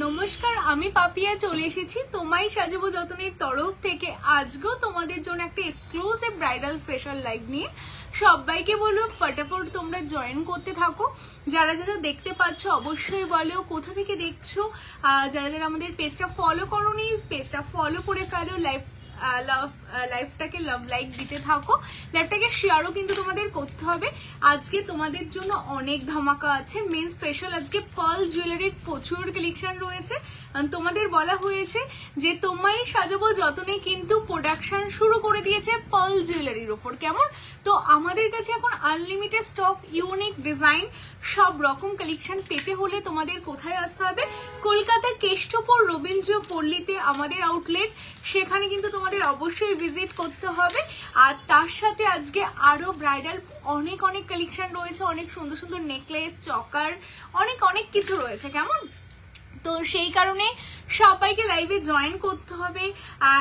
নমস্কার, আমি পাপিয়া চলে এসেছি তোমায় সাজাবো যতনের তরফ থেকে। আজকেও তোমাদের জন্য একটা এক্সক্লুসিভ ব্রাইডাল স্পেশাল লাইভ নিয়ে সবাইকে বলবো ফটাফট তোমরা জয়েন করতে থাকো। যারা যারা দেখতে পাচ্ছ অবশ্যই বলো কোথা থেকে দেখছো। যারা যারা আমাদের পেজটা ফলো করোনি পেজটা ফলো করে ফেলো। লাইভটাকে লাভ লাইক দিতে থাকো, লাইভটাকে শেয়ারও কিন্তু তোমাদের করতে হবে। আজকে তোমাদের জন্য অনেক ধামাকা আছে। মেন স্পেশাল আজকে পার্ল জুয়েলারির প্রচুর কালেকশন রয়েছে। তোমাদের বলা হয়েছে যে তোমায় সাজাবো যতনে কিন্তু প্রোডাকশন শুরু করে দিয়েছে পার্ল জুয়েলারির ওপর। কেমন? তো আমাদের কাছে এখন আনলিমিটেড স্টক, ইউনিক ডিজাইন, সব রকম কালেকশন পেতে হলে তোমাদের কোথায় আসতে হবে? কলকাতা কেষ্টপুর রবীন্দ্র পল্লীতে আমাদের আউটলেট, সেখানে কিন্তু তোমাদের অবশ্যই ভিজিট করতে হবে। আর তার সাথে আজকে আরো ব্রাইডাল অনেক অনেক কালেকশন রয়েছে, অনেক সুন্দর সুন্দর নেকলেস, চকার, অনেক অনেক কিছু রয়েছে। কেমন? তো সেই কারণে সবাইকে লাইভে জয়েন করতে হবে।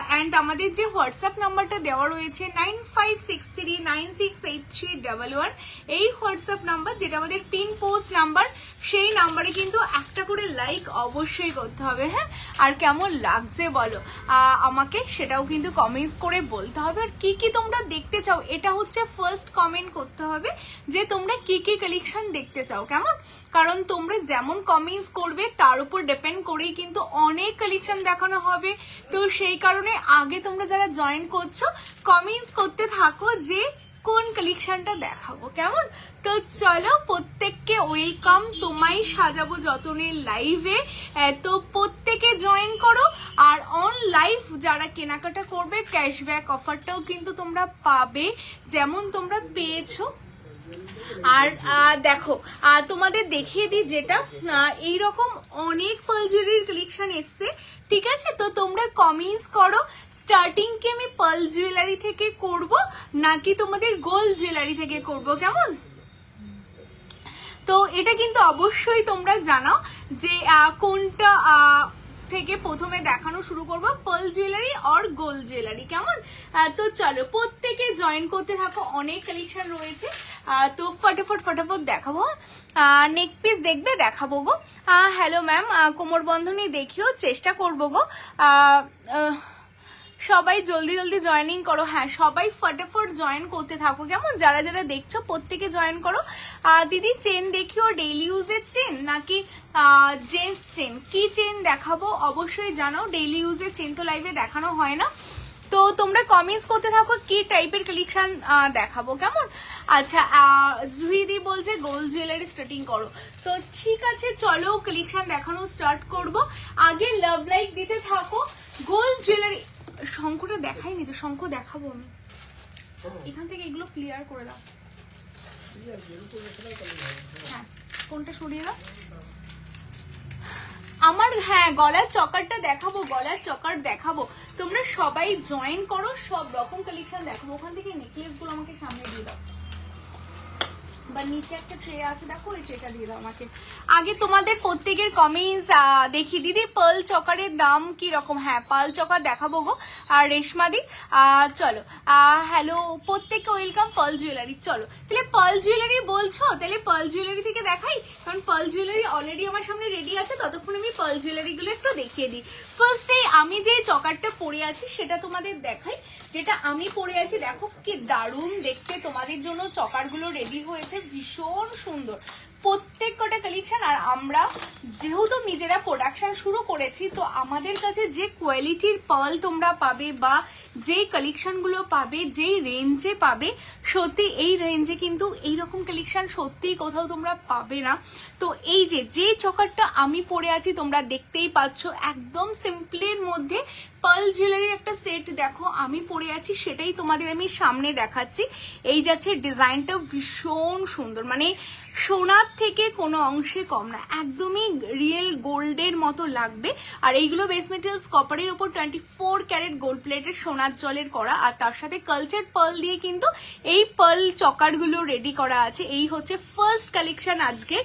অ্যান্ড আমাদের যে হোয়াটসঅ্যাপ নাম্বারটা দেওয়া রয়েছে 9563968311, এই হোয়াটসঅ্যাপ নাম্বার যেটা আমাদের পিন পোস্ট নাম্বার, সেই নাম্বারে কিন্তু একটা করে লাইক অবশ্যই করতে হবে। হ্যাঁ, আর কেমন লাগছে বলো আমাকে, সেটাও কিন্তু কমেন্টস করে বলতে হবে। আর কি কি তোমরা দেখতে চাও এটা হচ্ছে ফার্স্ট কমেন্ট করতে হবে যে তোমরা কি কি কালেকশন দেখতে চাও। কেমন? কারণ তোমরা যেমন কমেন্টস করবে তার উপর ডিপেন্ড করেই কিন্তু অনেক কালেকশন দেখানো হবে। তো সেই কারণে আগে তোমরা যারা জয়েন করছো কমেন্টস করতে থাকো যে কোন কালেকশনটা দেখাবো। কেমন? তো চলো, প্রত্যেককে ওয়েলকাম তোমায় সাজাবো যতনের লাইভে। তো প্রত্যেকে জয়েন করো। আর অন লাইভ যারা কেনাকাটা করবে ক্যাশব্যাক অফারটাও কিন্তু তোমরা পাবে, যেমন তোমরা পেয়েছো। আর দেখো তোমাদের দেখিয়ে দিই, যেটা এইরকম অনেক পার্ল জুয়েলারির কালেকশন এসছে। ঠিক আছে, তো তোমরা কমেন্টস করো স্টার্টিং কি আমি পার্ল জুয়েলারি থেকে করব নাকি তোমাদের গোল্ড জুয়েলারি থেকে করব। কেমন? তো এটা কিন্তু অবশ্যই তোমরা জানাও যে কোনটা থেকে প্রথমে দেখানো শুরু করবো, পার্ল জুয়েলারি আর গোল্ড জুয়েলারি। কেমন? তো চলো প্রত্যেকে জয়েন করতে থাকো, অনেক কালেকশন রয়েছে। তো ফটাফট দেখাবো। নেক পিস দেখবে? দেখাবো গো। হ্যালো ম্যাম, কোমর বন্ধনী দেখিও, চেষ্টা করবো গো। সবাই জলদি জলদি জয়েনিং করো। হ্যাঁ, সবাই ফটাফট জয়েন করতে থাকো। কেমন? যারা যারা দেখছো প্রত্যেকে জয়েন করো। দিদি চেন দেখিও, ডেইলি ইউজের চেন নাকি জেন্টস চেন? কি চেন দেখাবো অবশ্যই জানাও। ডেইলি ইউজের চেন তো লাইভে দেখানো হয় না। তো তোমরা কমেন্টস করতে থাকো কি টাইপের কালেকশন দেখাবো। কেমন? আচ্ছা, জুহিদি বলছে গোল্ড জুয়েলারি স্টার্টিং করো। তো ঠিক আছে, চলো কালেকশন দেখানো স্টার্ট করব। আগে লাভ লাইক দিতে থাকো। গোল্ড জুয়েলারি শঙ্খটা দেখাইনি তো, শঙ্খ দেখাবো আমি। এখান থেকে এগুলো ক্লিয়ার করে দাও। হ্যাঁ, কোনটা সরিয়ে দাও আমার। হ্যাঁ, গলার চকারটা দেখাবো, গলার চকার দেখাবো। তোমরা সবাই জয়েন করো, সব রকম কালেকশন দেখাবো। ওখান থেকে নেকলেস গুলো আমাকে সামনে দিয়ে দাও, বা নিচে একটা ট্রে আছে দেখো, ওই ট্রেটা দিয়ে দাও আমাকে। আগে তোমাদের প্রত্যেকের কমেন্টস দেখি। দিদি পার্ল চকারের দাম কি রকম? হ্যাঁ, পার্ল চকার দেখাবো গো। আর রেশমাদি চলো। হ্যালো, প্রত্যেককে ওয়েলকাম পার্ল জুয়েলারি। চলো তাহলে পার্ল জুয়েলারি বলছো, তাহলে পার্ল জুয়েলারি থেকে দেখাই, কারণ পার্ল জুয়েলারি অলরেডি আমার সামনে রেডি আছে। ততক্ষণ আমি পার্ল জুয়েলারি গুলো একটু দেখিয়ে দিই। ফার্স্টে আমি যে চকারটা পরে আছি সেটা তোমাদের দেখাই। যেটা আমি পরে আছি দেখো কি দারুণ দেখতে, তোমাদের জন্য চকারগুলো রেডি হয়েছে, ভীষণ সুন্দর প্রত্যেক কটা কালেকশন। আর আমরা যেহেতু নিজেরা প্রোডাকশন শুরু করেছি, তো আমাদের কাছে যে কোয়ালিটির পার্ল তোমরা পাবে বা যেই কালেকশনগুলো পাবে, যেই রেঞ্জে পাবে, সত্যি এই রেঞ্জে কিন্তু এইরকম কালেকশন সত্যিই কোথাও তোমরা পাবে না। তো এই যে চকারটা আমি পরে আছি তোমরা দেখতেই পাচ্ছ, একদম সিম্পলের মধ্যে পার্ল জুয়েলারির একটা সেট দেখো আমি পরে আছি, সেটাই তোমাদের আমি সামনে দেখাচ্ছি। এই যাচ্ছে ডিজাইনটা ভীষণ সুন্দর, মানে সোনার থেকে কোনো অংশে কম না, একদমই রিয়েল গোল্ডের মতো লাগবে। আর এইগুলো বেস মেটেরিয়ালস কপারের উপর 24 ক্যারেট গোল্ড প্লেটের সোনার জলের করা, আর তার সাথে কালচার পার্ল দিয়ে কিন্তু এই পার্ল চকারগুলো রেডি করা আছে। এই হচ্ছে ফার্স্ট কালেকশন আজকে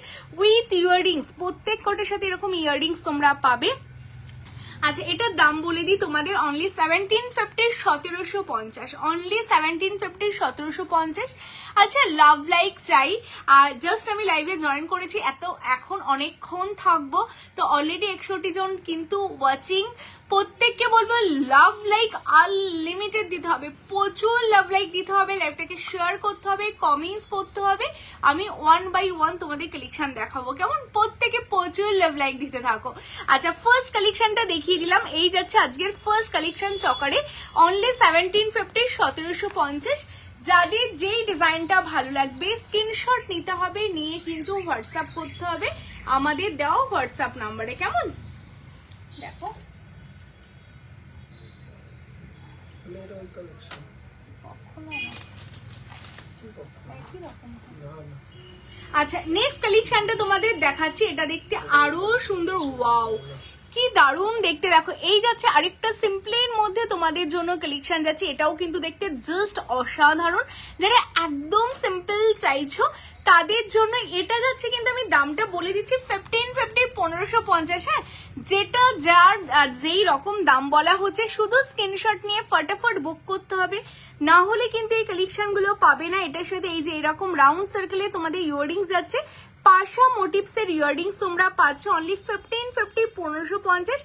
উইথ ইয়াররিংস, প্রত্যেক কটার সাথে এরকম ইয়াররিংস তোমরা পাবে। আচ্ছা এটার দাম বলে দিই তোমাদের, অনলি 1750, 1750, অনলি 1750, 1750। আচ্ছা লাভ লাইক চাই, আর জাস্ট আমি লাইভে জয়েন করেছি, এখন অনেকক্ষণ থাকবো, তো অলরেডি 61 জন কিন্তু ওয়াচিং। প্রত্যেককে বলবো লাভ লাইক আনলিমিটেড দিতে হবে, প্রচুর লাভ লাইক দিতে হবে, লাইভটাকে শেয়ার করতে হবে, কমেন্টস করতে হবে। আমি 1 by 1 তোমাদের কালেকশন দেখাবো, কেমন? প্রত্যেকে প্রচুর লাভ লাইক দিতে থাকো। আচ্ছা ফার্স্ট কালেকশনটা দেখিয়ে দিলাম, এই যাচ্ছে আজকের ফার্স্ট কালেকশন চকারে, অনলি 1750, 1750। যাদের যেই ডিজাইনটা ভালো লাগবে স্ক্রিনশট নিতে হবে, নিয়ে কিন্তু হোয়াটসঅ্যাপ করতে হবে আমাদের দেওয়া হোয়াটসঅ্যাপ নাম্বারে, কেমন? দেখো আচ্ছা নেক্সট কালেকশনটা তোমাদের দেখাচ্ছি, এটা দেখতে আরো সুন্দর, ওয়াও কি দারুণ দেখতে। দেখো এই যাচ্ছে আরেকটা সিম্পলের মধ্যে তোমাদের জন্য কালেকশন যাচ্ছে, এটাও কিন্তু দেখতে জাস্ট অসাধারণ। যারা একদম সিম্পল চাইছো তাদের জন্য এটা যাচ্ছে, কিন্তু আমি দামটা বলে দিচ্ছি 1550, 1550। হ্যাঁ যেটা যার যেই রকম দাম বলা হচ্ছে, শুধু স্ক্রিনশট নিয়ে ফটাফট বুক করতে হবে, না হলে কিন্তু এই কালেকশন গুলো পাবে না। এটার সাথে এই যে এরকম রাউন্ড সার্কেলে তোমাদের ইয়াররিংস যাচ্ছে, পাশা মোটিভস এর ইয়াররিংস তোমরা পাচ্ছ অনলি 1550, 1550।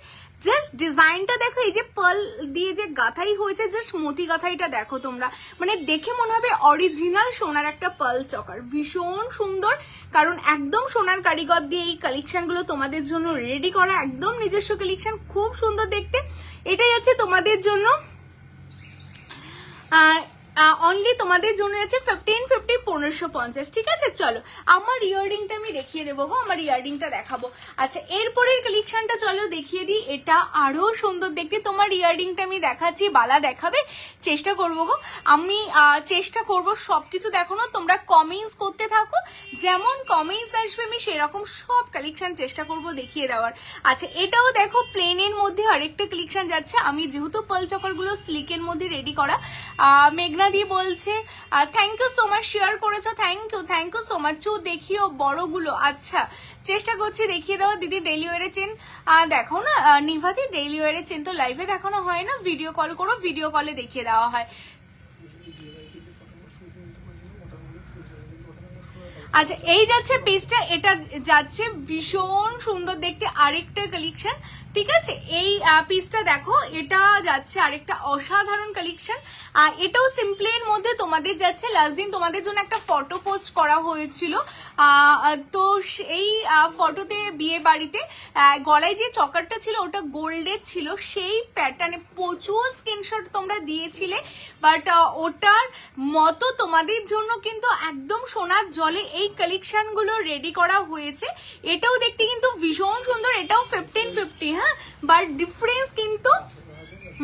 জাস্ট ডিজাইনটা দেখো, এই যে পার্ল দিয়ে যে গাথাই হয়েছে, জাস্ট মতি গাথাইটা দেখো তোমরা, মানে দেখে মনে হবে অরিজিনাল সোনার একটা পার্ল চকার, ভীষণ সুন্দর। কারণ একদম সোনার কারিগর দিয়ে এই কালেকশন গুলো তোমাদের জন্য রেডি করা, একদম নিজস্ব কালেকশন, খুব সুন্দর দেখতে। এটাই আছে তোমাদের জন্য অনলি তোমাদের জন্য আছে 1550, 1550। ঠিক আছে চলো আমার ইয়াররিংটা আমি দেখিয়ে দেবো গো, আমার ইয়াররিংটা দেখাবো। আচ্ছা এরপরের কালেকশনটা চলো দেখিয়ে দিই, এটা আরো সুন্দর দেখতে। তোমার ইয়াররিংটা আমি দেখাচ্ছি, বালা দেখাবে চেষ্টা করবো গো, আমি চেষ্টা করবো সবকিছু দেখানো, তোমরা কমেন্টস করতে থাকো, যেমন কমেন্টস আসবে আমি সেরকম সব কালেকশন চেষ্টা করবো দেখিয়ে দেওয়ার। আচ্ছা এটাও দেখো প্লেনের মধ্যে আরেকটা কালেকশন যাচ্ছে, আমি যেহেতু পার্ল চকার গুলো স্লিকের মধ্যে রেডি করা। মেঘনা দি বলছে thank you so much, share করেছো, থ্যাংক ইউ সো মাচ। চু দেখিও বড়গুলো, আচ্ছা চেষ্টা করছি দেখিয়ে দেওয়া। দিদি ডেইলি ওয়ারের চেন দেখো না, নিভাদি ডেইলি ওয়ারের চেন তো লাইভে দেখানো হয় না, ভিডিও কল করো, ভিডিও কলে দেখিয়ে দেওয়া হয়। আচ্ছা এই যাচ্ছে পিসটা, এটা যাচ্ছে ভীষণ সুন্দর দেখতে আরেকটা কালেকশন। ঠিক আছে এই পিসটা দেখো, এটা যাচ্ছে আরেকটা অসাধারণ কালেকশন। এটাও সিম্পলের মধ্যে তোমাদের যাচ্ছে, লাস্ট দিন তোমাদের জন্য একটা ফটো পোস্ট করা হয়েছিল, তো এই ফটোতে বিয়ে বাড়িতে গলায় যে চকারটা ছিল ওটা গোল্ডের ছিল, সেই প্যাটার্নে প্রচুর স্ক্রিনশট তোমরা দিয়েছিলে, বাট ওটার মতো তোমাদের জন্য কিন্তু একদম সোনার জলে এই কালেকশন গুলো রেডি করা হয়েছে। এটাও দেখতে কিন্তু ভীষণ সুন্দর, এটাও 1550। হ্যাঁ বাট ডিফারেন্স কিন্তু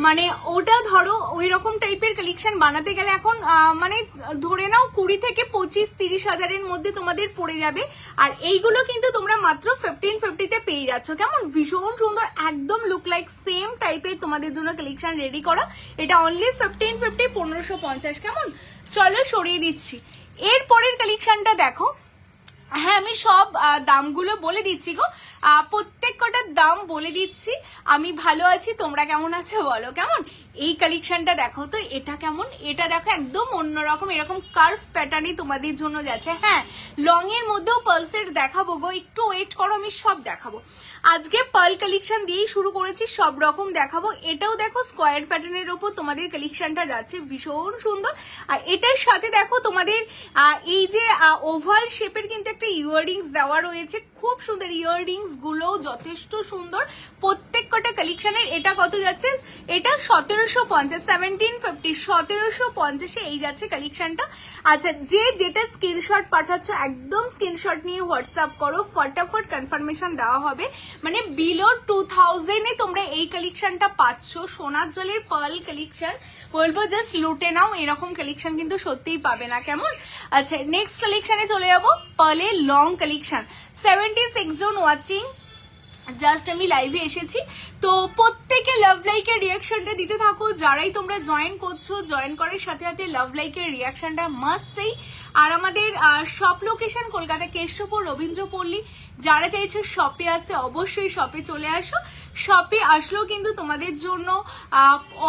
মানে ওটা ধরো ওই রকম টাইপের কালেকশন বানাতে গেলে এখন মানে ধরে নাও 20 থেকে 25-30 হাজারের মধ্যে তোমাদের পড়ে যাবে, আর এইগুলো কিন্তু তোমরা মাত্র 1550 পেয়ে যাচ্ছ, কেমন? ভীষণ সুন্দর, একদম লুক লাইক সেম টাইপের তোমাদের জন্য কালেকশন রেডি করা। এটা অনলি 1550, 1550। কেমন? চলো সরিয়ে দিচ্ছি। এর পরের কালেকশনটা দেখো, হ্যাঁ আমি সব দামগুলো বলে দিচ্ছি গো, প্রত্যেক কটার দাম বলে দিচ্ছি। আমি ভালো আছি, তোমরা কেমন আছো বলো, কেমন? এই কালেকশনটা দেখো তো, এটা কেমন? এটা দেখো একদম অন্যরকম, এরকম কার্ভ প্যাটার্নে তোমাদের জন্য যাচ্ছে। হ্যাঁ লং এর মধ্যেও পার্লসের দেখাবো গো, একটু ওয়েট করো, আমি সব দেখাবো। আজকে পার্ল কালেকশন দিয়েই শুরু করেছি, সব রকম দেখাবো। এটাও দেখো স্কোয়ার প্যাটার্নের ওপর তোমাদের কালেকশনটা যাচ্ছে, ভীষণ সুন্দর। আর এটার সাথে দেখো তোমাদের এই যে ওভাল শেপের কিন্তু একটা ইয়াররিংস দেওয়া রয়েছে, খুব সুন্দর ইয়াররিংস গুলো, যথেষ্ট সুন্দর প্রত্যেক কটা কালেকশনের। এটা কত যাচ্ছে? এটা 1750, 1750, 1750 এই যাচ্ছে কালেকশনটা। আচ্ছা যে যেটা স্ক্রিনশট পাঠাচ্ছ একদম স্ক্রিনশট নিয়ে হোয়াটসঅ্যাপ করো, ফটাফট কনফার্মেশন দেওয়া হবে। মানে বিলো 2000 এ তোমরা এই কালেকশনটা পাচ্ছ, সোনার জলের পার্ল কালেকশন। বলবো জাস্ট লুটে নাও, এরকম কালেকশন কিন্তু সত্যিই পাবে না, কেমন? আচ্ছা নেক্সট কালেকশনে চলে যাবো, পার্লের লং কালেকশন। 76 জন ওয়াচিং, জাস্ট আমি লাইভে এসেছি, তো প্রত্যেকে লাভ লাইকের রিয়াকশনটা দিতে থাকো। যারাই তোমরা জয়েন করছো, জয়েন করার সাথে সাথে লাভ লাইকের রিয়াকশনটা মাস্ট চাই। আর আমাদের সব লোকেশন কলকাতা কেশবপুর, রবীন্দ্রপল্লী, যারা চাইছো শপে আসতে অবশ্যই শপে চলে আসো। শপে আসলেও কিন্তু তোমাদের জন্য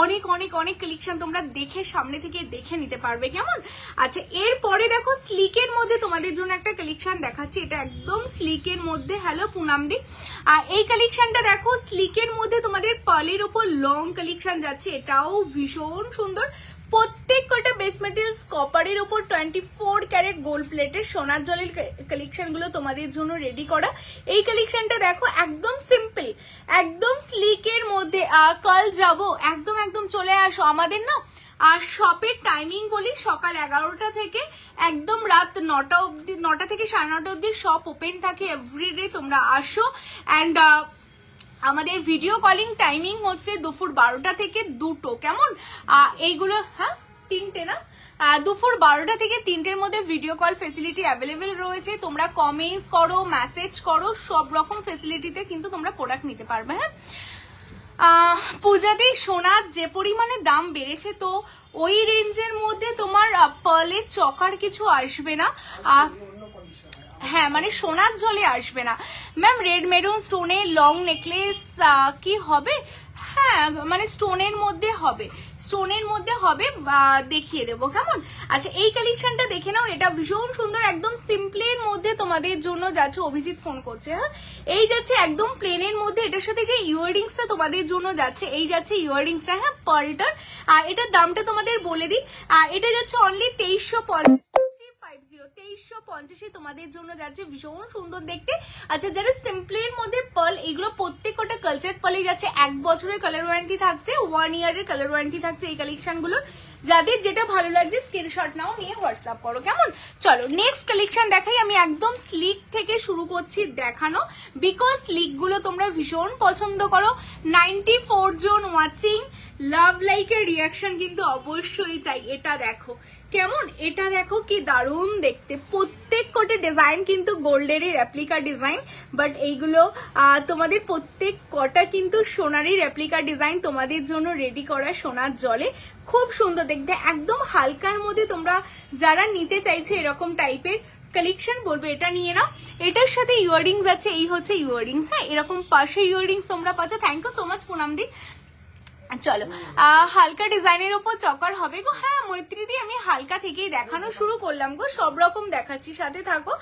অনেক অনেক অনেক কালেকশন তোমরা দেখে সামনে থেকে দেখে নিতে পারবে, কেমন? আচ্ছা, এরপরে দেখো স্লিকের মধ্যে তোমাদের জন্য একটা কালেকশন দেখাচ্ছি, এটা একদম স্লিকের মধ্যে। হ্যালো পুনামদি, এই কালেকশনটা দেখো স্লিকের মধ্যে তোমাদের পার্লের উপর লং কালেকশন যাচ্ছে, এটাও ভীষণ সুন্দর। প্রত্যেক কটা বেস মেটেরিয়ালস কপারের উপর 24 ক্যারেট গোল্ড প্লেটের সোনার জলের কালেকশন গুলো তোমাদের জন্য রেডি করা। এই কালেকশনটা দেখো একদম সিম্পল, একদম স্লিকের মধ্যে। কাল যাব, একদম একদম চলে আসো আমাদের না। আর শপের টাইমিং বলি, সকাল 11টা থেকে একদম রাত 9টা অবধি, 9টা থেকে 9:30 অবধি শপ ওপেন থাকে এভরিডে। তোমরা আসো। অ্যান্ড আমাদের ভিডিও কলিং টাইমিং হচ্ছে দুপুর 12টা থেকে 2টো, কেমন? এইগুলো হ্যাঁ 3টে না, দুপুর 12টা থেকে 3টের মধ্যে ভিডিও কল ফেসিলিটি অ্যাভেলেবেল রয়েছে। তোমরা কমেন্টস করো, মেসেজ করো, সব রকম ফেসিলিটিতে কিন্তু তোমরা প্রোডাক্ট নিতে পারবে। হ্যাঁ, পূজাতে সোনার যে পরিমাণে দাম বেড়েছে, তো ওই রেঞ্জের মধ্যে তোমার পার্লের চকার কিছু আসবে না। হ্যাঁ, মানে সোনার ঝোলে আসবে না ম্যাম। রেড মেরুন স্টোনের লং নেকলেস কি হবে? হ্যাঁ, মানে স্টোনের মধ্যে হবে, স্টোনের মধ্যে হবে, দেখিয়ে দেবো, কেমন? আচ্ছা, এই কালেকশনটা দেখে নাও, এটা ভীষণ সুন্দর, একদম সিম্পলের মধ্যে তোমাদের জন্য যাচ্ছে। অভিজিৎ ফোন করছে। হ্যাঁ, এই যাচ্ছে একদম প্লেনের মধ্যে, এটার সাথে যে ইয়াররিংসটা তোমাদের জন্য যাচ্ছে, এই যাচ্ছে ইয়াররিংসটা। হ্যাঁ, পার্লটার এটার দামটা তোমাদের বলে দিই, এটা যাচ্ছে অনলি 2350, 2350 তোমাদের জন্য যাচ্ছে, ভীষণ সুন্দর দেখতে। আচ্ছা, যারা সিম্পলের মধ্যে পার্ল, এগুলো প্রত্যেকটা কালচার পার্লে যাচ্ছে, 1 বছরের কালার ওয়ারেন্টি থাকছে, 1 ইয়ারের কালার ওয়ারেন্টি থাকছে এই কালেকশনগুলোর। যাদের যেটা ভালো লাগছে স্ক্রিনশট নাও, নিয়ে হোয়াটসঅ্যাপ করো, কেমন? চলো নেক্সট কালেকশন দেখাই। আমি একদম স্লিক থেকে শুরু করছি দেখানো, বিকজ স্লিক গুলো তোমরা ভীষণ পছন্দ করো। 94 জন ওয়াচিং, লাভ লাইকের রিয়াকশন কিন্তু অবশ্যই চাই। এটা দেখো কেমন, এটা দেখো কি দারুণ দেখতে। প্রত্যেক কটা ডিজাইন কিন্তু গোল্ডেরই রেপ্লিকা ডিজাইন, বাট এইগুলো তোমাদের প্রত্যেক কটা কিন্তু সোনারই রেপ্লিকা ডিজাইন তোমাদের জন্য রেডি করা সোনার জলে। খুব সুন্দর দেখতে, একদম হালকার মধ্যে তোমরা যারা নিতে চাইছো এরকম টাইপের কালেকশন, বলবো এটা নিয়ে নাও। এটার সাথে ইয়াররিংস আছে, এই হচ্ছে ইয়াররিংস। হ্যাঁ, এরকম পাশে ইয়াররিংস তোমরা পাচ্ছ। থ্যাংক ইউ সো মাচ পুনামদি। চলো, হালকা ডিজাইনের উপর চকার হবে গো। হ্যাঁ মৈত্রী দি, আমি হালকা থেকেই দেখানো শুরু করলাম গো, সব রকম দেখাচ্ছি, সাথে থাকো,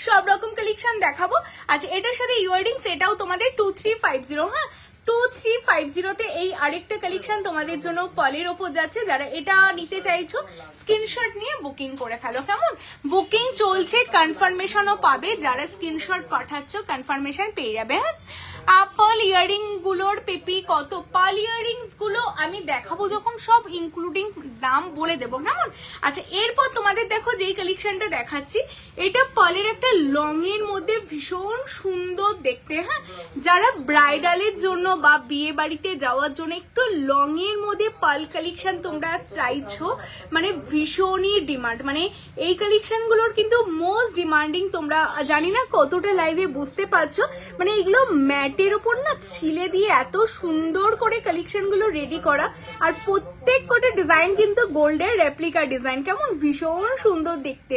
সব রকম কালেকশন দেখাবো। আচ্ছা, এটার সাথে ইয়াররিংস, এটাও তোমাদের 2350। হ্যাঁ, 2350 এই আরেকটা কালেকশন তোমাদের জন্য পার্লের ওপর যাচ্ছে। যারা এটা নিতে চাইছো স্ক্রিনশট নিয়ে বুকিং করে ফেলো, কেমন? বুকিং চলছে, কনফার্মেশনও পাবে। যারা স্ক্রিনশট পাঠাচ্ছ কনফার্মেশন পেয়ে যাবে। হ্যাঁ, পার্ল ইয়ারিং গুলোর পেপি কত? পার্ল ইয়ারিংস গুলো আমি দেখাবো যখন সব ইনক্লুডিং দাম বলে দেবো, কেমন? আচ্ছা, এরপর তোমাদের দেখো যেই কালেকশনটা দেখাচ্ছি, এটা পার্লের একটা লং এর মধ্যে ভীষণ সুন্দর দেখতে। হ্যাঁ, যারা ব্রাইডালের জন্য বা বিয়ে বাড়িতে যাওয়ার জন্য একটু লং এর মধ্যে পার্ল কালেকশন তোমরা চাইছো, মানে ভীষণই ডিমান্ড, মানে এই কালেকশন গুলোর কিন্তু মোস্ট ডিমান্ডিং। তোমরা জানি না কতটা লাইভে বুঝতে পারছো, মানে এগুলো ম্যাটের উপর না ছিলে দিয়ে এত সুন্দর করে কালেকশন গুলো রেডি করা। আর প্রত্যেক কটা ডিজাইন কিন্তু গোল্ডের রেপ্লিকা ডিজাইন, কেমন? ভীষণ সুন্দর দেখতে।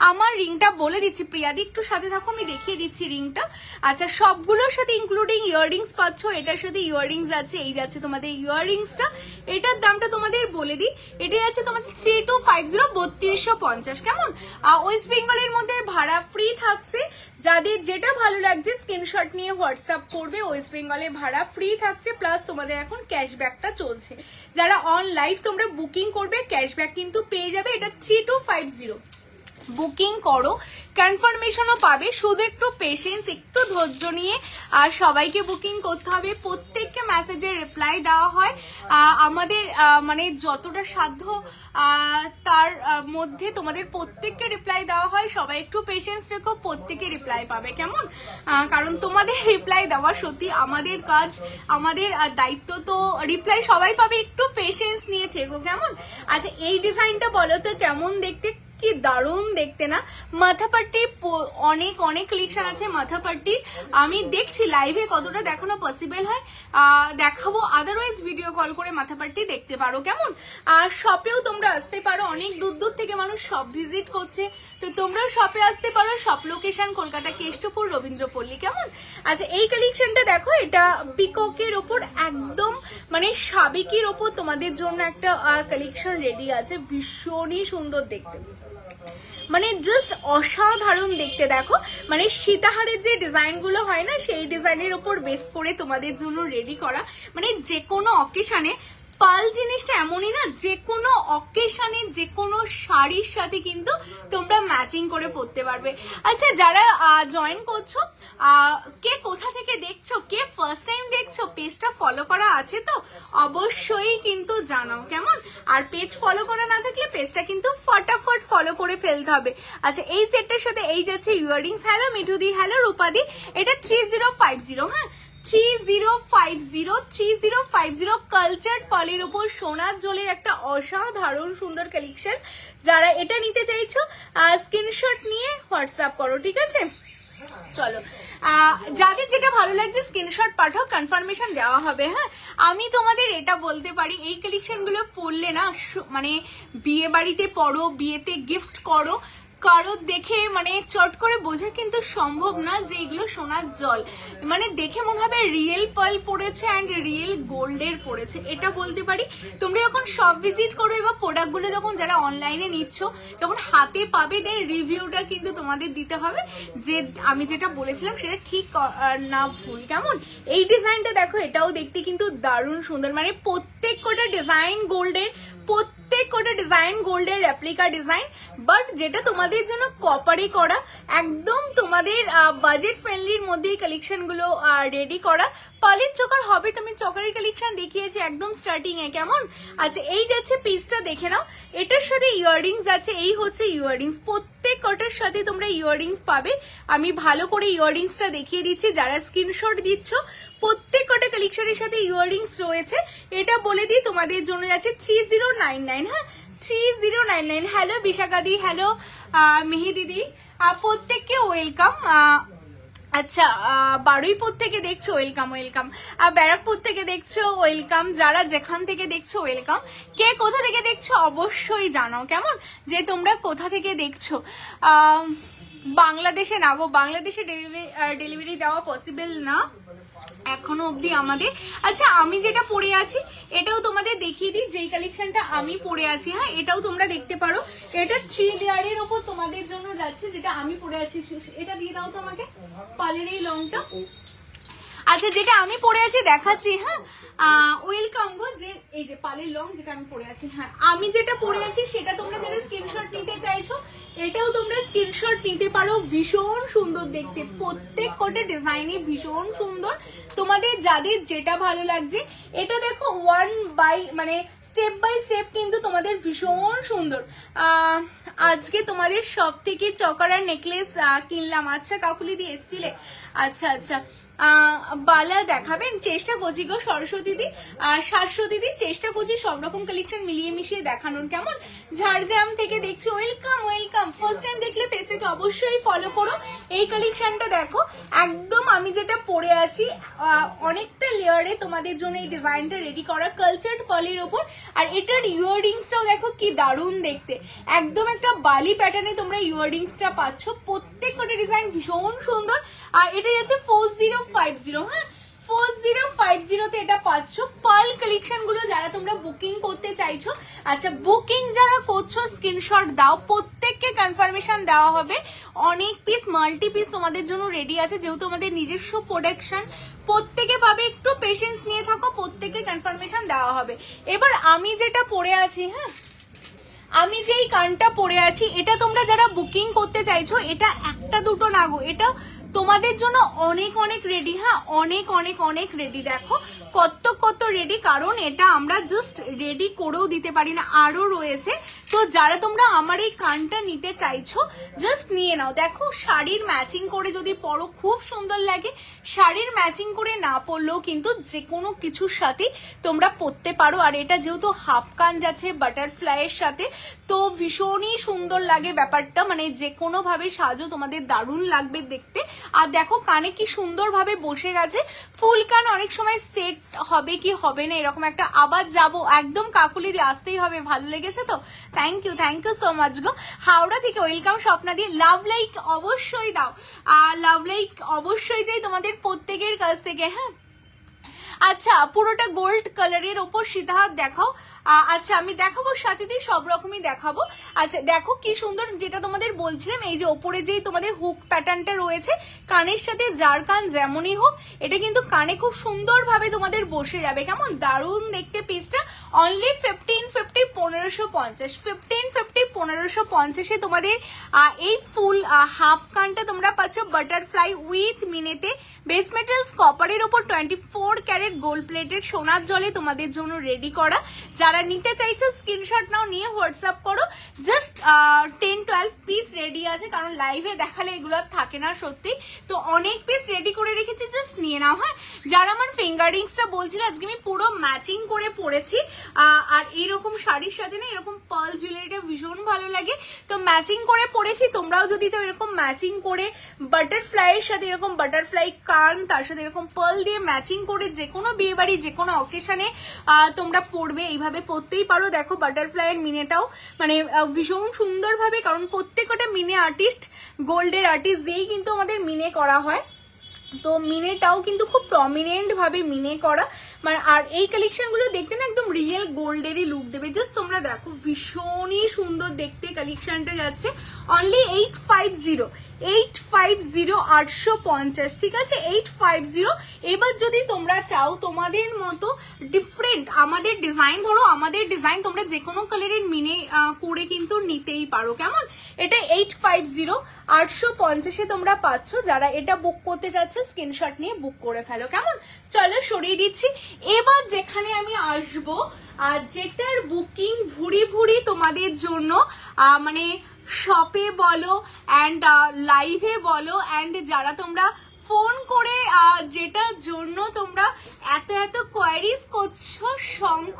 আমার রিংটা বলে দিচ্ছি, প্রিয়াদি একটু সাথে থাকো, আমি দেখিয়ে দিচ্ছি রিংটা। আচ্ছা, সবগুলোর সাথে ইনক্লুডিং ইয়াররিংস পাচ্ছ, এটার সাথে ইয়াররিংস আছে, এই যাচ্ছে তোমাদের ইয়াররিংসটা। এটার দামটা তোমাদের বলে দিই, এটা যাচ্ছে তোমাদের 3250, 3250, কেমন? ওয়েস্ট বেঙ্গলের মধ্যে ভাড়া ফ্রি থাকছে। যাদের যেটা ভালো লাগছে স্ক্রিনশট নিয়ে হোয়াটসঅ্যাপ করবে। ওয়েস্ট বেঙ্গলে ভাড়া ফ্রি থাকছে, প্লাস তোমাদের এখন ক্যাশব্যাকটা চলছে। যারা অন লাইভ তোমরা বুকিং করবে ক্যাশব্যাক কিন্তু পেয়ে যাবে। এটা 3250 বুকিং করো, কনফার্মেশনও পাবে। শুধু একটু পেশেন্স, একটু ধৈর্য নিয়ে আর সবাইকে বুকিং করতে হবে। প্রত্যেককে মেসেজের রিপ্লাই দেওয়া হয়, আমাদের মানে যতটা সাধ্য তার মধ্যে তোমাদের প্রত্যেককে রিপ্লাই দেওয়া হয়। সবাই একটু পেশেন্স রেখো, প্রত্যেকে রিপ্লাই পাবে, কেমন? কারণ তোমাদের রিপ্লাই দেওয়া সত্যি আমাদের কাজ, আমাদের দায়িত্ব, তো রিপ্লাই সবাই পাবে, একটু পেশেন্স নিয়ে থেকো, কেমন? আচ্ছা, এই ডিজাইনটা বলো তো কেমন দেখতে? কি দারুণ দেখতে না। মাথাপাট্টি অনেক অনেক কালেকশন আছে মাথাপাট্টি, আমি দেখছি লাইভে কতটা দেখানো পসিবল হয় দেখাবো, আদারওয়াইজ ভিডিও কল করে মাথাপাট্টি দেখতে পারো কেমন। আর শপেও তোমরা আসতে পারো, অনেক দূর দূর থেকে মানুষ শপ ভিজিট করছে, তো তোমরাও শপে আসতে পারো। শপ লোকেশন কলকাতা কেষ্টপুর রবীন্দ্রপল্লী কেমন। আচ্ছা এই কালেকশনটা দেখো, এটা পিককের ওপর একদম মানে সাবেকির ওপর তোমাদের জন্য একটা কালেকশন রেডি আছে, ভীষণই সুন্দর দেখতে, মানে জাস্ট অসাধারণ দেখতে। দেখো মানে সীতাহারের যে ডিজাইন গুলো হয় না, সেই ডিজাইনের উপর বেস করে তোমাদের জন্য রেডি করা, মানে যে কোনো অকেশনে পাল জিনিসটা এমনই না, যে কোনো অকেশনে যে কোনো শাড়ির সাথে কিন্তু তোমরা ম্যাচিং করে পরতে পারবে। আচ্ছা যারা জয়েন করছো, কে কোথা থেকে দেখছো, কে ফার্স্ট টাইম দেখছো, পেজটা ফলো করা আছে তো অবশ্যই কিন্তু জানাও কেমন। আর পেজ ফলো করা না থাকলে পেজটা কিন্তু ফটাফট ফলো করে ফেলতে হবে। আচ্ছা এই সেটটার সাথে এই যাচ্ছে ইয়াররিংস। হ্যালো মিঠুদি, হ্যালো রূপাদি, এটা 3050, হ্যাঁ 3050 কালচার্ড পলির উপর সোনার জলের একটা অসাধারণ সুন্দর কালেকশন। যারা এটা নিতে চাইছো স্ক্রিনশট নিয়ে হোয়াটসঅ্যাপ করো, ঠিক আছে। চলো যাদের যেটা ভালো লাগছে স্ক্রিনশট পাঠাও, কনফার্মেশন দেওয়া হবে। হ্যাঁ আমি তোমাদের এটা বলতে পারি, এই কালেকশন গুলো পরলে না মানে বিয়ে বাড়িতে পরো, বিয়েতে গিফট করো, কারো দেখে মানে চট করে বোঝা কিন্তু সম্ভব না যে এগুলো সোনার জল, মানে দেখে মনে হবে রিয়েল পার্ল পড়েছে অ্যান্ড রিয়েল গোল্ডের পড়েছে, এটা বলতে পারি। তোমরা যখন শপ ভিজিট করো এবার প্রোডাক্টগুলো যখন যারা অনলাইনে নিচ্ছ যখন হাতে পাবে, দেন রিভিউটা কিন্তু তোমাদের দিতে হবে যে আমি যেটা বলেছিলাম সেটা ঠিক না ভুল কেমন। এই ডিজাইনটা দেখো, এটাও দেখতে কিন্তু দারুণ সুন্দর, মানে প্রত্যেক কটা ডিজাইন গোল্ডের, প্রত্যেক কটা ডিজাইন গোল্ডের রেপ্লিকা ডিজাইন, বাট যেটা তোমাদের জন্য কপারে করা, একদম তোমাদের বাজেট ফ্রেন্ডলির মধ্যে এই কালেকশন গুলো রেডি করা। পালির চোকার হবে, তুমি চকারের কালেকশন দেখিয়েছি একদম স্টার্টিং এ কেমন। আচ্ছা এই যাচ্ছে পিসটা দেখে নাও, এটার সাথে ইয়াররিংস আছে, এই হচ্ছে ইয়াররিংস, প্রত্যেক কটার সাথে তোমরা ইয়াররিংস পাবে। আমি ভালো করে ইয়াররিংসটা দেখিয়ে দিচ্ছি, যারা স্ক্রিনশট দিচ্ছ প্রত্যেক কটা কালেকশনের সাথে ইয়াররিংস রয়েছে। এটা বলে দিই তোমাদের জন্য যাচ্ছে 3099, হ্যাঁ 3099। হ্যালো বিশাখাদি, হ্যালো মেহেদিদি, প্রত্যেককে ওয়েলকাম। আচ্ছা বারুইপুর থেকে দেখছো ওয়েলকাম ওয়েলকাম, ব্যারাকপুর থেকে দেখছো ওয়েলকাম, যারা যেখান থেকে দেখছো ওয়েলকাম। কে কোথা থেকে দেখছো অবশ্যই জানাও কেমন, যে তোমরা কোথা থেকে দেখছো। বাংলাদেশে না গো, বাংলাদেশে ডেলিভারি দেওয়া পসিবল না এখনো অবধি আমাদের। আচ্ছা আমি যেটা পরে আছি এটাও তোমাদের দেখিয়ে দিই, যেই কালেকশনটা আমি পরে আছি, হ্যাঁ এটাও তোমরা দেখতে পারো। এটা 3 লেয়ারের ওপর তোমাদের জন্য যাচ্ছে, যেটা আমি পরে আছি এটা দিয়ে দাও তো আমাকে, পালের এই লংটা। আচ্ছা যেটা আমি পরে আছি দেখাচ্ছি, হ্যাঁ ওয়েলকাম গো, যে এই যে পালের লং যেটা আমি পরে আছি, হ্যাঁ আমি যেটা পরে আছি সেটা তোমরা যারা স্ক্রিনশট নিতে চাইছো এটাও তোমরা স্ক্রিনশট নিতে পারো। ভীষণ সুন্দর দেখতে, প্রত্যেক কটা ডিজাইনই ভীষণ সুন্দর, তোমাদের যাদের যেটা ভালো লাগছে। এটা দেখো ওয়ান বাই মানে স্টেপ বাই স্টেপ কিন্তু তোমাদের ভীষণ সুন্দর। আজকে তোমাদের সব থেকে চকারার নেকলেস কিনলাম। আচ্ছা কাকুলি দিয়ে এসছিলে, আচ্ছা আচ্ছা বালা দেখাবেন, চেষ্টা করছি গো সরস্বতী দি, শাশ্বতী দি, চেষ্টা করছি সব রকম কালেকশন মিলিয়ে মিশিয়ে দেখানোর কেমন। ঝাড়গ্রাম থেকে দেখছি ওয়েলকাম ওয়েলকাম, ফার্স্ট টাইম দেখলে পেজটাকে অবশ্যই ফলো করো। এই কালেকশনটা দেখো একদম আমি যেটা পরে আছি অনেকটা লেয়ারে তোমাদের জন্য এই ডিজাইনটা রেডি করা, কালচার্ড পলির ওপর। আর এটার ইয়াররিংসটাও দেখো কি দারুণ দেখতে, একদম একটা বালি প্যাটার্নে তোমরা ইয়াররিংসটা পাচ্ছ, প্রত্যেক কটা ডিজাইন ভীষণ সুন্দর। আর এটা যাচ্ছে 4050, হ্যাঁ 4050 তে এটা পাচ্ছ। পার্ল কালেকশন গুলো যারা তোমরা বুকিং করতে চাইছো, আচ্ছা বুকিং যারা করছো স্ক্রিনশট দাও, প্রত্যেককে কনফার্মেশন দেওয়া হবে। অনেক পিস মাল্টি পিস তোমাদের জন্য রেডি আছে, যেহেতু আমাদের নিজস্ব প্রোডাকশন, প্রত্যেকে পাবে, একটু পেশেন্স নিয়ে থাকো, প্রত্যেককে কনফার্মেশন দেওয়া হবে। এবার আমি যেটা পরে আছি, হ্যাঁ আমি যেই কানটা পরে আছি এটা তোমরা যারা বুকিং করতে চাইছো, এটা একটা দুটো না গো, এটা তোমাদের জন্য অনেক অনেক রেডি, হ্যাঁ অনেক অনেক অনেক রেডি। দেখো কত কত রেডি, কারণ এটা আমরা জাস্ট রেডি করেও দিতে পারি না, আরো রয়েছে। তো যারা তোমরা আমার এই কানটা নিতে চাইছো জাস্ট নিয়ে নাও। দেখো শাড়ির ম্যাচিং করে যদি পরো খুব সুন্দর লাগে, শাড়ির ম্যাচিং করে না পরলেও কিন্তু যে কোনো কিছুর সাথে তোমরা পরতে পারো। আর এটা যেহেতু হাফ কান যাচ্ছে বাটারফ্লাইয়ের সাথে, তো ভীষণই সুন্দর লাগে ব্যাপারটা, মানে যে কোনো ভাবে সাজো তোমাদের দারুণ লাগবে দেখতে। আর দেখো কানে কি সুন্দর ভাবে বসে গেছে, ফুল কান অনেক সময় সেট হবে কি হবে না এরকম একটা। আবার যাবো একদম কাকুলি দিয়ে আসতেই হবে, ভালো লেগেছে তো, থ্যাংক ইউ সো মাচ গো। হাওড়া থেকে ওয়েলকাম স্বপ্না দিয়ে। লাভ লাইক অবশ্যই দাও, আর লাভ লাইক অবশ্যই চাই তোমাদের প্রত্যেকের কাছ থেকে, হ্যাঁ। আচ্ছা পুরোটা গোল্ড কালারের ওপর সিদ্ধার্থ দেখাও। আচ্ছা আমি দেখাবো, সাথে দিয়ে সব রকমই দেখাবো। আচ্ছা দেখো কি সুন্দর, যেটা তোমাদের বলছিলাম, এই যে ওপরে যেই তোমাদের হুক প্যাটার্নটা রয়েছে, কানের সাথে যার কান যেমনই হোক এটা কিন্তু কানে খুব সুন্দর ভাবে তোমাদের বসে যাবে, কেমন দারুণ দেখতে পিসটা। অনলি 1550, 1550, 1550, 1550 তোমাদের এই ফুল হাফ কানটা তোমরা পাচ্ছ বাটারফ্লাই উইথ মিনেতে। বেস মেটালস কপারের ওপর 24 ক্যারেট গোল্ড প্লেটেড সোনার জলে তোমাদের জন্য রেডি করা। যারা নিতে চাইছো স্ক্রিনশট নাও, নিয়ে হোয়াটসঅ্যাপ করো। জাস্ট 10-12 পিস রেডি আছে, কারণ লাইভে দেখালে এগুলো থাকে না সত্যি, তো অনেক পিস রেডি করে রেখেছি, জাস্ট নিয়ে নাও, হ্যাঁ। যারা আমার ফিঙ্গারিংসটা বলছিল, আজকে আমি পুরো ম্যাচিং করে পরেছি, আর এইরকম শাড়ির সাথে না এরকম পার্ল জুয়েলারিটা ভীষণ ভালো লাগে, তো ম্যাচিং করে পরেছি। তোমরাও যদি চাও এরকম ম্যাচিং করে বাটারফ্লাইয়ের সাথে এরকম বাটারফ্লাই কান, তার সাথে এরকম পার্ল দিয়ে ম্যাচিং করে যে কোনো বিয়ে বাড়ি যে কোনো অকেশনে তোমরা পরবে, এইভাবে পরতেই পারো। দেখো বাটারফ্লাইয়ের মিনেটাও মানে ভীষণ সুন্দর ভাবে, কারণ প্রত্যেকটা মিনে আর্টিস্ট গোল্ডের আর্টিস্ট দিয়েই কিন্তু আমাদের মিনে করা হয়, তো মিনেটাও কিন্তু খুব প্রমিনেন্ট ভাবে মিনে করা, মানে আর এই কালেকশন গুলো দেখতে না একদম রিয়েল গোল্ডেরই লুক দেবে। জাস্ট তোমরা দেখো ভীষণই সুন্দর দেখতে কালেকশনটা যাচ্ছে। অনলি 850, 850, ঠিক আছে 850। এবার যদি তোমরা চাও তোমাদের মতো ডিফারেন্ট আমাদের ডিজাইন, ধরো আমাদের ডিজাইন তোমরা যে কোনো কালারের মিনে করে কিন্তু নিতেই পারো, কেমন। এটা 850, 850 তোমরা পাচ্ছ। যারা এটা বুক করতে চাচ্ছ স্ক্রিনশট নিয়ে বুক করে ফেলো, কেমন। চলো সরিয়ে দিচ্ছি। এবার যেখানে আমি আসবো, যেটার বুকিং ভুরি ভুরি তোমাদের জন্য, মানে শপে বলো অ্যান্ড লাইভে বলো, অ্যান্ড যারা তোমরা ফোন করে যেটার জন্য তোমরা এত এত কোয়ারিজ করছো, শঙ্খ,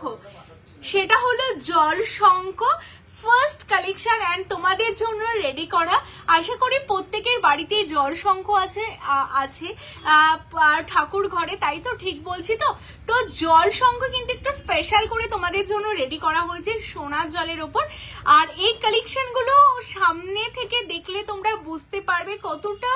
সেটা হলো জল শঙ্খ ফার্স্ট কালেকশন অ্যান্ড তোমাদের জন্য রেডি করা। আশা করি প্রত্যেকের বাড়িতে জল শঙ্খ আছে ঠাকুর ঘরে, তাই তো ঠিক বলছি তো। তো জল শঙ্খ কিন্তু একটু স্পেশাল করে তোমাদের জন্য রেডি করা হয়েছে সোনার জলের ওপর। আর এই কালেকশন গুলো সামনে থেকে দেখলে তোমরা বুঝতে পারবে কতটা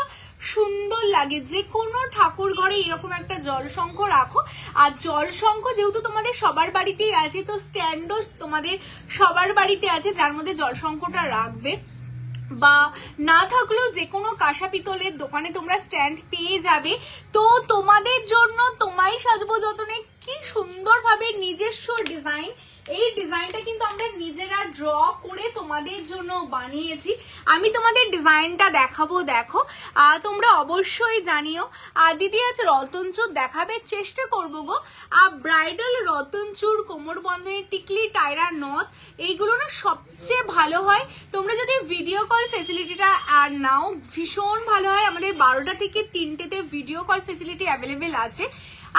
সুন্দর লাগে। যে কোনো ঠাকুর ঘরে এরকম একটা জল শঙ্খ রাখো। আর জল শঙ্খ যেহেতু তোমাদের সবার বাড়িতেই আছে, তো স্ট্যান্ডও তোমাদের সবার বাড়িতে আছে যার মধ্যে জল শঙ্খটা রাখবে, বা না থাকলেও যে কোনো কাঁসা পিতলের দোকানে তোমরা স্ট্যান্ড পেয়ে যাবে। তো তোমাদের জন্য তোমায় সাজবো যতনে কি সুন্দরভাবে নিজস্ব ডিজাইন, এই ডিজাইনটা কিন্তু আমরা নিজেরা ড্র করে তোমাদের জন্য বানিয়েছি। আমি তোমাদের ডিজাইনটা দেখাবো, দেখো তোমরা অবশ্যই জানিও। দিদি আজ রতনচুর দেখাবে, চেষ্টা করবো গো। ব্রাইডাল রতনচুর, কোমর বন্ধনের টিকলি, টায়রা নথ, এইগুলো না সবচেয়ে ভালো হয়। তোমরা যদি ভিডিও কল ফেসিলিটিটা আর নাও ভীষণ ভালো হয়। আমাদের 12টা থেকে 3টেতে ভিডিও কল ফেসিলিটি অ্যাভেলেবেল আছে।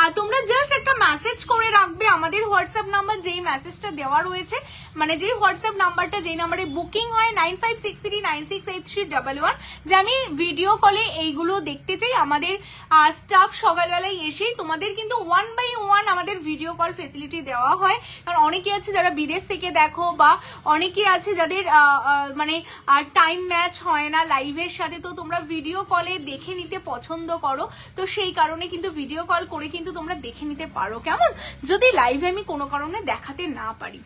আর তোমরা জাস্ট একটা মেসেজ করে রাখবে আমাদের হোয়াটসঅ্যাপ নাম্বার, যেই মেসেজটা দেওয়া রয়েছে, মানে যেই হোয়াটসঅ্যাপ নাম্বারটা যেই নাম্বারে বুকিং হয় 9563968311, যে আমি ভিডিও কলে এইগুলো দেখতে চাই। আমাদের স্টাফ সকালবেলায় এসেই তোমাদের কিন্তু 1 by 1 আমাদের ভিডিও কল ফেসিলিটি দেওয়া হয়। কারণ অনেকে আছে যারা বিদেশ থেকে দেখো, বা অনেকে আছে যাদের মানে টাইম ম্যাচ হয় না লাইভের সাথে, তো তোমরা ভিডিও কলে দেখে নিতে পছন্দ করো, তো সেই কারণে কিন্তু ভিডিও কল করে কিন্তু তোমরা দেখে নিতে পারো, কেমন, যদি লাইভে আমি কোনো কারণে দেখাতে না পারি।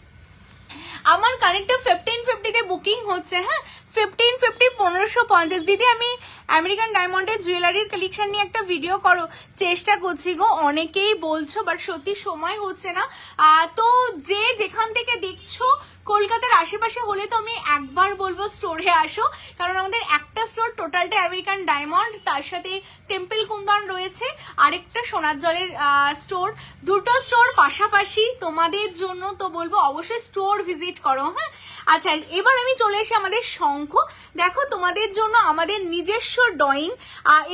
আমার কানেক্টটা 1550 বুকিং হচ্ছে, হ্যাঁ 1550, 1550। দিদি আমি আমেরিকান ডায়মন্ডের জুয়েলারির কালেকশন নিয়ে একটা ভিডিও করো, চেষ্টা করছি গো, অনেকেই বলছো বাট সত্যি সময় হচ্ছে না। তো যে যেখান থেকে দেখছো কলকাতার আশেপাশে হলে তো আমি একবার বলবো স্টোরে আসো, কারণ আমাদের একটা স্টোর টোটালটা আমেরিকান ডায়মন্ড, তার সাথে টেম্পল কুন্দন রয়েছে, আরেকটা সোনার জলের স্টোর, দুটো স্টোর পাশাপাশি তোমাদের জন্য। তো বলবো অবশ্যই স্টোর ভিজিট করো। হ্যাঁ আচ্ছা, এবার আমি চলে এসে আমাদের শঙ্খ। দেখো তোমাদের জন্য আমাদের নিজস্ব ড্রয়িং,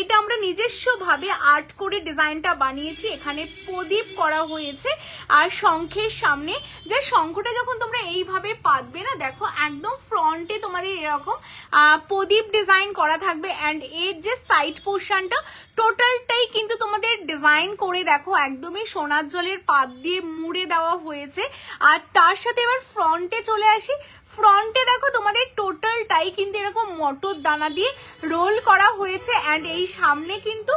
এটা আমরা নিজস্ব ভাবে আর্ট করে ডিজাইনটা বানিয়েছি। এখানে প্রদীপ করা হয়েছে আর শঙ্খের সামনে যে শঙ্খটা যখন তোমরা এইভাবে পাতবে না, দেখো একদম ফ্রন্টে তোমাদের এরকম প্রদীপ ডিজাইন করা থাকবে। অ্যান্ড এর যে সাইড পোর্শনটা টোটালটাই কিন্তু তোমাদের ডিজাইন করে দেখো একদমই সোনার জলের পাত দিয়ে মুড়ে দেওয়া হয়েছে। আর তার সাথে এবার ফ্রন্টে চলে আসি। ফ্রন্টে দেখো তোমাদের টোটালটাই কিন্তু এরকম মটর দানা দিয়ে রোল করা হয়েছে। অ্যান্ড এই সামনে কিন্তু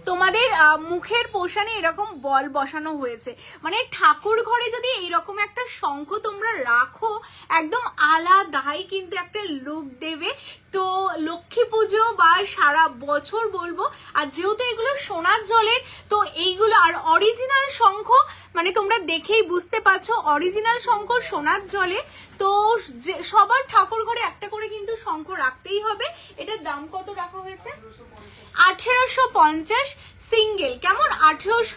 তোমাদের মুখের পোষণে এরকম বল বসানো হয়েছে। মানে ঠাকুর ঘরে যদি এইরকম একটা শঙ্খ তোমরা রাখো, একদম আলাদাই কিন্তু একটা লুক দেবে। তো লক্ষ্মী পুজো বা সারা বছর বলবো, আর যেহেতু এগুলো সোনার জলের, তো এইগুলো আর অরিজিনাল শঙ্খ, মানে তোমরা দেখেই বুঝতে পারছো অরিজিনাল শঙ্খ সোনার জলে। তো সবার ঠাকুর ঘরে একটা করে কিন্তু শঙ্খ রাখতেই হবে। এটার দাম কত রাখা হয়েছে? 1850 সিঙ্গেল। কেমন? 1800।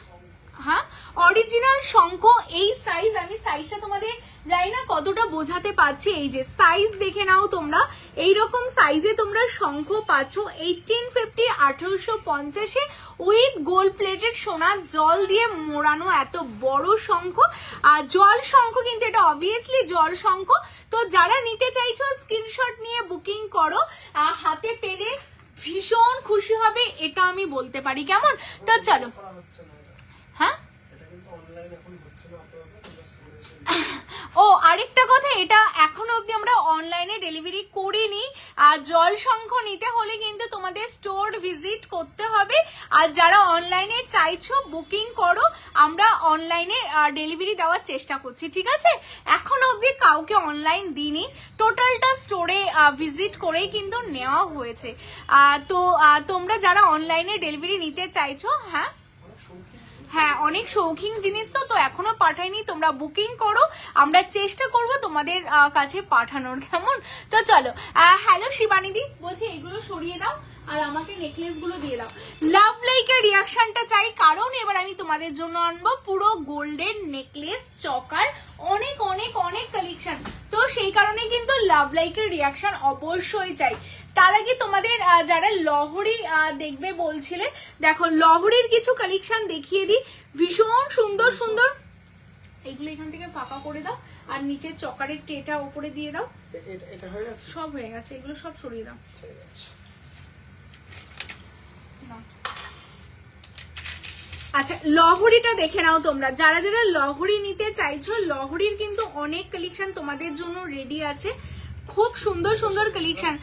হ্যাঁ, অরিজিনাল শঙ্খ এই সাইজ, আমি সাইজটা তোমাদের জানি না কতটা বোঝাতে পারছি, এই যে সাইজ দেখে নাও তোমরা, এইরকম সাইজে তোমরা শঙ্খ পাচ্ছ 1850 1850-এ উইথ গোল্ড প্লেটেড সোনার জল দিয়ে মোড়ানো এত বড় শঙ্খ। আর জল শঙ্খ কিন্তু এটা অবভিয়াসলি জল শঙ্খ। তো যারা নিতে চাইছো স্ক্রিনশট নিয়ে বুকিং করো, হাতে পেলে ভীষণ খুশি হবে, এটা আমি বলতে পারি। কেমন? তা চলো। হ্যাঁ, ও আরেকটা কথা, এটা এখনো অবধি আমরা অনলাইনে ডেলিভারি করিনি। আর জল শঙ্খ নিতে হলে কিন্তু তোমাদের স্টোর ভিজিট করতে হবে। আর যারা অনলাইনে চাইছো বুকিং করো, আমরা অনলাইনে ডেলিভারি দেওয়ার চেষ্টা করছি, ঠিক আছে? এখনো অবধি কাউকে অনলাইন দিইনি, টোটালটা স্টোরে ভিজিট করেই কিন্তু নেওয়া হয়েছে। তো তোমরা যারা অনলাইনে ডেলিভারি নিতে চাইছো, হ্যাঁ অনেক শৌখিন জিনিস তো এখনো পাঠাইনি, তোমরা বুকিং করো, আমরা চেষ্টা করব তোমাদের কাছে পাঠানোর। কেমন? তো চলো। হ্যালো শিবানীদি, বলছি এগুলো সরিয়ে দাও আর আমাকে নেকলেস গুলো দিয়ে দাও। লাভ লাইকের রিয়াকশনটা চাই, কারণ এবার আমি তোমাদের জন্য আনবো পুরো গোল্ডের নেকলেস চকার অনেক অনেক অনেক কালেকশন। তো সেই কারণে কিন্তু লাভ লাইকের রিয়াকশন অবশ্যই চাই। তার আগে তোমাদের যারা লহরি দেখবে বলছিলে, দেখো লহরির কিছু কালেকশন দেখিয়ে দিই, ভীষণ সুন্দর সুন্দর। এগুলো এখান থেকে ফাঁকা করে দাও আর নিচে চকারের ট্রেটা উপরে দিয়ে দাও। এটা হয়ে গেছে? সব হয়ে গেছে, এগুলো সব সরিয়ে দাও। ঠিক আছে। আচ্ছা, লহরিটা দেখে নাও তোমরা, যারা যারা লহরি নিতে চাইছো, লহরির কিন্তু অনেক কালেকশন তোমাদের জন্য রেডি আছে, খুব সুন্দর সুন্দর কালেকশন।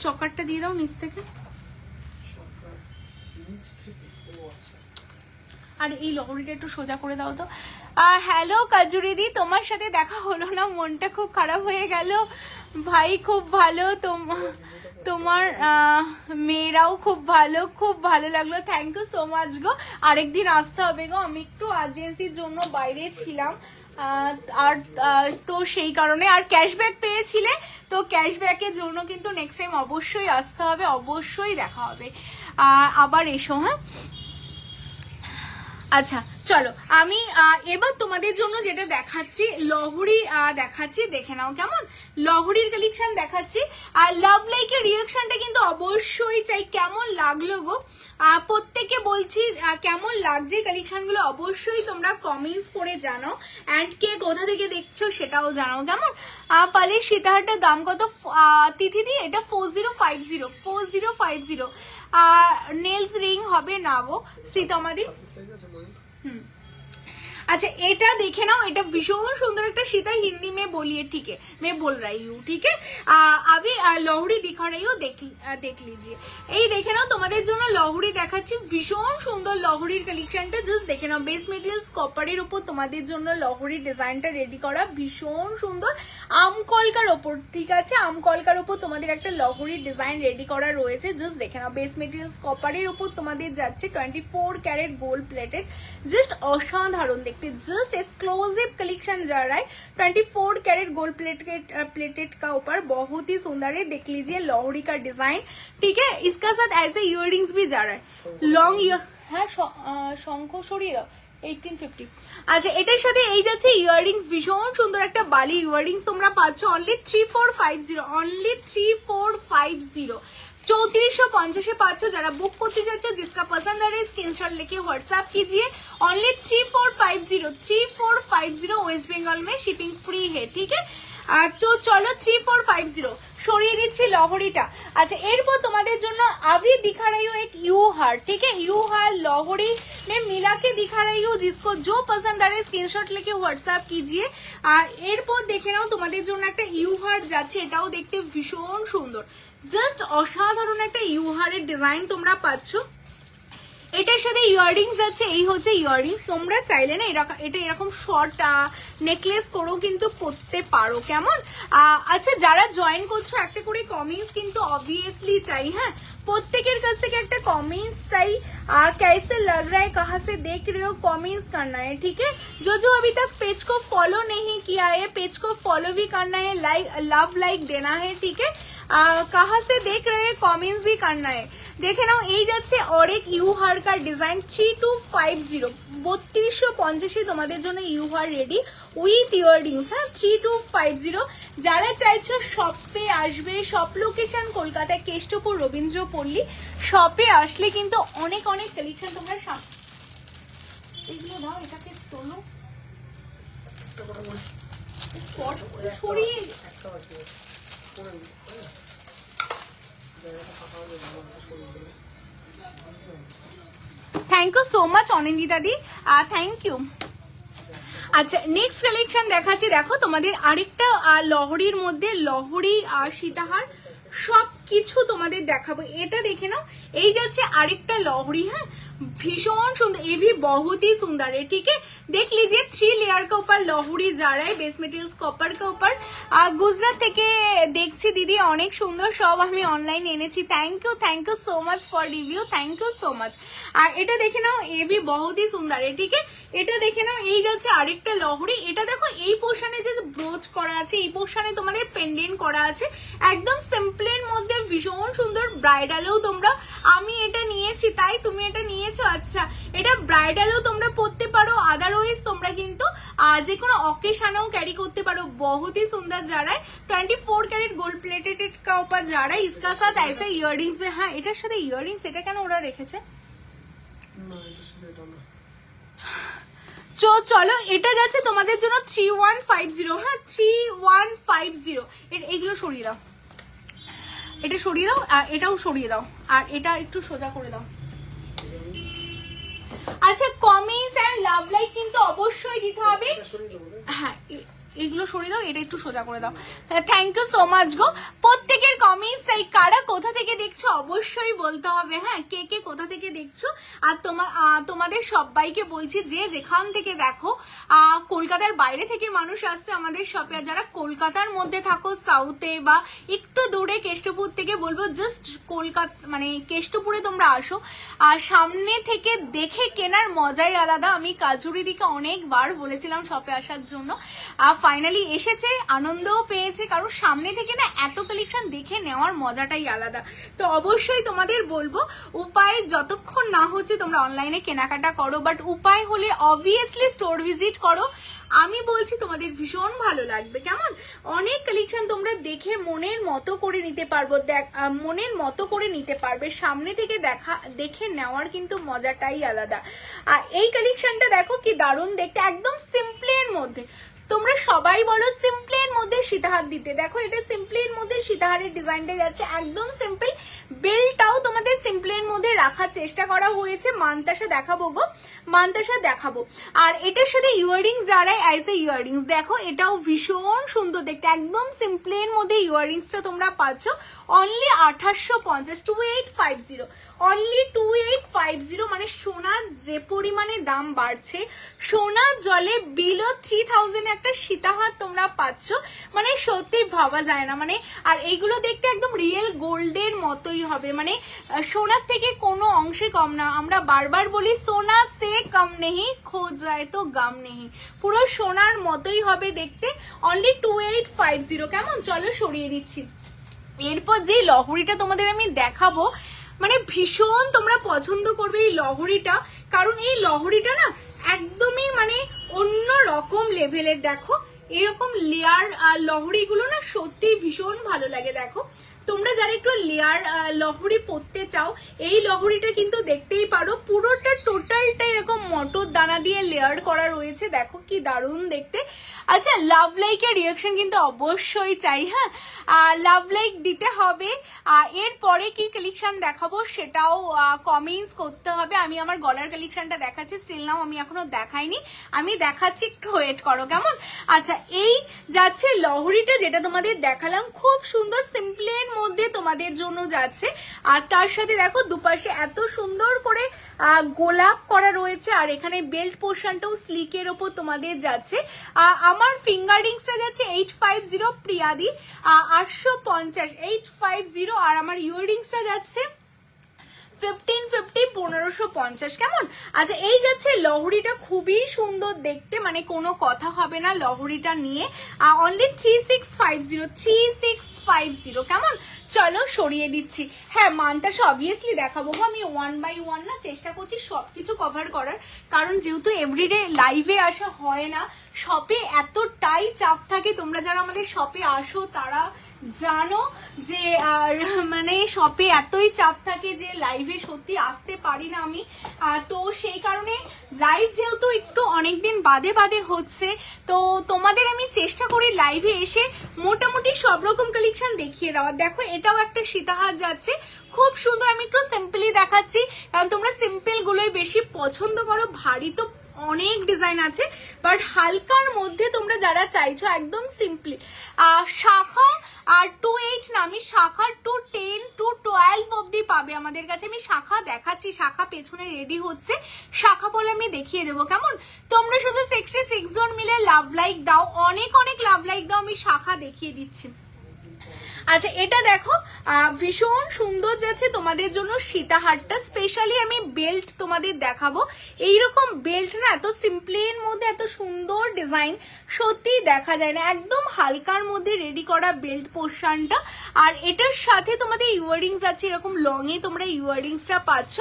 চকারটা দিয়ে দাও নিচ থেকে। আর এই লহরিটা একটু সোজা করে দাও তো। হ্যালো কাজুরিদি, তোমার সাথে দেখা হলো না, মনটা খুব খারাপ হয়ে গেল ভাই। খুব ভালো, তোমার মেয়েরাও খুব ভালো, খুব ভালো লাগলো, থ্যাংক ইউ সো মাচ গো। আরেকদিন আসতে হবে গো, আমি একটু আর্জেন্সির জন্য বাইরে ছিলাম, আর তো সেই কারণে। আর ক্যাশব্যাক পেয়েছিলে, তো ক্যাশব্যাকের জন্য কিন্তু নেক্সট টাইম অবশ্যই আসতে হবে, অবশ্যই দেখা হবে, আবার এসো। হ্যাঁ আচ্ছা চলো, আমি এবার তোমাদের জন্য যেটা দেখাচ্ছি লহরি দেখাচ্ছি, দেখে নাও কেমন। লহরির কালেকশন দেখাচ্ছি। আর লাভ লাইকের রিয়াকশনটা কিন্তু অবশ্যই চাই, কেমন লাগলো গো প্রত্যেকে বলছি, কেমন লাগছে কালেকশন গুলো অবশ্যই তোমরা কমেন্টস করে জানাও। অ্যান্ড কে কোথা থেকে দেখছো সেটাও জানাও। কেমন? পালের সীতাহারটার দাম কত তিথিদি? এটা 4050 নেলস রিং হবে না গো শ্রীতমাদি। अच्छा এটা দেখে নাও, এটা ভীষণ সুন্দর একটা सीता हिंदी में बोलिए, ठीक है मैं बोल रही हूँ, ठीक है अभी লহরি दिखा रही हूँ, देख लीजिए। এই দেখে নাও তোমাদের জন্য লহরি দেখাচ্ছি, ভীষণ সুন্দর লহরির কালেকশনটা, জাস্ট দেখে নাও। বেস মেটেরিয়ালস কপারের উপর তোমাদের জন্য লহরির ডিজাইনটা রেডি করা, ভীষণ সুন্দর আমকলকার উপর, ঠিক আছে আমকলকার উপর তোমাদের একটা লহরির ডিজাইন রেডি করা রয়েছে, জাস্ট দেখে নাও। বেস মেটেরিয়ালস কপারের উপর তোমাদের যাচ্ছে 24 ক্যারেট গোল্ড প্লেটেড, জাস্ট অসাধারণ দেখতে, जस्ट एक्सक्लूसिव कलेक्शन जा रहा है 24 कैरेट गोल्ड प्लेटेड का ऊपर, बहुत ही सुंदर है, देख लीजिए लोहड़ी का डिजाइन, ठीक है। इसका साथ ऐसे इयररिंग्स भी जा रहा है, लॉन्ग ईयर है शंख सरिए 1850। আচ্ছা এটার সাথে এই যাচ্ছে ইয়াররিংস, ভীষণ সুন্দর একটা বালি ইয়াররিংস তোমরা পাচ্ছ অনলি 3450, অনলি 3450, 3450 पाँच जरा बुक करते जाच्छो, जिसका पसंद आ रहा है स्क्रीनशॉट लेके व्हाट्सएप कीजिए। ओनली 3450 वेस्ट बंगाल में शिपिंग फ्री है, ठीक है। तो चलो 3450 সরিয়ে দিচ্ছি লহরিটা। আচ্ছা এরপর তোমাদের জন্য अभी दिखा रही हूँ एक यू हार, ठीक है यू हार लहरी में मिला के दिखा रही हूँ, जिसको जो पसंद आ रहा है स्क्रीनशॉट लेके व्हाट्सएप कीजिए। এরপর দেখে নাও তোমাদের জন্য একটা ইউ হার যাচ্ছে, এটাও দেখতে ভীষণ সুন্দর, জাস্ট অসাধারণ একটা ইউ হারের ডিজাইন তোমরা পাচ্ছ। এটার সাথে ইয়াররিংস আছে, এই হচ্ছে ইয়াররিংস, তোমরা চাইলে না এটা এরকম শর্ট নেকলেস করেও কিন্তু পরতে পারো, কেমন। আচ্ছা যারা জয়েন করছো একটা করে কমেন্টস কিন্তু অবভিয়াসলি চাই, হ্যাঁ প্রত্যেকের কাছ থেকে একটা কমেंट्स চাই, कैसे लग रहा है कहाँ से देख रहे हो कमेंट्स करना है, ठीक है। जो अभी तक पेज को फॉलो नहीं किया है पेज को फॉलो भी करना है, लव लाइक देना है, ठीक है। कहाँ से देख रहे हैं कमेंट्स भी करना है। देखे ना এই যাচ্ছে और एक ইউ হার का डिजाइन 3250, 3250 তোমাদের জন্য you are ready with earrings, হ্যাঁ 3250। যারা চাইছো শপে আসবে, শপ লোকেশন কলকাতা কেষ্টপুর রবীন্দ্র পল্লী, শপে আসলে কিন্তু অনেক অনেক কালেকশন তোমরা এগুলো দাও, এটাকে তোলো সরিয়ে thank you so much Anindita the, thank you. আচ্ছা নেক্সট কালেকশন দেখাচ্ছি, দেখো তোমাদের আরেকটা লহরির মধ্যে লহরি আর সীতাহার সবকিছু তোমাদের দেখাবো, এটা দেখে নাও। এই যাচ্ছে আরেকটা লহরি, হ্যাঁ भीषण सुंदर, ये भी बहुत ही सुंदर है, ठीक है। देख लीजिए 3 लेयर के ऊपर लहरी जा रहा है, बेस मटेरियल्स कॉपर के ऊपर। गुजरात থেকে দেখছি দিদি অনেক সুন্দর, সব আমি অনলাইন এনেছি, thank you so much for review, thank you so much. আর এটা দেখে নাও ये भी बहुत ही सुंदर है, ठीक है। এটা দেখে নাও এই যাচ্ছে আরেকটা লহরি, এটা দেখো এই পোরশনে যে ব্রোচ করা আছে, এই পোরশনে তোমাদের পেন্ডেন্ট করা আছে, একদম সিম্পলের মধ্যে ভীষণ সুন্দর, ব্রাইডালেও তোমরা, আমি এটা নিয়েছি তাই তুমি এটা নিয়েছো, আচ্ছা এটা ব্রাইডালেও তোমরা পরতে পারো, আদারওয়াইজ তোমরা কিন্তু যে কোনো অকেশনেও ক্যারি করতে পারো, बहुत ही सुंदर जा रहा है 24 कैरेट गोल्ड प्लेटेड का ऊपर जा रहा है, इसका साथ ऐसे इयररिंग्स में, हाँ এটার সাথে ইয়রিংস, এটা কেন ওরা রেখেছে চলো এটা যাচ্ছে তোমাদের জন্য 3150, হ্যাঁ 3150। এগুলো সরিয়ে দাও, এটা সরিয়ে দাও, এটাও সরিয়ে দাও, আর এটা একটু সোজা করে দাও। আচ্ছা কমেন্টস এন্ড লাভ লাইক কিন্তু অবশ্যই দিতে হবে, হ্যাঁ এগুলো সরিয়ে দাও, এটা একটু সোজা করে দাও, থ্যাংক ইউ সো মাচ গো। প্রত্যেকের কমেন্টস চাই, কারা কোথা থেকে দেখছো অবশ্যই বলতে হবে, হ্যাঁ কে কে কোথা থেকে দেখছো। আর তোমাদের সবাইকে বলছি যে যেখান থেকে দেখো, কলকাতার বাইরে থেকে মানুষ আসছে আমাদের শপে, আর যারা কলকাতার মধ্যে থাকো সাউথে বা একটু দূরে কেষ্টপুর থেকে বলবো জাস্ট কলকাতা মানে কেষ্টপুরে তোমরা আসো, আর সামনে থেকে দেখে কেনার মজাই আলাদা। আমি কাজুরি দিকে অনেকবার বলেছিলাম শপে আসার জন্য, ফাইনালি এসেছে, আনন্দও পেয়েছে, কারণ সামনে থেকে না এত কালেকশন দেখে নেওয়ার মজাটাই আলাদা। তো অবশ্যই তোমাদের বলবো উপায় যতক্ষণ না হচ্ছে তোমরা অনলাইনে কেনাকাটা করো, বাট উপায় হলে অবভিয়াসলি স্টোর ভিজিট করো, আমি বলছি তোমাদের ভীষণ ভালো লাগবে, কেমন। অনেক কালেকশন তোমরা দেখে মনের মতো করে নিতে পারবো, মনের মতো করে নিতে পারবে, সামনে থেকে দেখে নেওয়ার কিন্তু মজাটাই আলাদা। আর এই কালেকশনটা দেখো কি দারুণ দেখতে, একদম সিম্পলের মধ্যে তোমরা সবাই বলো সিম্পলের মধ্যে সীতাহার দিতে, দেখো এটা সিম্পলের মধ্যে সীতাহারের ডিজাইনটা যাচ্ছে, একদম সিম্পল। বেলটাও তোমাদের সিম্পলের মধ্যে রাখার চেষ্টা করা হয়েছে। মানতাসা দেখাবো গো, মানতাসা দেখাবো। আর এটার সাথে ইয়াররিংস যারাই আইসে ইয়াররিংস দেখো, এটাও ভীষণ সুন্দর দেখতে, একদম সিম্পলের মধ্যে ইয়াররিংসটা তোমরা পাচ্ছ অনলি 2850, 2850, অনলি 2850। মানে সোনা যে পরিমাণে দাম বাড়ছে, সোনা জলে বিলো 3000 একটা সীতাহার তোমরা পাচ্ছ, মানে সত্যি ভাবা যায় না। মানে আর এইগুলো দেখতে একদম রিয়েল গোল্ডের মতোই হবে, মানে সোনার থেকে কোনো অংশে কম না। আমরা বারবার বলি সোনা সে কম নেই, খো যায় তো গাম নেই, পুরো সোনার মতোই হবে দেখতে, অনলি 2850। কেমন, চলো সরিয়ে দিচ্ছি। এরপর যে লহরিটা তোমাদের আমি দেখাবো, মানে ভীষণ তোমরা পছন্দ করবে এই লহরিটা, কারণ এই লহরিটা না একদমই মানে অন্য রকম লেভেলের। দেখো এরকম লেয়ার লহরিগুলো না সত্যি ভীষণ ভালো লাগে। দেখো তোমরা যারা একটু লেয়ার লহরি পরতে চাও, এই লহরিটা কিন্তু দেখতেই পারো, পুরোটা টোটালটা এরকম মটর দানা দিয়ে লেয়ার করা রয়েছে, দেখো কি দারুণ দেখতে। আচ্ছা, লাভ লাইকের রিয়াকশন কিন্তু অবশ্যই চাই, হ্যাঁ লাভ লাইক দিতে হবে। এরপরে কি কালেকশন দেখাবো সেটাও কমেন্টস করতে হবে। আমি আমার গলার কালেকশনটা দেখাচ্ছি, স্টিল নাও আমি এখনো দেখাইনি, আমি দেখাচ্ছি, একটু ওয়েট করো কেমন। আচ্ছা, এই যাচ্ছে লহরিটা যেটা তোমাদের দেখালাম, খুব সুন্দর সিম্পলের মধ্যে তোমাদের জন্য যাচ্ছে। আর তার সাথে দেখো দুপাশে এত সুন্দর করে গোলাপ করা রয়েছে, আর এখানে বেল্ট পোর্শনটাও স্লিকের ওপর তোমাদের যাচ্ছে। আমার ফিঙ্গার রিংসটা যাচ্ছে 850 প্রিয়াদি, 850 850, আর আমার ইয়াররিংসটা যাচ্ছে 1550 1550। কেমন, আচ্ছা এই যাচ্ছে লহরিটা, খুবই সুন্দর দেখতে, মানে কোনো কথা হবে না লহরিটা নিয়ে, অনলি 3650 3650। কেমন, চলো সরিয়ে দিচ্ছি। হ্যাঁ মানতাসা অবভিয়াসলি দেখাবো, আমি 1 বাই 1 না চেষ্টা করছি সবকিছু কভার করার, কারণ যেহেতু এভরিডে লাইভে আসা হয় না, শপে এতটাই চাপ থাকে। তোমরা যারা আমাদের শপে আসো তারা জানো যে মানে শপে এতই চাপ থাকে যে লাইভে সত্যি আসতে পারি না আমি। তো সেই কারণে লাইভ যেহেতু একটু অনেকদিন বাদে বাদে হচ্ছে, তো তোমাদের আমি চেষ্টা করি লাইভে এসে মোটামুটি সব রকম কালেকশন দেখিয়ে দেওয়ার। দেখো এটাও একটা সীতাহার যাচ্ছে, খুব সুন্দর। আমি একটু সিম্পলি দেখাচ্ছি কারণ তোমরা সিম্পল গুলোই বেশি পছন্দ করো, ভারী তো অনেক ডিজাইন আছে, বাট হালকার মধ্যে তোমরা যারা চাইছো একদম সিম্পলি। শাখা আর 2H না, আমি শাখা 210 to 12 অব্দি পাবে আমাদের কাছে। আমি শাখা দেখাচ্ছি, শাখা পেছনে রেডি হচ্ছে, শাখা বলে আমি দেখিয়ে দেবো কেমন। তোমরা শুধু 66 জন মিলে লাভ লাইক দাও, অনেক অনেক লাভ লাইক দাও, আমি শাখা দেখিয়ে দিচ্ছি। আচ্ছা এটা দেখো ভীষণ সুন্দর যাচ্ছে তোমাদের জন্য সীতাহারটা, স্পেশালি আমি বেল্ট তোমাদের দেখাবো। এইরকম বেল্ট না এত সিম্পলের মধ্যে এত সুন্দর ডিজাইন সত্যি দেখা যায় না, একদম হালকার মধ্যে রেডি করা বেল্ট পোর্শনটা। আর এটার সাথে তোমাদের ইয়াররিংস আছে, এরকম লং এ তোমরা ইয়াররিংসটা পাচ্ছ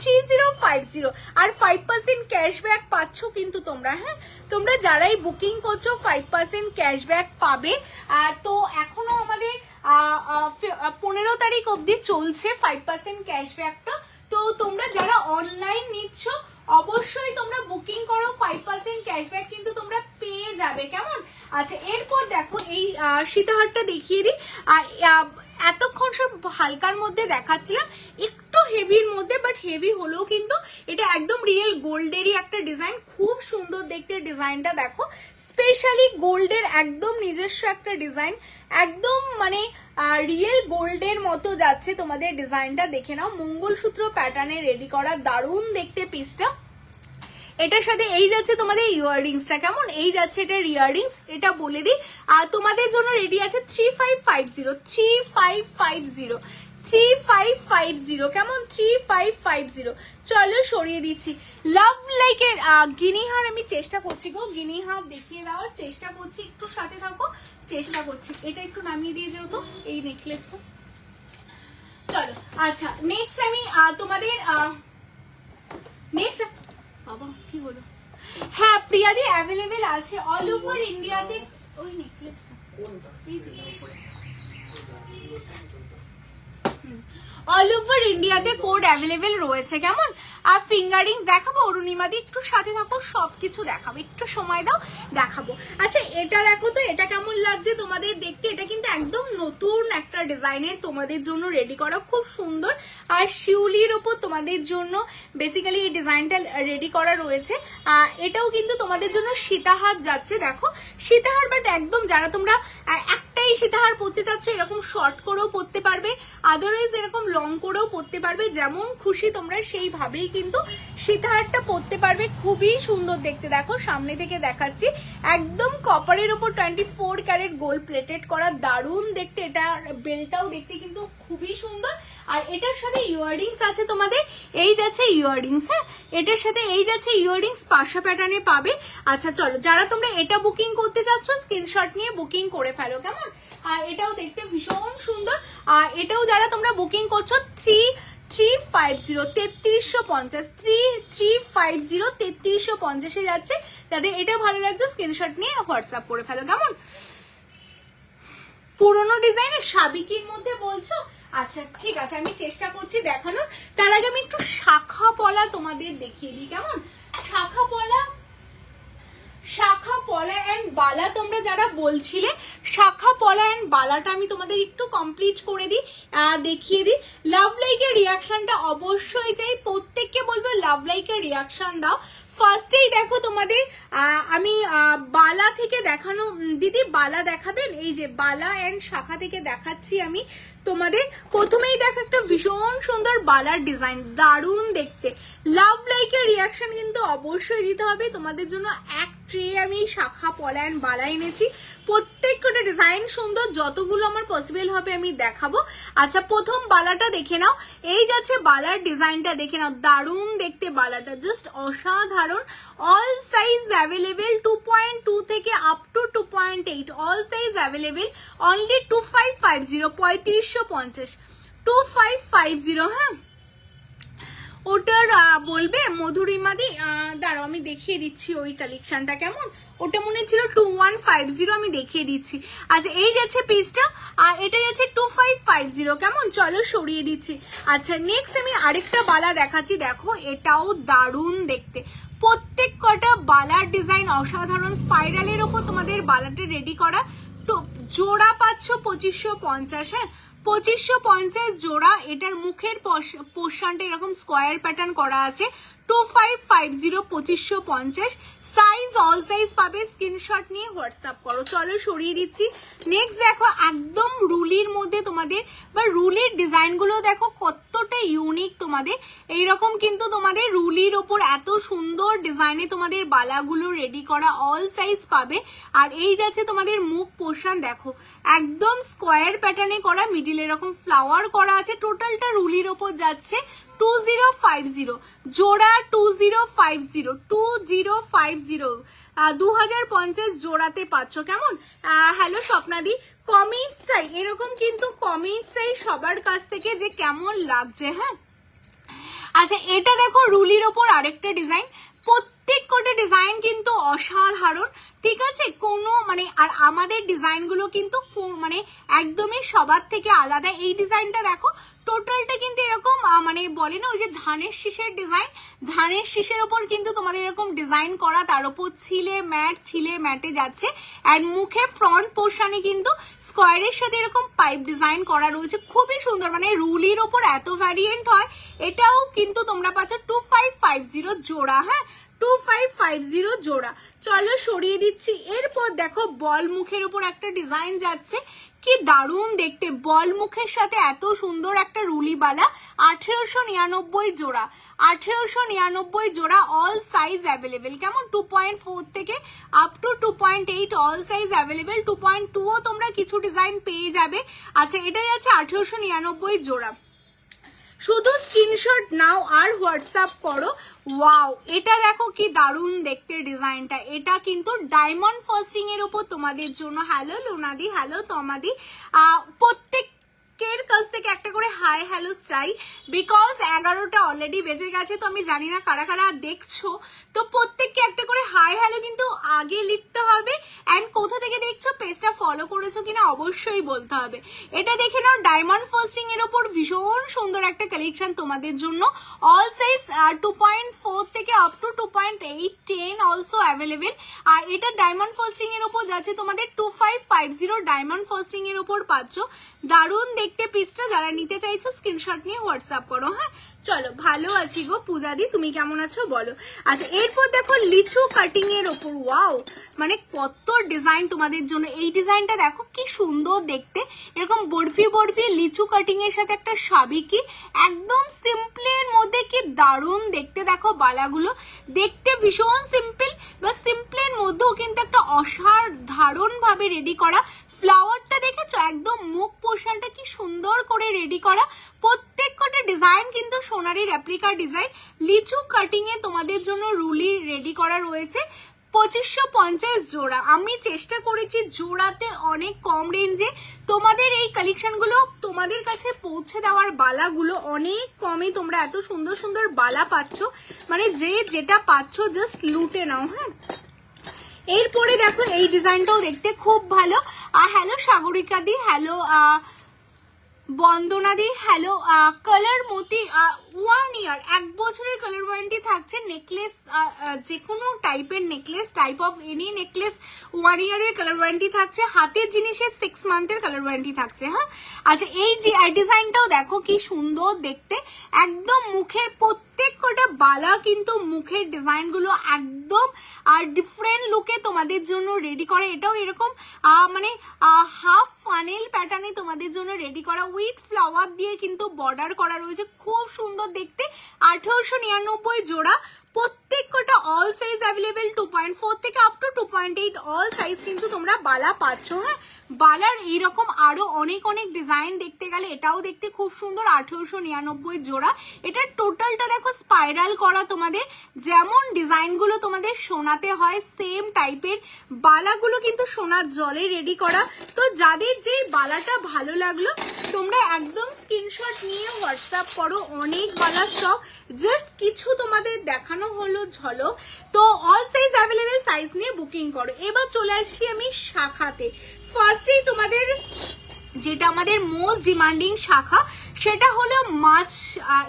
3050, আর 5% ক্যাশব্যাক পাচ্ছ কিন্তু তোমরা। হ্যাঁ তোমরা যারাই বুকিং করছো 5% ক্যাশব্যাক পাবে। তো এখনো আমাদের 15 তারিখ অবধি চলছে 5% ক্যাশব্যাকটা। তো তোমরা যারা অনলাইন নিচ্ছ অবশ্যই তোমরা বুকিং করো, 5% ক্যাশব্যাক কিন্তু তোমরা পেয়ে যাবে কেমন। আচ্ছা এরপর দেখো এই সীতাহারটা দেখিয়ে দিই। এতক্ষণ সব হালকার মধ্যে দেখাচ্ছিলাম, একটু হেভির মধ্যে, বাট হেভি হলেও কিন্তু এটা একদম রিয়েল গোল্ডেরই একটা ডিজাইন, খুব সুন্দর দেখতে ডিজাইনটা দেখো, স্পেশালি গোল্ডের একদম নিজস্ব একটা ডিজাইন, একদম মানে রিয়েল গোল্ডের মতো যাচ্ছে তোমাদের ডিজাইনটা। দেখে নাও মঙ্গলসূত্র প্যাটার্নে রেডি করা, দারুণ দেখতে পিসটা। এটার সাথে এই যাচ্ছে তোমাদের ইয়াররিংসটা কেমন, এই যাচ্ছে এটার ইয়াররিংস, এটা বলে দিই। আর তোমাদের জন্য রেডি আছে 3550 3550 3550 কেমন, 3550। চলো সরিয়ে দিচ্ছি। লাভ লাইকের গিনিহার আমি চেষ্টা করছি গো, গিনিহার দেখিয়ে দেওয়ার চেষ্টা করছি, একটু সাথে থাকো, চেষ্টা করছি। এটা একটু নামিয়ে দিয়ে যেহেতু এই নেকলেসটা। চলো আচ্ছা নেক্সট আমি তোমাদের নেক্সট বাবা কি বলো, হ্যাঁ প্রিয়াদি অ্যাভেলেবেল আছে অল ওভার ইন্ডিয়াতে। ওই নেকলেসটা এই যে অল ওভার ইন্ডিয়াতে কোড অ্যাভেলেবেল রয়েছে। কেমন? আর ফিঙ্গারিংস দেখাবো অরুণিমাদি, একটু সাথে থাকো, সবকিছু দেখাবো, একটু সময় দাও দেখাবো। আচ্ছা এটা দেখো তো, এটা কেমন লাগছে তোমাদের দেখতে? এটা কিন্তু একদম নতুন একটা ডিজাইনের তোমাদের জন্য রেডি করা, খুব সুন্দর। আর শিউলির ওপর তোমাদের জন্য বেসিক্যালি এই ডিজাইনটা রেডি করা রয়েছে। এটাও কিন্তু তোমাদের জন্য সীতাহার যাচ্ছে, দেখো সীতাহার, বাট একদম যারা তোমরা একটাই সীতাহার পরতে চাচ্ছ এরকম শর্ট করেও পরতে পারবে, আদারওয়াইজ এরকম লং করেও পরতে পারবে, যেমন খুশি তোমরা সেইভাবেই কিন্তু সীতাহারটা পরতে পারবে। খুবই সুন্দর দেখতে, দেখো সামনে থেকে দেখাচ্ছি, একদম কপারের ওপর 24 ক্যারেট গোল্ড প্লেটেড করা, দারুণ দেখতে। এটা বেলটাও দেখতে কিন্তু খুবই সুন্দর। আর এটার সাথে ইয়াররিংস আছে তোমাদের, এই যাচ্ছে ইয়াররিংস, হ্যাঁ এটার সাথে এই যাচ্ছে ইয়াররিংস, পাশা প্যাটার্নে পাবে। আচ্ছা চলো, যারা তোমরা এটা বুকিং করতে চাচ্ছ স্ক্রিনশট নিয়ে বুকিং করে ফেলো। কেমন? এটাও দেখতে ভীষণ সুন্দর। আর এটাও যারা তোমরা বুকিং করছো 3350 যাচ্ছে, যাদের এটা ভালো লাগছে স্ক্রিনশট নিয়ে হোয়াটসঅ্যাপ করে ফেলো। কেমন? পুরোনো ডিজাইনের সাবিকির মধ্যে বলছো? আচ্ছা ঠিক আছে, আমি চেষ্টা করছি দেখানোর। তার আগে আমি একটু শাখা পলা তোমাদের দেখিয়ে দিই। কেমন? শাখা পলা এন্ড বালা তোমরা যারা বলছিলে, শাখা পলা এন্ড বালাটা আমি তোমাদের একটু কমপ্লিট করে দিই, দেখিয়ে দিই। লাভ লাইকের রিয়াকশনটা অবশ্যই চাই, প্রত্যেককে বলবো লাভ লাইকের রিয়াকশন দাও। ফার্স্টেই দেখো তোমাদের আমি বালা থেকে দেখানো, দিদি বালা দেখাবেন? এই যে বালা এন্ড শাখা থেকে দেখাচ্ছি আমি তোমাদের। প্রথমেই দেখো একটা ভীষণ সুন্দর বালার ডিজাইন, দারুণ দেখতে। লাভ লাইকের রিয়াকশন কিন্তু অবশ্যই দিতে হবে তোমাদের জন্য। এক ট্রে আমি শাখা পলা এন্ড বালা এনেছি, প্রত্যেকটা ডিজাইন সুন্দর, যতগুলো আমার পসিবল হবে আমি দেখাবো। আচ্ছা প্রথম বালাটা দেখে নাও, এই যাচ্ছে বালার ডিজাইনটা দেখে নাও, দারুণ দেখতে বালাটা, জাস্ট অসাধারণ। অল সাইজ অ্যাভেলেবেল, 2.2 থেকে up to 2.8 all size available. Only 2550, 3550, 2550। হ্যাঁ ওটার বলবে মধুরিমাদি? দাঁড়াও আমি দেখিয়ে দিচ্ছি ওই কালেকশনটা। কেমন? ওটা মনে ছিল 2150, আমি দেখিয়ে দিচ্ছি। আচ্ছা এই যাচ্ছে পিসটা, আর এটা যাচ্ছে 2550। কেমন? চলো সরিয়ে দিচ্ছি। আচ্ছা নেক্সট আমি আরেকটা বালা দেখাচ্ছি, দেখো এটাও দারুণ দেখতে। প্রত্যেক কটা বালার ডিজাইন অসাধারণ, স্পাইরালের ওপর তোমাদের বালাটা রেডি করা। তো জোড়া পাচ্ছ 2550, হ্যাঁ 2550 জোড়া। এটার মুখের পোর্শনটা এরকম স্কোয়ার প্যাটার্ন করা আছে। 2550, 2550 সাইজ, অল সাইজ পাবে, স্ক্রিনশট নিয়ে হোয়াটসঅ্যাপ করো। চলো সরিয়ে দিচ্ছি। নেক্সট দেখো একদম রুলির মধ্যে তোমাদের, বা রুলির ডিজাইনগুলো দেখো কতটা ইউনিক তোমাদের। এইরকম কিন্তু তোমাদের রুলির ওপর এত সুন্দর ডিজাইনে তোমাদের বালাগুলো রেডি করা, অল সাইজ পাবে। আর এই যাচ্ছে তোমাদের মুখ পোর্শন, দেখো একদম স্কোয়ার প্যাটার্নে করা, মিডিল এরকম ফ্লাওয়ার করা আছে। টোটালটা রুলির ওপর যাচ্ছে 2050 জোড়া, 2050, 2050 জোড়াতে পাচ্ছ। কেমন? হ্যালো স্বপ্নাদি, কমেন্টস চাই এরকম, কিন্তু কমেন্টস চাই সবার কাছ থেকে যে কেমন লাগছে। হ্যাঁ আচ্ছা এটা দেখো রুলির ওপর আরেকটা ডিজাইন, প্রত্যেক কটা ডিজাইন কিন্তু অসাধারণ, ঠিক আছে? কোনো মানে, আর আমাদের ডিজাইনগুলো কিন্তু মানে একদমই সবার থেকে আলাদা। এই ডিজাইনটা দেখো টোটালটা কিন্তু এরকম মানে বলে না ওই যে ধানের শীষের ডিজাইন, ধানের শীষের ওপর কিন্তু তোমাদের এরকম ডিজাইন করা, তার উপর ছিলে ম্যাটে যাচ্ছে। আর মুখে ফ্রন্ট পোর্শনে কিন্তু স্কোয়ারের সাথে এরকম পাইপ ডিজাইন করা রয়েছে, খুবই সুন্দর। মানে রুলির ওপর এত ভ্যারিয়েন্ট হয়, এটাও কিন্তু তোমরা পাচ্ছ 2550 জোড়া। হ্যাঁ 2550 জোড়া। চলো সরিয়ে দিচ্ছি। এরপর দেখো বল মুখের উপর একটা ডিজাইন যাচ্ছে, কি দারুণ দেখতে, বল মুখের সাথে এত সুন্দর একটা রুলি বালা। 1899 জোড়া, 1899 জোড়া, অল সাইজ অ্যাভেলেবেল। কেমন? 2.4 থেকে up to 2.8 all size available. 2.2ও তোমরা কিছু ডিজাইন পেয়ে যাবে। আচ্ছা এটাই আছে 1899 জোড়া। শুধু স্ক্রিনশট নাও আর হোয়াটসঅ্যাপ করো। ওয়াও এটা দেখো কি দারুণ দেখতে ডিজাইনটা, এটা কিন্তু ডায়মন্ড ফাস্টিং এর উপর তোমাদের জন্য। হ্যালো লোনাদি, হ্যালো তমাদি, প্রত্যেকের কাছ থেকে একটা করে হাই হ্যালো চাই, বিকজ 11টা অলরেডি বেজে গেছে। তো আমি জানি না কারা কারা দেখছো, তো প্রত্যেককে একটা করে হাই হ্যালো কিন্তু আগে লিখতে হবে, এন্ড কোথা থেকে দেখছো, পেজটা ফলো করেছো কিনা অবশ্যই বলতে হবে। এটা দেখে নাও, ডায়মন্ড ফাস্টিং এর উপর ভীষণ সুন্দর একটা কালেকশন তোমাদের জন্য। অল সাইজ 2.4 থেকে আপ টু 2.8 10 অলসো অ্যাভেলেবেল। আর এটা ডায়মন্ড ফাস্টিং এর উপর যাচ্ছে তোমাদের 2550 ডায়মন্ড ফাস্টিং এর উপর পাচ্ছ। দারুণ দেখতে পিসটা, যারা নিতে চাইছো স্ক্রিনশট নিয়ে হোয়াটসঅ্যাপ করো। হ্যাঁ চলো, ভালো আছি গো পূজাদি, তুমি কেমন আছো বলো। আচ্ছা এরপর দেখো লিচু কাটিং এর ওপর, ওয়াও মানে কত ডিজাইন তোমাদের জন্য। এই ডিজাইনটা দেখো কি সুন্দর দেখতে, এরকম বরফি বরফি লিচু কাটিং এর সাথে একটা সাবিকি, একদম সিম্পলের মধ্যে কি দারুণ দেখতে। দেখো বালাগুলো দেখতে ভীষণ সিম্পল, বা সিম্পলের মধ্যেও কিন্তু একটা অসাধারণ ভাবে রেডি করা। ফ্লাওয়ারটা দেখেছো, একদম মুখ পোর্শনটা কি সুন্দর করে রেডি করা। প্রত্যেক কটা ডিজাইন কিন্তু সোনারি রেপ্লিকা ডিজাইন। লিচু কাটিং এ তোমাদের জন্য রুলি রেডি করা রয়েছে 2550 জোড়া। আমি চেষ্টা করেছি জোড়াতে অনেক কম রেঞ্জে তোমাদের এই কালেকশন গুলো তোমাদের কাছে পৌঁছে দেওয়ার। বালাগুলো অনেক কমে তোমরা এত সুন্দর সুন্দর বালা পাচ্ছ, মানে যে যেটা পাচ্ছ জাস্ট লুটে নাও। হ্যাঁ এরপরে দেখো এই ডিজাইনটাও দেখতে খুব ভালো। হ্যালো সাগরিকা দি, হ্যালো বন্দনা দি, হ্যালো। কালার মতি 1 ইয়ার 1 বছরের কালার ওয়ারেন্টি থাকছে। নেকলেস যে কোনো টাইপের necklace, type of any necklace 1 ইয়ারের কালার ওয়ারেন্টি থাকছে। হাতের জিনিসের 6 মান্থের কালার ওয়ারেন্টি থাকছে। হ্যাঁ আচ্ছা এই ডিজাইনটাও দেখো কি সুন্দর দেখতে, একদম মুখের প্রত্যেক কটা বালা কিন্তু মুখের ডিজাইন গুলো একদম ডিফারেন্ট লুকে তোমাদের জন্য রেডি করে। এটাও এরকম মানে হাফ ফানেল প্যাটার্নে তোমাদের জন্য রেডি করা, উইথ ফ্লাওয়ার দিয়ে কিন্তু বর্ডার করা রয়েছে, খুব সুন্দর দেখতে। 1899 জোড়া, প্রত্যেক কটা অল সাইজ অ্যাভেলেবেল। 2.4 থেকে আপ টু 2.8 অল সাইজ কিন্তু তোমরা বালা পাচ্ছ। হ্যাঁ বালার এইরকম আরো অনেক অনেক ডিজাইন দেখতে গেলে এটাও দেখতে খুব সুন্দর। 1899 জোড়া। এটা টোটালটা দেখো স্পাইরাল করা, তোমাদের যেমন ডিজাইন গুলো তোমাদের সোনাতে হয় সেম টাইপের বালাগুলো কিন্তু সোনার জলে রেডি করা। তো যাদের যে বালাটা ভালো লাগলো তোমরা একদম স্ক্রিনশট নিয়ে হোয়াটসঅ্যাপ করো। অনেক বালা স্টক, জাস্ট কিছু তোমাদের দেখানো হলো ঝলক। তো অল সাইজ অ্যাভেলেবেল, সাইজ নিয়ে বুকিং করো। এবার চলে আসছি আমি শাখাতে। ফার্স্টেই তোমাদের যেটা আমাদের মোস্ট ডিমান্ডিং শাখা সেটা হলো মাছ,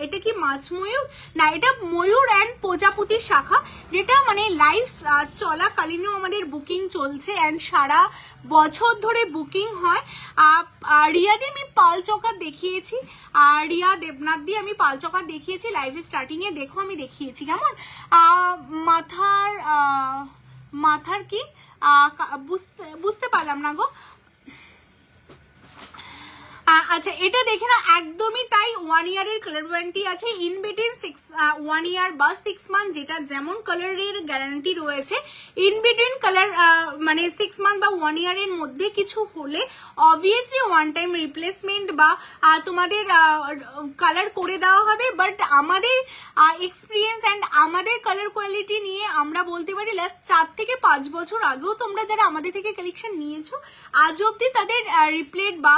এটা কি মাছ ময়ূর না, এটা ময়ূর অ্যান্ড প্রজাপতির শাখা, যেটা মানে লাইভ চলাকালীনও আমাদের বুকিং চলছে অ্যান্ড সারা বছর ধরে বুকিং হয়। রিয়াদি আমি পাল চকার দেখিয়েছি, রিয়া দেবনাথ দিয়ে আমি পাল চকার দেখিয়েছি লাইভ স্টার্টিং এ, দেখো আমি দেখিয়েছি কেমন। মাথার কি বুঝতে পারলাম না গো। আচ্ছা এটা দেখে না, একদমই তাই। 1 ইয়ারের কালার ওয়ারেন্টি আছে, ইন বিটুইন 1 ইয়ার বা 6 মান্থ, যেটা যেমন কালারের গ্যারান্টি রয়েছে। ইন বিটুইন কালার মানে 6 মান্থ বা 1 ইয়ারের মধ্যে কিছু হলে অবভিয়াসলি ওয়ান টাইম রিপ্লেসমেন্ট বা তোমাদের কালার করে দেওয়া হবে। বাট আমাদের এক্সপিরিয়েন্স অ্যান্ড আমাদের কালার কোয়ালিটি নিয়ে আমরা বলতে পারি লাস্ট 4 থেকে 5 বছর আগেও তোমরা যারা আমাদের থেকে কালেকশন নিয়েছো আজ অব্দি তাদের রিপ্লেট বা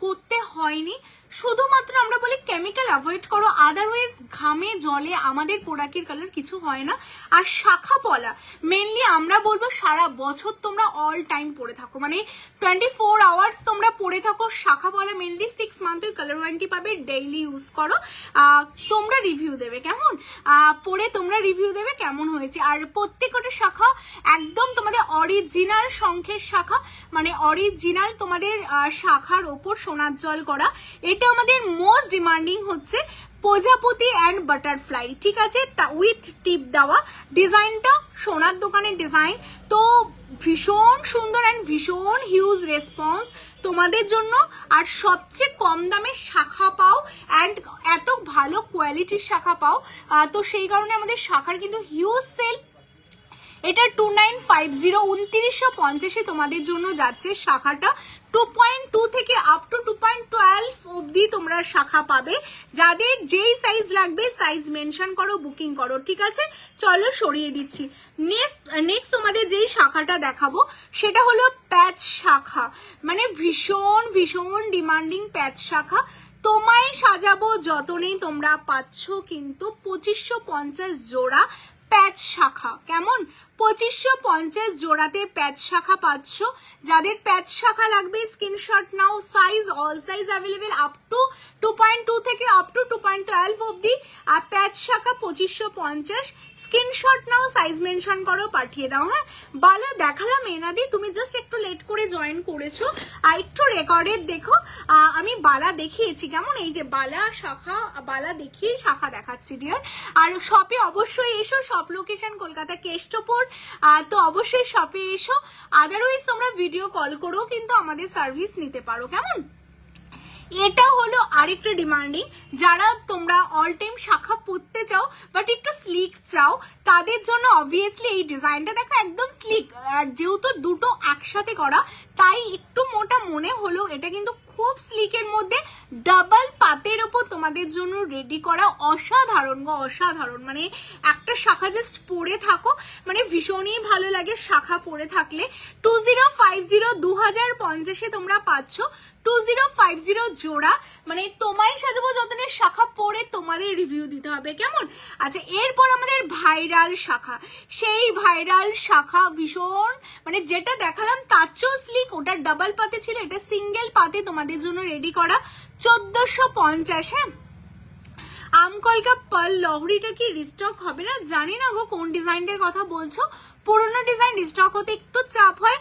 করতে হয়নি। শুধুমাত্র আমরা বলি কেমিক্যাল অ্যাভয়েড করো, আদারওয়াইজ ঘামে জলে আমাদের প্রোডাক্টের কালার কিছু হয় না। আর শাখা পলা মেনলি আমরা বলবো সারা বছর তোমরা অল টাইম পরে থাকো, মানে 24 আওয়ার্স তোমরা পরে থাকো। শাখা পলা মেনলি 6 মান্থের কালার ওয়ারেন্টি পাবে, ডেইলি ইউজ করো। তোমরা রিভিউ দেবে কেমন পরে, তোমরা রিভিউ দেবে কেমন হয়েছে। আর প্রত্যেকটা শাখা একদম তোমাদের অরিজিনাল শঙ্খের শাখা, মানে অরিজিনাল তোমাদের শাখার ওপর সোনার জল করা। এটা আমাদের মোস্ট ডিমান্ডিং হচ্ছে প্রজাপতি অ্যান্ড বাটারফ্লাই, ঠিক আছে, তা উইথ টিপ দেওয়া। ডিজাইনটা সোনার দোকানের ডিজাইন, তো ভীষণ সুন্দর অ্যান্ড ভীষণ হিউজ রেসপন্স তোমাদের জন্য। আর সবচেয়ে কম দামে শাখা পাও অ্যান্ড এত ভালো কোয়ালিটির শাখা পাও, তো সেই কারণে আমাদের শাখার কিন্তু হিউজ সেল। এটা 2950 2950 তোমাদের জন্য যাচ্ছে শাখাটা। 2.2 থেকে আপ টু 2.12 অবধি তোমরা শাখা পাবে। যাদের যেই সাইজ লাগবে সাইজ মেনশন করো, বুকিং করো, ঠিক আছে। চলো সরিয়ে দিচ্ছি। নেক্সট তোমাদের যেই শাখাটা দেখাবো সেটা হলো প্যাচ শাখা, মানে ভীষণ ভীষণ ডিমান্ডিং প্যাচ শাখা। তোমায় সাজাবো যতনেই তোমরা পাচ্ছ কিন্তু 2550 জোড়া প্যাচ শাখা। কেমন 2550 জোড়াতে প্যাচ শাখা পাচ্ছ। যাদের প্যাচ শাখা লাগবে screenshot now. Size all size available up to 2.2 থেকে আপ টু 2.12 অবধি। আর প্যাচ শাখা 2550, স্ক্রিনশট নাও, সাইজ মেনশন করো, পাঠিয়ে দাও। হ্যাঁ, বালা দেখালাম এনাদি, তুমি জাস্ট একটু লেট করে জয়েন করেছো। আর একটু রেকর্ডেড দেখো, আমি বালা দেখিয়েছি কেমন, এই যে বালা শাখা, বালা দেখিয়ে শাখা দেখাচ্ছি ডিয়ার। আর শপে অবশ্যই এসো, শপ লোকেশন কলকাতা কেষ্টপুর, তো অবশ্যই শপে এসো। আদারওয়াইজ তোমরা ভিডিও কল করেও কিন্তু আমাদের সার্ভিস নিতে পারো কেমন। এটা হলো আরেকটা ডিমান্ডিং, যারা তোমরা অল টাইম শাখা পরতে চাও বাট একটু স্লিক চাও, তাদের জন্য অবভিয়াসলি এই ডিজাইনটা দেখো একদম স্লিক। আর যেহেতু দুটো একসাথে করা তাই একটু মোটা মনে হলো, এটা কিন্তু খুব স্লিকের মধ্যে ডাবল পাতের উপর তোমাদের জন্য রেডি করা। অসাধারণ গো, অসাধারণ। মানে একটা শাখা জাস্ট পরে থাকো, মানে ভীষণই ভালো লাগে শাখা পরে থাকলে। 2050 2050 তোমরা পাচ্ছ 2050 জোড়া। মানে তোমায় সাজাবো যতনের শাখা পরে তোমাদের রিভিউ দিতে হবে কেমন। আচ্ছা, এরপর আমাদের ভাইরাল শাখা, সেই ভাইরাল শাখা ভীষণ, মানে যেটা দেখালাম তার চেয়েও স্লিক, ওটা ডাবল পাতে ছিল, এটা সিঙ্গেল পাতে তোমাদের জন্য রেডি করা 1450। হ্যাঁ, আমকলকা পাল লহরিটা কি রিস্টক হবে না জানি না গো, কোন ডিজাইনের কথা বলছো। পুরোনো ডিজাইন রিস্টক হতে একটু চাপ হয়,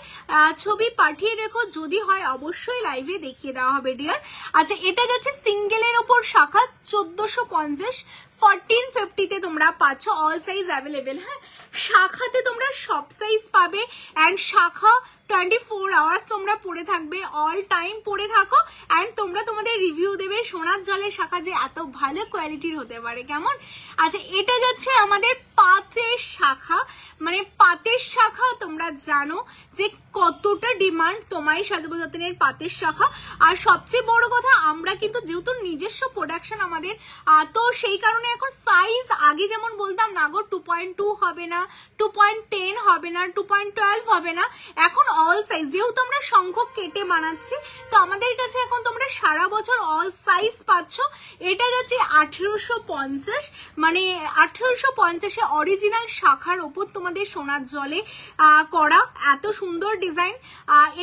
ছবি পাঠিয়ে রেখো, যদি হয় অবশ্যই লাইভে দেখিয়ে দেওয়া হবে ডিয়ার। আচ্ছা, এটা যাচ্ছে সিঙ্গেলের ওপর শাখা 1450, 1450 তোমরা পাচ্ছ, অল সাইজ অ্যাভেলেবেল। হ্যাঁ, শাখাতে তোমরা সব সাইজ পাবে অ্যান্ড শাখা 24 আওয়ার্স তোমরা পরে থাকবে, অল টাইম পরে থাকো অ্যান্ড তোমরা তোমাদের রিভিউ দেবে সোনার জলের শাখা যে এত ভালো কোয়ালিটির হতে পারে কেমন। আচ্ছা, এটা যাচ্ছে আমাদের পাতের শাখা, মানে পাতের শাখা তোমরা জানো যে কতটা ডিমান্ড তোমায় সাজাবো যতনের পাতের শাখা। আর সবচেয়ে বড় কথা, আমরা কিন্তু যেহেতু নিজস্ব প্রোডাকশন আমাদের, তো সেই কারণে এখন সাইজ আগে যেমন বলতাম না গো 2.2 হবে না, 2.10 হবে না, 2.12 হবে না, এখন অল সাইজ। যেহেতু আমরা সংখ্যক কেটে বানাচ্ছি, তো আমাদের কাছে এখন তোমরা সারা বছর অল সাইজ পাচ্ছ। এটা যাচ্ছে 1850, মানে 1850 অরিজিনাল শাখার ওপর তোমাদের সোনার জলে করা এত সুন্দর ডিজাইন।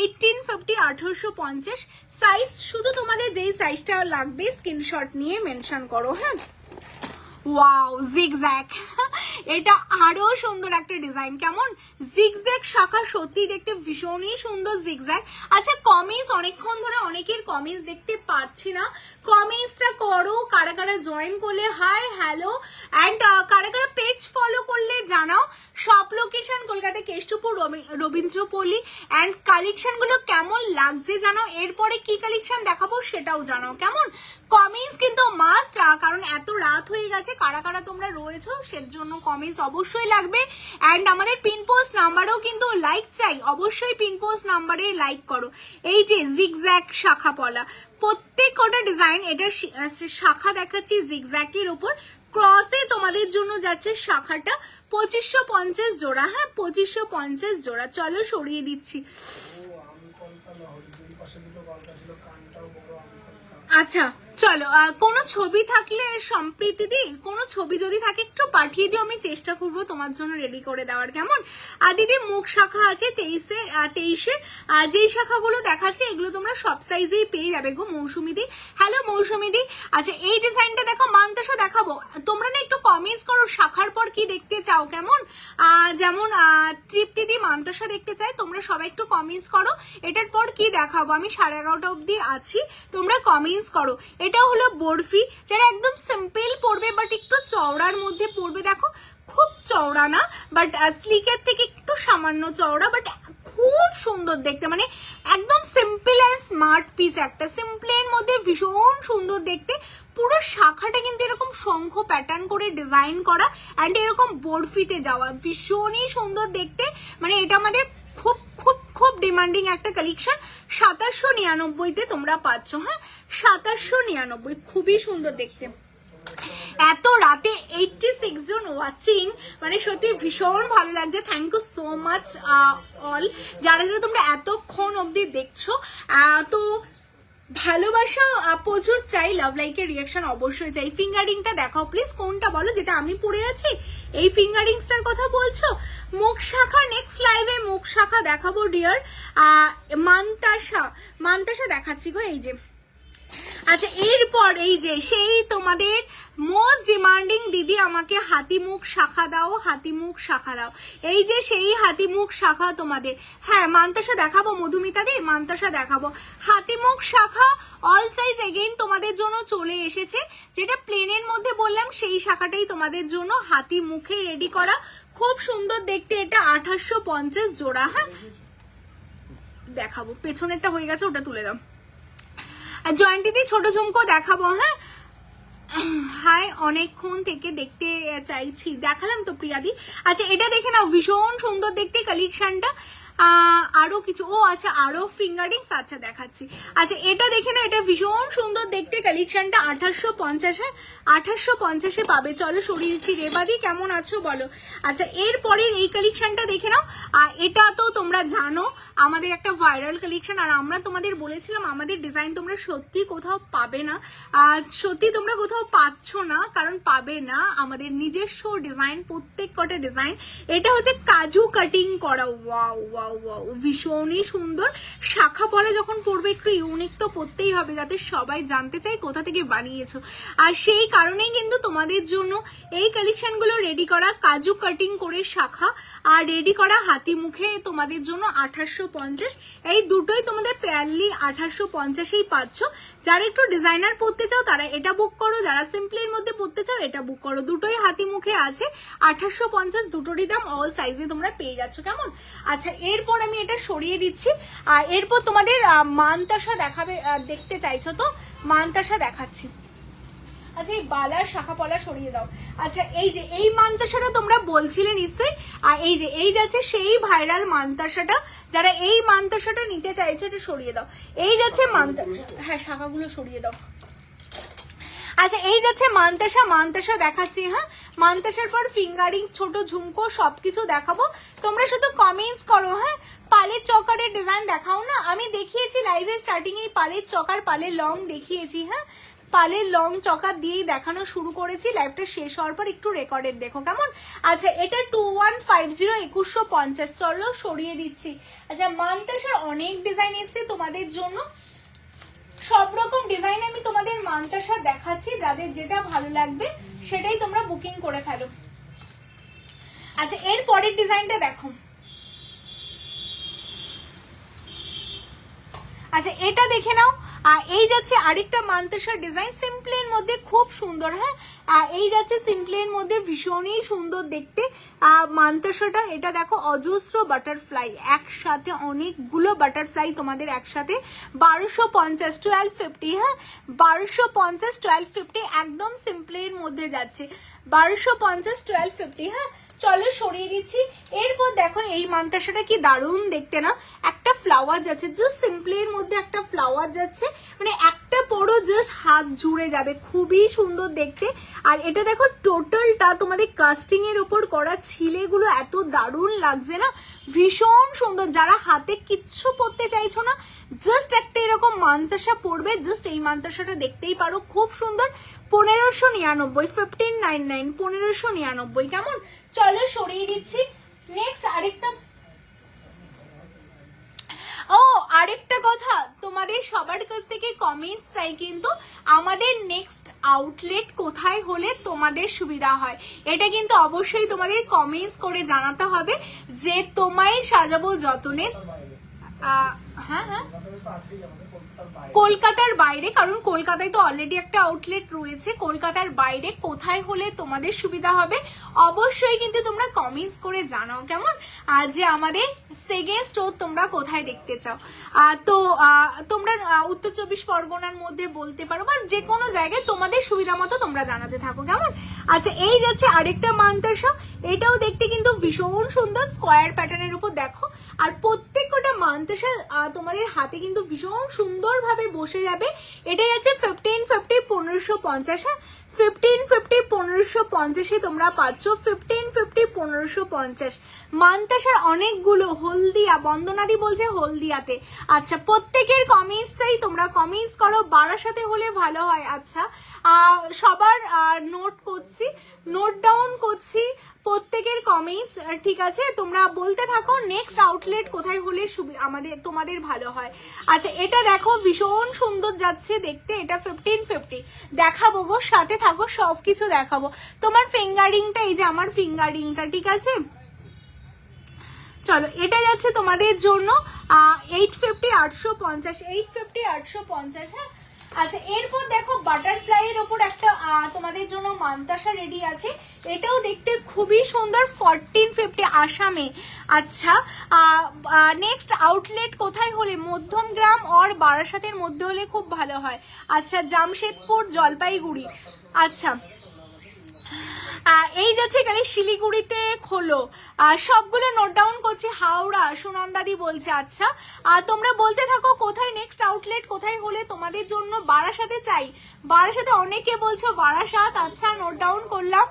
1850 1850 সাইজ, শুধু তোমাদের যেই সাইজটা লাগবে স্ক্রিনশট নিয়ে মেনশন করো। হ্যাঁ, ওয়াও জিগজ্যাগ, এটা আরো সুন্দর একটা ডিজাইন কেমন। জিগজ্যাগ শাখা সত্যি দেখতে ভীষণই সুন্দর জিগজ্যাগ। আচ্ছা, কমিজ অনেকক্ষণ ধরে অনেকের কমিজ দেখতে পাচ্ছি না, কমিজটা করো। কারা কারা জয়েন করলে হাই হ্যালো, অ্যান্ড কারা কারা পেজ ফলো করলে জানাও। Shop location Kolkata Keshtopur Rabindrapalli, and কালেকশনগুলো কেমন লাগছে জানাও। এরপরে কি কালেকশন দেখাবো সেটাও জানাও কেমন। কমিজ কিন্তু মাস্ট, কারণ এত রাত হয়ে গেছে, কারা কারা তোমরা রয়েছো সেজন্য কমিজ অবশ্যই লাগবে। অ্যান্ড আমাদের পিন পোস্ট নাম্বারও কিন্তু লাইক চাই, অবশ্যই পিন পোস্ট নাম্বারে লাইক করো। এই যে জিগজ্যাগ শাখা পলা, প্রত্যেক কটা ডিজাইন, এটা শাখা দেখাচ্ছি জিগজ্যাগের উপর, ক্রসে তোমাদের জন্য যাচ্ছে শাখাটা 2550 জোড়া। হ্যাঁ, 2550 জোড়া। চলো সরিয়ে দিচ্ছি। আচ্ছা চলো, কোনো ছবি থাকলে সম্প্রীতি দি, কোনো ছবি যদি থাকে একটু পাঠিয়ে দিও, আমি চেষ্টা করবো তোমার জন্য রেডি করে দেওয়ার কেমন। আর দিদি মুখ শাখা আছে 23-এ, যেই শাখাগুলো দেখাচ্ছে এগুলো তোমরা সব সাইজেই পেয়ে যাবে গো মৌসুমি দি। হ্যালো মৌসুমি দি। আচ্ছা, এই ডিজাইনটা দেখো, মান্তাসা দেখাবো, তোমরা না একটু কমেন্টস করো শাখার পর কি দেখতে চাও কেমন। যেমন তৃপ্তি দি মান্তাসা দেখতে চাই, তোমরা সবাই একটু কমেন্টস করো এটার পর কি দেখাবো। আমি 11:30 অবধি আছি, তোমরা কমেন্টস করো। এটা হলো বরফি, যারা একদম সিম্পল পড়বে বাট একটু চওড়ার মধ্যে পড়বে, দেখো খুব চওড়া না বাট স্লিকের থেকে একটু সামান্য চওড়া, বাট খুব সুন্দর দেখতে, মানে একদম সিম্পল অ্যান্ড স্মার্ট পিস, একটা সিম্পলের মধ্যে ভীষণ সুন্দর দেখতে। পুরো শাখাটা কিন্তু এরকম শঙ্খ প্যাটার্ন করে ডিজাইন করা অ্যান্ড এরকম বরফিতে যাওয়া, ভীষণই সুন্দর দেখতে। মানে এটা আমাদের খুব খুব খুব ডিমান্ডিং একটা কালেকশন। 2799-তে তোমরা পাচ্ছ। হ্যাঁ, 2799, খুবই সুন্দর দেখতে। এত রাতে 86 জন ওয়াচিং, মানে সত্যি ভীষণ ভালো লাগছে। Thank you so much all, যারা যারা তোমরা এতক্ষণ অবধি দেখছো। তো ভালোবাসা প্রচুর চাই, লাভ লাইকের রিয়াকশন অবশ্যই চাই। ফিঙ্গারিংটা দেখাও প্লিজ, কোনটা বলো, যেটা আমি পরে আছি এই ফিঙ্গারিংসটার কথা বলছো। মুখ শাখা নেক্সট লাইভে মুখ শাখা দেখাবো ডিয়ার। মান্তাসা দেখাচ্ছি গো, এই যে। আচ্ছা এরপর এই যে সেই তোমাদের মোস্ট ডিমান্ডিং দিদি আমাকে হাতি মুখ শাখা দাও, হাতি মুখ শাখা দাও, এই যে সেই হাতি মুখ শাখা তোমাদের। হ্যাঁ মান্তাসা দেখাবো মধুমিতা দি, মান্তাসা দেখাবো। হাতি মুখ শাখা অল সাইজ এগেইন তোমাদের জন্য চলে এসেছে, যেটা প্লেনের মধ্যে বললাম সেই শাখাটাই তোমাদের জন্য হাতি মুখে রেডি করা, খুব সুন্দর দেখতে। এটা 2850 জোড়া। হ্যাঁ দেখাবো, পেছনেরটা হয়ে গেছে ওটা তুলে দাও। জয়ন্তীতে ছোট ঝুমকো দেখাবো। হ্যাঁ হাই, অনেকক্ষণ থেকে দেখতে চাইছি, দেখালাম তো প্রিয়াদি। আচ্ছা এটা দেখে নাও, ভীষণ সুন্দর দেখতে কালেকশনটা। আরো কিছু, ও আচ্ছা আরো ফিঙ্গারিংস, আচ্ছা দেখাচ্ছি। আচ্ছা এটা দেখে না, এটা ভীষণ সুন্দর দেখতে কালেকশনটা। 2850 পাবে। চলো সরিয়ে দিচ্ছি। রেবাদি কেমন আছো বলো। আচ্ছা এরপরের এই কালেকশনটা দেখে নাও। এটা তো তোমরা জানো আমাদের একটা ভাইরাল কালেকশন, আর আমরা তোমাদের বলেছিলাম আমাদের ডিজাইন তোমরা সত্যি কোথাও পাবে না, সত্যি তোমরা কোথাও পাচ্ছ না, কারণ পাবে না। আমাদের নিজস্ব ডিজাইন, প্রত্যেক কটা ডিজাইন। এটা হচ্ছে কাজু কাটিং করা। ওয়াও ওয়াও ওয়াও, ভীষণই সুন্দর। শাখা পরে যখন পরবে একটু ইউনিক তো পরতেই হবে, যাতে সবাই জানতে চায় কোথা থেকে বানিয়েছো। আর সেই কারণেই কিন্তু তোমাদের জন্য এই কালেকশনগুলো রেডি করা, কাজু কাটিং করে শাখা, আর রেডি করা হাতি মুখে তোমাদের জন্য 2850। এই দুটোই তোমাদের পেয়ারলি 2850এই পাচ্ছ। যারা একটু ডিজাইনার পরতে চাও তারা এটা বুক করো, যারা সিম্পলের মধ্যে পরতে চাও এটা বুক করো। দুটোই হাতি মুখে আছে, 2850 দুটোরই দাম, অল সাইজে তোমরা পেয়ে যাচ্ছ। কেমন? আচ্ছা এরপর আমি এটা সরিয়ে দিচ্ছি। এরপর তোমাদের মানতাসা দেখাবে, দেখতে চাইছো তো মানতাসা দেখাচ্ছি। আচ্ছা এই বালার শাখা পলা সরিয়ে দাও। আচ্ছা এই যে এই মানতাসাটা তোমরা বলছিলে নিশ্চয়ই, আর এই যে এই যাচ্ছে সেই ভাইরাল মানতাসাটা, যারা এই মানতাসাটা নিতে চাইছো এটা সরিয়ে দাও। এই যাচ্ছে মানতাসা, হ্যাঁ শাখাগুলো সরিয়ে দাও। আচ্ছা এই যাচ্ছে মানতাসা, মানতাসা দেখাচ্ছি। হ্যাঁ মানতাসার পর ফিঙ্গারিং, ছোট ঝুমকো সবকিছু দেখাবো, তোমরা শুধু কমেন্টস করো। হ্যাঁ পালের চকারের ডিজাইন দেখাও না, আমি দেখিয়েছি লাইভে স্টার্টিং এই পালের চকার, পালের লং দেখিয়েছি। হ্যাঁ পালের লং চকা দিয়েই দেখানো শুরু করেছি, লাইভটা শেষ হওয়ার পর একটু রেকর্ডের দেখো। কেমন? আচ্ছা এটা 2150 2150। চলো সরিয়ে দিচ্ছি। আচ্ছা মানতাসার অনেক ডিজাইন এসছে তোমাদের জন্য, সব রকম ডিজাইন আমি তোমাদের মানতাসা দেখাচ্ছি, যাদের যেটা ভালো লাগবে সেটাই তোমরা বুকিং করে ফেলো। আচ্ছা এর পরের ডিজাইনটা দেখো। আচ্ছা এটা দেখে নাও। এই যাচ্ছে আরেকটা মানতাসার ডিজাইন, সিম্পলের মধ্যে খুব সুন্দর। হ্যাঁ এই যাচ্ছে সিম্পলের মধ্যে, ভীষণই সুন্দর দেখতে মানতাসাটা। এটা দেখো অজস্র বাটারফ্লাই, একসাথে অনেকগুলো বাটারফ্লাই তোমাদের একসাথে। 1250 1250। হ্যাঁ 1250 1250 একদম সিম্পলের মধ্যে যাচ্ছে। 1250 1250। হ্যাঁ চলো সরিয়ে দিচ্ছি। এরপর দেখো এই মানতাসাটা কি দারুণ দেখতে না, একটা ফ্লাওয়ার যাচ্ছে, জাস্ট সিম্পলের মধ্যে একটা ফ্লাওয়ার যাচ্ছে, মানে একটা পরো জাস্ট হাত জুড়ে যাবে, খুবই সুন্দর দেখতে। আর এটা দেখো টোটালটা তোমাদের কাস্টিং এর উপর করা, ছিলেগুলো এত দারুণ লাগছে না, ভীষণ সুন্দর। যারা হাতে কিচ্ছু পরতে চাইছো না, জাস্ট একটা এরকম মানতাসা পরবে, জাস্ট এই মানতাসাটা দেখতেই পারো, খুব সুন্দর। 1599 1599 1599। কেমন? চলো সরিয়ে দিচ্ছি। নেক্সট আরেকটা, ও আরেকটা কথা, তোমাদের সবার কাছ থেকে কমেন্টস চাই কিন্তু, আমাদের নেক্সট আউটলেট কোথায় হলে তোমাদের সুবিধা হয়, এটা কিন্তু অবশ্যই তোমাদের কমেন্টস করে জানাতে হবে, যে তোমায় সাজাবো যতনে। হ্যাঁ হ্যাঁ কলকাতার বাইরে, কারণ কলকাতায় তো অলরেডি একটা আউটলেট রয়েছে, কলকাতার বাইরে কোথায় হলে তোমাদের সুবিধা হবে অবশ্যই কিন্তু তোমরা কমেন্টস করে জানাও। কেমন? যে আমাদের সেকেন্ড স্টোর তোমরা কোথায় দেখতে চাও। তো তোমরা উত্তর 24 পরগনার মধ্যে বলতে পারো, বা যে কোনো জায়গায় তোমাদের সুবিধা মতো তোমরা জানাতে থাকো। কেমন? আচ্ছা এই যাচ্ছে আরেকটা মানতাসা, এটাও দেখতে কিন্তু ভীষণ সুন্দর, স্কোয়ার প্যাটার্নের উপর দেখো। আর প্রত্যেকটা মানতাসা তোমাদের হাতে কিন্তু ভীষণ সুন্দর ভাবে বসে যাবে। এটাই আছে 1550 1550। 1550 1550 তোমরা পাচ্ছ। 1550 1550 মানতাসার অনেকগুলো। হলদিয়া, বন্দনাদি বলছে হলদিয়াতে। আচ্ছা প্রত্যেকের কমেন্টস চাই, তোমরা কমেন্টস করো, বারাসাতে হলে ভালো হয়। আচ্ছা সবার নোট করছি, নোট ডাউন করছি, প্রত্যেকের কমেন্টস, ঠিক আছে? তোমরা বলতে থাকো নেক্সট আউটলেট কোথায় হলে আমাদের তোমাদের ভালো হয়। আচ্ছা এটা দেখো ভীষণ সুন্দর যাচ্ছে দেখতে, এটা 1550 দেখাবো গো, সাথে থাকো, সবকিছু দেখাবো। তোমার ফিঙ্গারিংটা, এই যে আমার ফিঙ্গারিংটা, ঠিক আছে? চলো এটা যাচ্ছে তোমাদের জন্য 850 850 850 850। হ্যাঁ আচ্ছা এরপর দেখো বাটারফ্লাই এর ওপর একটা তোমাদের জন্য মান্তাসা রেডি আছে, এটাও দেখতে খুবই সুন্দর 1450 আসামে। আচ্ছা নেক্সট আউটলেট কোথায় হলে, মধ্যমগ্রাম আর বারাসাতের মধ্যে হলে খুব ভালো হয়। আচ্ছা জামশেদপুর জলপাইগুড়ি। আচ্ছা এই যাচ্ছে গেলে শিলিগুড়িতে খোলো, সবগুলো নোট ডাউন করছি। হাওড়া সুনন্দাদি বলছে। আচ্ছা তোমরা বলতে থাকো কোথায় নেক্সট আউটলেট কোথায় হলে তোমাদের জন্য। বারাসাতে চাই, বারাসাতে অনেকে বলছো বারাসাত। আচ্ছা নোট ডাউন করলাম।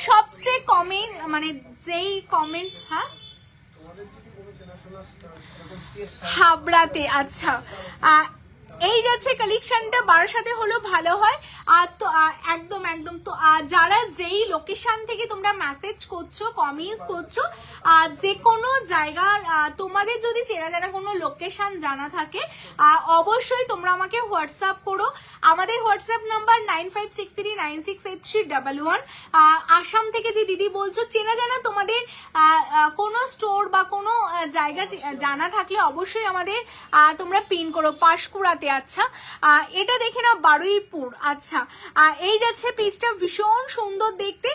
সবচেয়ে কমেন্ট মানে যেই কমেন্ট, হ্যাঁ হাবড়াতে। আচ্ছা এই যাচ্ছে কালেকশনটা বারাসাতে হলো ভালো হয়। আর তো একদম একদম তো যারা যেই লোকেশন থেকে তোমরা মেসেজ করছো কমেন্টস করছো, যে কোনো জায়গার তোমাদের যদি চেনা জানা কোনো লোকেশন জানা থাকে অবশ্যই তোমরা আমাকে হোয়াটসঅ্যাপ করো। আমাদের হোয়াটসঅ্যাপ নাম্বার 9563968311। আসাম থেকে যে দিদি বলছো চেনা জানা তোমাদের কোনো স্টোর বা কোনো জায়গা জানা থাকলে অবশ্যই আমাদের তোমরা পিন করো। পাঁশকুড়াতে। আচ্ছা এটা দেখে না বারুইপুর। আচ্ছা এই যাচ্ছে পিসটা ভীষণ সুন্দর দেখতে,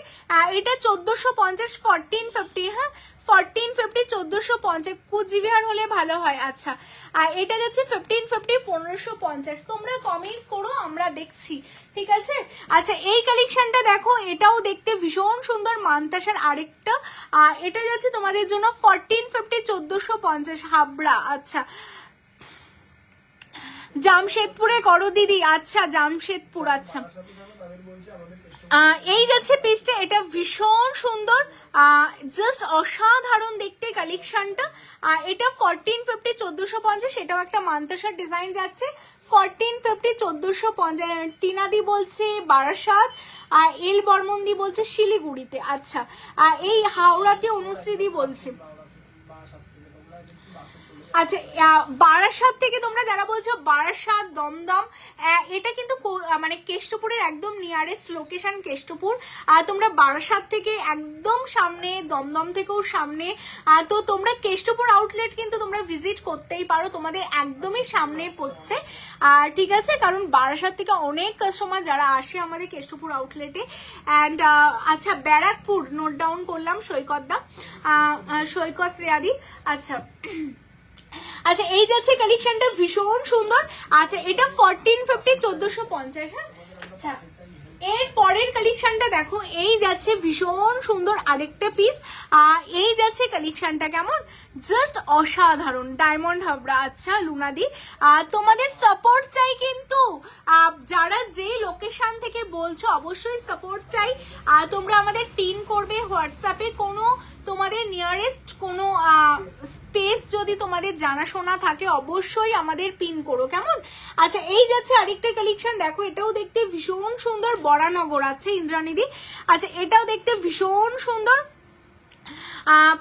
এটা 1450 1450। হ্যাঁ 1450 1450 কুচবিহার হলে ভালো হয়। আচ্ছা এটা যাচ্ছে 1550 1550। তোমরা কমেন্টস করো আমরা দেখছি, ঠিক আছে? আচ্ছা এই কালেকশনটা দেখো, এটাও দেখতে ভীষণ সুন্দর মান্তাসার আরেকটা, এটা যাচ্ছে তোমাদের জন্য 1450 1450 হাবড়া। আচ্ছা জামশেদপুরে করো দিদি। আচ্ছা জামশেদপুর। আচ্ছা এই যাচ্ছে পিসটা, এটা ভীষণ সুন্দর, জাস্ট অসাধারণ দেখতে কালেকশনটা। এটা 1450 1450, এটাও একটা মান্তাসার ডিজাইন যাচ্ছে 1450 1450। টিনাদি বলছে বারাসাত, এল বর্মনদি বলছে শিলিগুড়িতে। আচ্ছা এই হাওড়াতে অনুশ্রীদি বলছে। আচ্ছা বারাসাত থেকে তোমরা যারা বলছো বারাসাত দমদম, এটা কিন্তু মানে কেষ্টপুরের একদম নিয়ারেস্ট লোকেশন কেষ্টপুর। তোমরা বারাসাত থেকে একদম সামনে, দমদম থেকেও সামনে। তো তোমরা কেষ্টপুর আউটলেট কিন্তু তোমরা ভিজিট করতেই পারো, তোমাদের একদমই সামনে পড়ছে। ঠিক আছে, কারণ বারাসাত থেকে অনেক কাস্টমার যারা আসে আমাদের কেষ্টপুর আউটলেটে। অ্যান্ড আচ্ছা ব্যারাকপুর নোট ডাউন করলাম, সৈকত দা, সৈকত শ্রেয়াদি। আচ্ছা আচ্ছা এই যাচ্ছে কালেকশনটা ভীষণ সুন্দর। আচ্ছা এটা 1450 1450। হ্যাঁ আচ্ছা এর পরের কালেকশনটা দেখো, এই যাচ্ছে ভীষণ সুন্দর আরেকটা পিস। এই যাচ্ছে কালেকশনটা কেমন, জাস্ট অসাধারণ ডায়মন্ড হাবড়া। আচ্ছা লুনাদি তোমাদের সাপোর্ট চাই, কিন্তু যারা যে লোকেশন থেকে বলছো অবশ্যই সাপোর্ট চাই। তোমরা আমাদের পিন করবে হোয়াটসঅ্যাপে, কোনো তোমাদের নিয়ারেস্ট কোনো স্পেস যদি তোমাদের জানাশোনা থাকে অবশ্যই আমাদের পিন করো, কেমন? আচ্ছা এই যাচ্ছে আরেকটা কালেকশন দেখো, এটাও দেখতে ভীষণ সুন্দর, বরানগর। আছে ইন্দ্রানিদি। আচ্ছা এটাও দেখতে ভীষণ সুন্দর।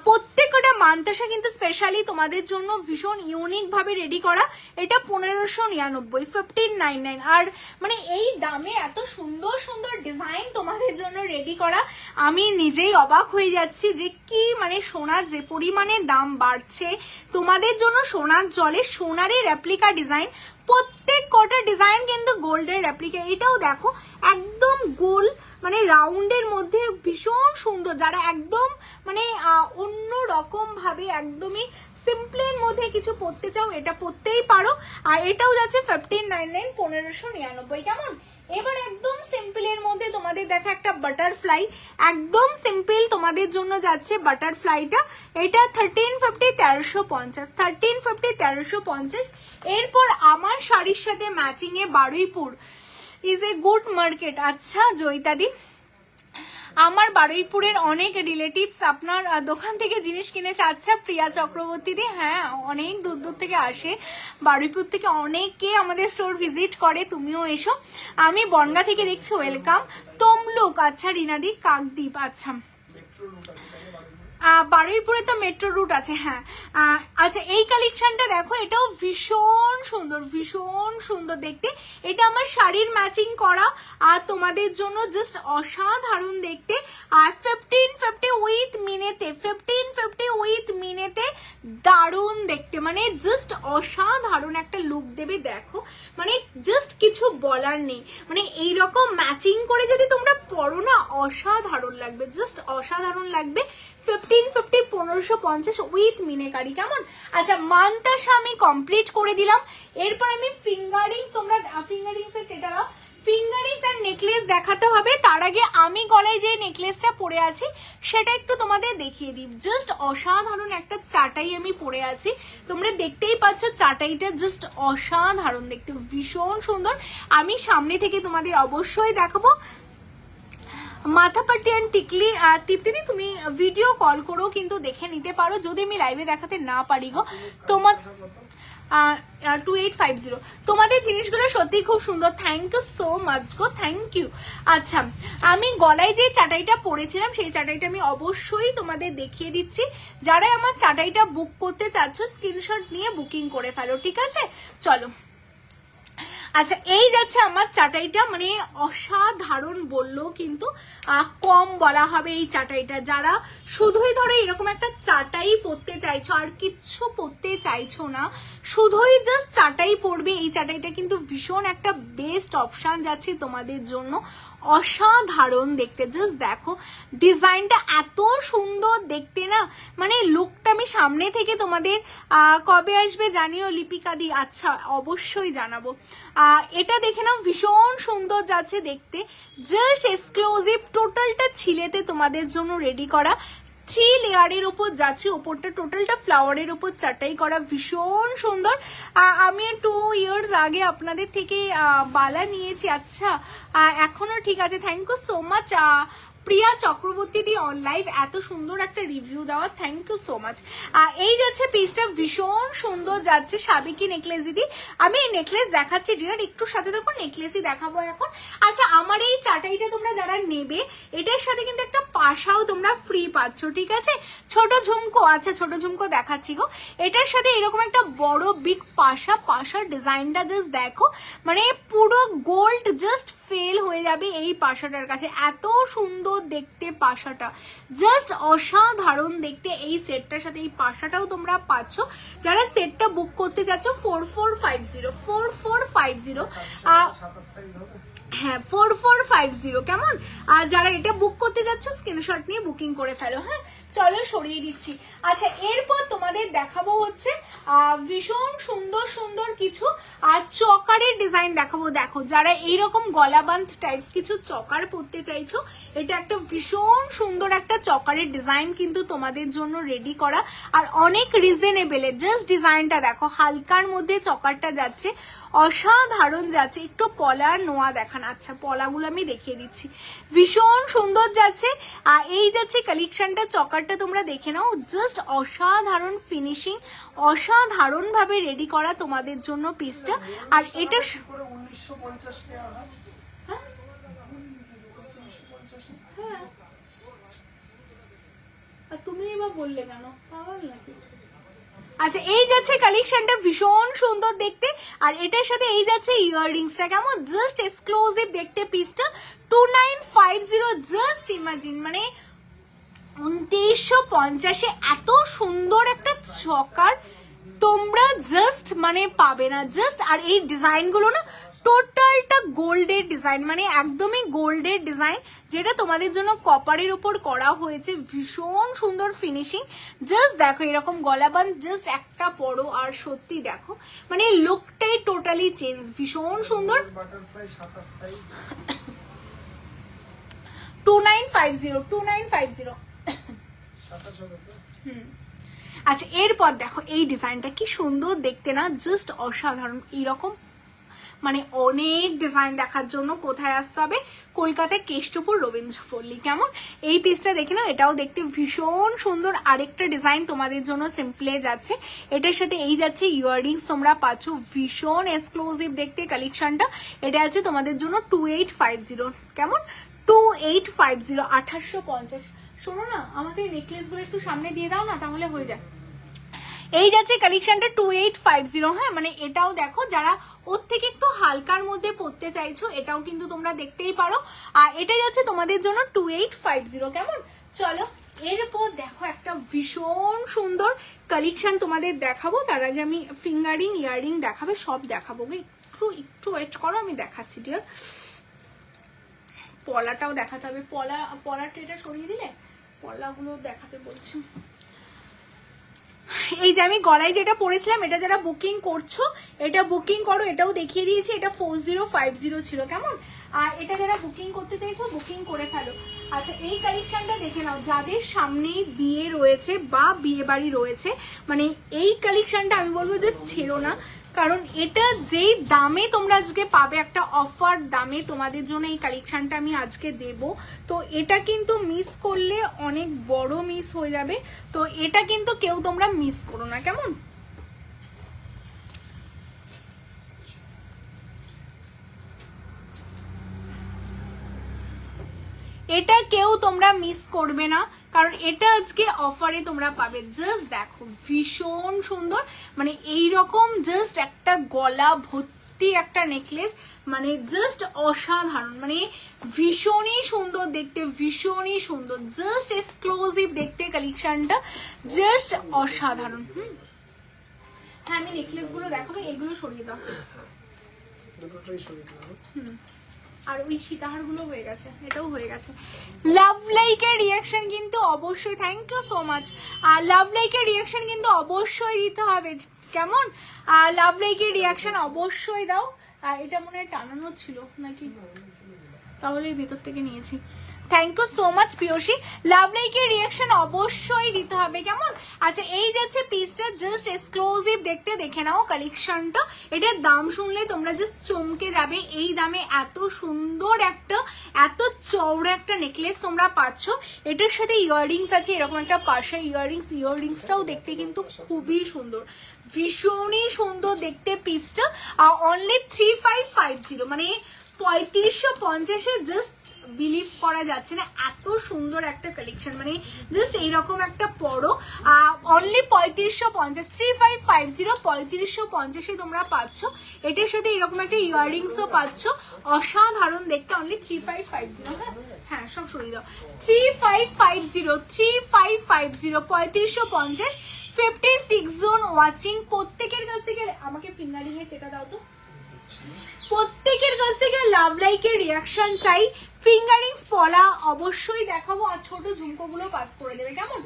প্রত্যেকটা মান্তাসা কিন্তু স্পেশালি তোমাদের জন্য ভীষণ ইউনিক ভাবে রেডি করা। এটা 1599 1599। আর মানে এই দামে এত সুন্দর সুন্দর ডিজাইন তোমাদের জন্য রেডি করা, আমি নিজেই অবাক হয়ে যাচ্ছি যে কি মানে সোনার যে পরিমাণে দাম বাড়ছে তোমাদের জন্য। সোনার জলে সোনারই রেপ্লিকা ডিজাইন, প্রত্যেক কটা ডিজাইন কিন্তু গোল্ডের রেপ্লিকা। এটাও দেখো একদম গোল মানে রাউন্ডের মধ্যে ভীষণ সুন্দর। যারা একদম মানে অন্য রকম ভাবে একদমই সিম্পলের মধ্যে কিছু পরতে চাও এটা পরতেই পারো। আর এটাও যাচ্ছে 1599 1599, কেমন? এবার একদম সিম্পলের মধ্যে তোমাদের দেখা একটা বাটারফ্লাই, একদম সিম্পল তোমাদের জন্য যাচ্ছে বাটারফ্লাইটা। এটা 1350 1350 1350 1350। এরপর আমার শাড়ির সাথে matching A Baruipur is a good market. আচ্ছা জয়িতাদি, আমার বারুইপুরের অনেক রিলেটিভস আপনার দোকান থেকে জিনিস কিনেছে। আচ্ছা প্রিয়া চক্রবর্তী দি, হ্যাঁ অনেক দূর দূর থেকে আসে, বারুইপুর থেকে অনেকে আমাদের স্টোর ভিজিট করে, তুমিও এসো। আমি বনগা থেকে দেখছি, ওয়েলকাম। তমলুক। আচ্ছা রিনাদি, কাকদ্বীপ। আচ্ছা বারুইপুরে তো মেট্রো রুট আছে। হ্যাঁ আচ্ছা এই কালেকশনটা দেখো, এটাও ভীষণ সুন্দর, ভীষণ সুন্দর দেখতে। এটা আমার শাড়ির ম্যাচিং করা আর তোমাদের জন্য জাস্ট অসাধারণ দেখতে। আর 1550 উইথ মিনেতে, 1550 উইথ মিনেতে দারুণ দেখতে, মানে জাস্ট অসাধারণ একটা লুক দেবে। দেখো মানে জাস্ট কিছু বলার নেই, মানে এইরকম ম্যাচিং করে যদি তোমরা পরো না অসাধারণ লাগবে, জাস্ট অসাধারণ লাগবে। 1550 1550 উইথ মিনেকারি, কেমন? আচ্ছা মানতাসা আমি কমপ্লিট করে দিলাম। এরপর আমি ফিঙ্গারিংস, তোমরা ফিঙ্গারিংস এর এটা দাও, ফিঙ্গারিংস আর নেকলেস দেখাতে হবে। তার আগে আমি গলায় যে নেকলেসটা পরে আছি সেটা একটু তোমাদের দেখিয়ে দিই। জাস্ট অসাধারণ একটা চাটাই আমি পরে আছি, তোমরা দেখতেই পাচ্ছ চাটাইটা জাস্ট অসাধারণ দেখতে, ভীষণ সুন্দর। আমি সামনে থেকে তোমাদের অবশ্যই দেখাবো। মাথাপাটি অ্যান্ড টিকলি তৃপ্তিদি তুমি ভিডিও কল করো কিন্তু দেখে নিতে পারো, যদি আমি লাইভে দেখাতে না পারি গো। তোমার 2850 তোমাদের জিনিসগুলো সত্যি খুব সুন্দর, থ্যাংক ইউ সো মাচ গো, থ্যাংক ইউ। আচ্ছা আমি গলায় যে চাটাইটা পরেছিলাম সেই চাটাইটা আমি অবশ্যই তোমাদের দেখিয়ে দিচ্ছি। যারা আমার চাটাইটা বুক করতে চাচ্ছ স্ক্রিনশট নিয়ে বুকিং করে ফেলো, ঠিক আছে? চলো আচ্ছা এই যাচ্ছে আমার চাটাইটা, মানে অসাধারণ বললেও কিন্তু কম বলা হবে এই চাটাইটা। যারা শুধুই ধরো এরকম একটা চাটাই পরতে চাইছো, আর কিচ্ছু পরতে চাইছো না, শুধুই জাস্ট চাটাই পরবে, এই চাটাইটা কিন্তু ভীষণ একটা বেস্ট অপশন যাচ্ছে তোমাদের জন্য। অসাধারণ দেখতে, জাস্ট দেখো ডিজাইনটা এত সুন্দর দেখতে না, মানে লুকটা আমি সামনে থেকে তোমাদের কবে আসবে জানিও লিপিকা দি। আচ্ছা অবশ্যই জানাবো। এটা দেখে নাও ভীষণ সুন্দর যাচ্ছে দেখতে, জাস্ট এক্সক্লুসিভ, টোটালটা ছিলেতে তোমাদের জন্য রেডি করা। 3 লেয়ারের উপর যাচ্ছে, ওপরটা টোটালটা ফ্লাওয়ারের উপর চাটাই করা, ভীষণ সুন্দর। আমি 2 ইয়ার্স আগে আপনাদের থেকে বালা নিয়েছি। আচ্ছা এখনো ঠিক আছে, thank you so much Priya Chakraborty দি অন লাইভ, এত সুন্দর একটা রিভিউ দেওয়া, থ্যাংক ইউ সো মাচ। এই যাচ্ছে পিসটা ভীষণ সুন্দর যাচ্ছে, সাবেকি নেকলেস দিদি। আমি এই নেকলেস দেখাচ্ছি ডিয়ার, একটু সাথে দেখো নেকলেসই দেখাবো এখন। আচ্ছা আমার এই চাটাইটা তোমরা যারা নেবে এটার সাথে কিন্তু একটা পাশাও তোমরা ফ্রি পাচ্ছ, ঠিক আছে? ছোট ঝুমকো, আচ্ছা ছোট ঝুমকো দেখাচ্ছি গো। এটার সাথে এরকম একটা বড় বিগ পাশা, পাশার ডিজাইনটা জাস্ট দেখো, মানে পুরো গোল্ড, জাস্ট ফেল হয়ে যাবে এই পাশাটার কাছে, এত সুন্দর দেখতে পাশাটা, জাস্ট অসাধারণ দেখতে। এই সেটটার সাথে এই পাশাটাও তোমরা পাচ্ছ। যারা সেটটা বুক করতে যাচ্ছ 4450 হ্যাঁ 4450 কেমন? আর যারা এটা বুক করতে যাচ্ছ স্ক্রিনশট নিয়ে বুকিং করে ফেলো। হ্যাঁ চলো সরিয়ে দিচ্ছি। আচ্ছা এরপর তোমাদের দেখাবো হচ্ছে ভীষণ সুন্দর সুন্দর কিছু আর চকারের ডিজাইন দেখাবো। দেখো যারা এইরকম গলাবান্ধ টাইপস কিছু চকার পরতে চাইছো, এটা একটা ভীষণ সুন্দর একটা চকারের ডিজাইন কিন্তু তোমাদের জন্য রেডি করা, আর অনেক রিজনেবলে। জাস্ট ডিজাইনটা দেখো, হালকার মধ্যে চকারটা যাচ্ছে, অসাধারণ যাচ্ছে। একটু পলার নোয়া দেখান। আচ্ছা পলাগুলো আমি দেখিয়ে দিচ্ছি, ভীষণ সুন্দর যাচ্ছে। আর এই যাচ্ছে কালেকশনটা, চকারটা তোমরা দেখে নাও, জাস্ট অসাধারণ ফিনিশিং, অসাধারণ ভাবে রেডি করা তোমাদের জন্য পিসটা। আর এটা 1950 আর তুমি এবার বললে কেন, পাগল নাকি? আচ্ছা এই যাচ্ছে কালেকশনটা, ভীষণ সুন্দর দেখতে। আর এটার সাথে এই যাচ্ছে ইয়াররিংসটা, কেমন জাস্ট এক্সক্লুসিভ দেখতে পিসটা। 2950, জাস্ট ইমাজিন, মানে 2950 এত সুন্দর একটা চকার তোমরা জাস্ট মানে পাবে না, জাস্ট। আর এই ডিজাইনগুলো না টোটালটা গোল্ডের ডিজাইন, মানে একদমই গোল্ডের ডিজাইন, যেটা তোমাদের জন্য কপারের উপর করা হয়েছে, ভীষণ সুন্দর ফিনিশিং। জাস্ট দেখো এরকম গলাবান জাস্ট একটা পরো আর সত্যি দেখো মানে লুকটাই টোটালি চেঞ্জ, ভীষণ সুন্দর। 2950 আচ্ছা এরপর দেখো এই ডিজাইনটা কি সুন্দর দেখতে না, জাস্ট অসাধারণ। এইরকম মানে অনেক ডিজাইন দেখার জন্য কোথায় আসতে হবে? কলকাতায় কেষ্টপুর রবীন্দ্রপল্লী। কেমন এই পিসটা দেখে নাও, এটাও দেখতে ভীষণ সুন্দর। আরেকটা ডিজাইন তোমাদের জন্য সিম্পলে যাচ্ছে, এটার সাথে এই যাচ্ছে ইয়াররিংস তোমরা পাচ্ছ, ভীষণ এক্সক্লুসিভ দেখতে কালেকশনটা। এটা আছে তোমাদের জন্য 2850, কেমন 2850, 1850। শোনো না, আমাকে নেকলেস গুলো একটু সামনে দিয়ে দাও না, তাহলে হয়ে যায়। এই যাচ্ছে কালেকশনটা 2850। হ্যাঁ, মানে এটাও দেখো, যারা ওর থেকে একটু হালকার মধ্যে পড়তে চাইছো এটাও কিন্তু তোমরা দেখতেই পারো। আর এটা যাচ্ছে তোমাদের জন্য 2850। কেমন? চলো এরপর দেখো একটা ভীষণ সুন্দর কালেকশন তোমাদের দেখাবো। তার আগে আমি ফিঙ্গারিং, ইয়াররিং দেখাবে, সব দেখাবো। একটু ওয়েট করো, আমি দেখাচ্ছি ডিয়ার। পলাটাও দেখাতে হবে। পলার ট্রেটা সরিয়ে দিলে পলাগুলো দেখাতে বলছি। এই যে আমি গলায় যেটা পরেছিলাম, এটা যারা বুকিং করছো এটা বুকিং করো, এটাও দেখিয়ে দিয়েছি। এটা 4050 ছিল। কেমন? আর এটা যারা বুকিং করতে চাইছো বুকিং করে ফেলো। আচ্ছা, এই কালেকশনটা দেখে নাও, যাদের সামনেই বিয়ে রয়েছে বা বিয়ে বাড়ি রয়েছে, মানে এই কালেকশনটা আমি বলবো যে ছেড়ো না, কারণ এটা যেই দামে তোমরা আজকে পাবে, একটা অফার দামে তোমাদের জন্য এই কালেকশনটা আমি আজকে দেব। তো এটা কিন্তু মিস করলে অনেক বড় মিস হয়ে যাবে, তো এটা কিন্তু কেউ তোমরা মিস করো না। কেমন? এটা কেউ তোমরা মিস করবে না, কারণ এটা আজকে অফারে তোমরা পাবে। জাস্ট দেখো, ভীষণ সুন্দর, মানে এইরকম জাস্ট একটা গলা ভর্তি একটা নেকলেস, মানে জাস্ট অসাধারণ, মানে ভীষণই সুন্দর দেখতে, ভীষণই সুন্দর, জাস্ট এক্সক্লুসিভ দেখতে কালেকশনটা, জাস্ট অসাধারণ। হ্যাঁ, আমি নেকলেস গুলো দেখাবো, এগুলো সরিয়ে দাও। আর ওই সীতাহার গুলো হয়ে গেছে, এটাও হয়ে গেছে। লাভ লাইকের রিয়াকশন কিন্তু অবশ্যই, থ্যাংক ইউ সো মাচ। আর লাভ লাইকের রিয়াকশন কিন্তু অবশ্যই দিতে হবে। কেমন? আর লাভ লাইকের রিয়াকশন অবশ্যই দাও। আর এটা মনে হয় টানানো ছিল নাকি, তাহলে ভেতর থেকে নিয়েছি। Thank you so much Piyasi. Love লাইকের রিয়াকশন অবশ্যই দিতে হবে। কেমন? আচ্ছা, এই যাচ্ছে পিসটা, জাস্ট এক্সক্লুসিভ দেখতে, দেখে নাও কালেকশনটা। এটার দাম শুনলে তোমরা জাস্ট চমকে যাবে। এই দামে এত সুন্দর একটা, এত চওড়া একটা নেকলেস তোমরা পাচ্ছ। এটার সাথে ইয়াররিংস আছে, এরকম একটা পাশে ইয়াররিংসটাও দেখতে কিন্তু খুবই সুন্দর, ভীষণই সুন্দর দেখতে পিসটা। আর অনলি 3550, মানে 3550-এ জাস্ট বিলিভ করা যাচ্ছে না, এত সুন্দর একটা কালেকশন, মানে জাস্ট এইরকম একটা পরো। অনলি 3550, 3550, 3550-এ তোমরা পাচ্ছ। এটার সাথে এরকম একটা ইয়াররিংসও পাচ্ছ, অসাধারণ দেখতে। অনলি 3550। হ্যাঁ, সব সরিয়ে দাও। 3550, 3550, 3550, 56 জন ওয়াচিং। প্রত্যেকের কাছ থেকে আমাকে ফিঙ্গারিং এর টেটা দাও তো। প্রত্যেকের কাছ থেকে লাভ লাইকের রিয়াকশন চাই। ফিঙ্গারিংস পলা অবশ্যই দেখাবো, আর ছোট ঝুমকো গুলো পাস করে দেবে। কেমন?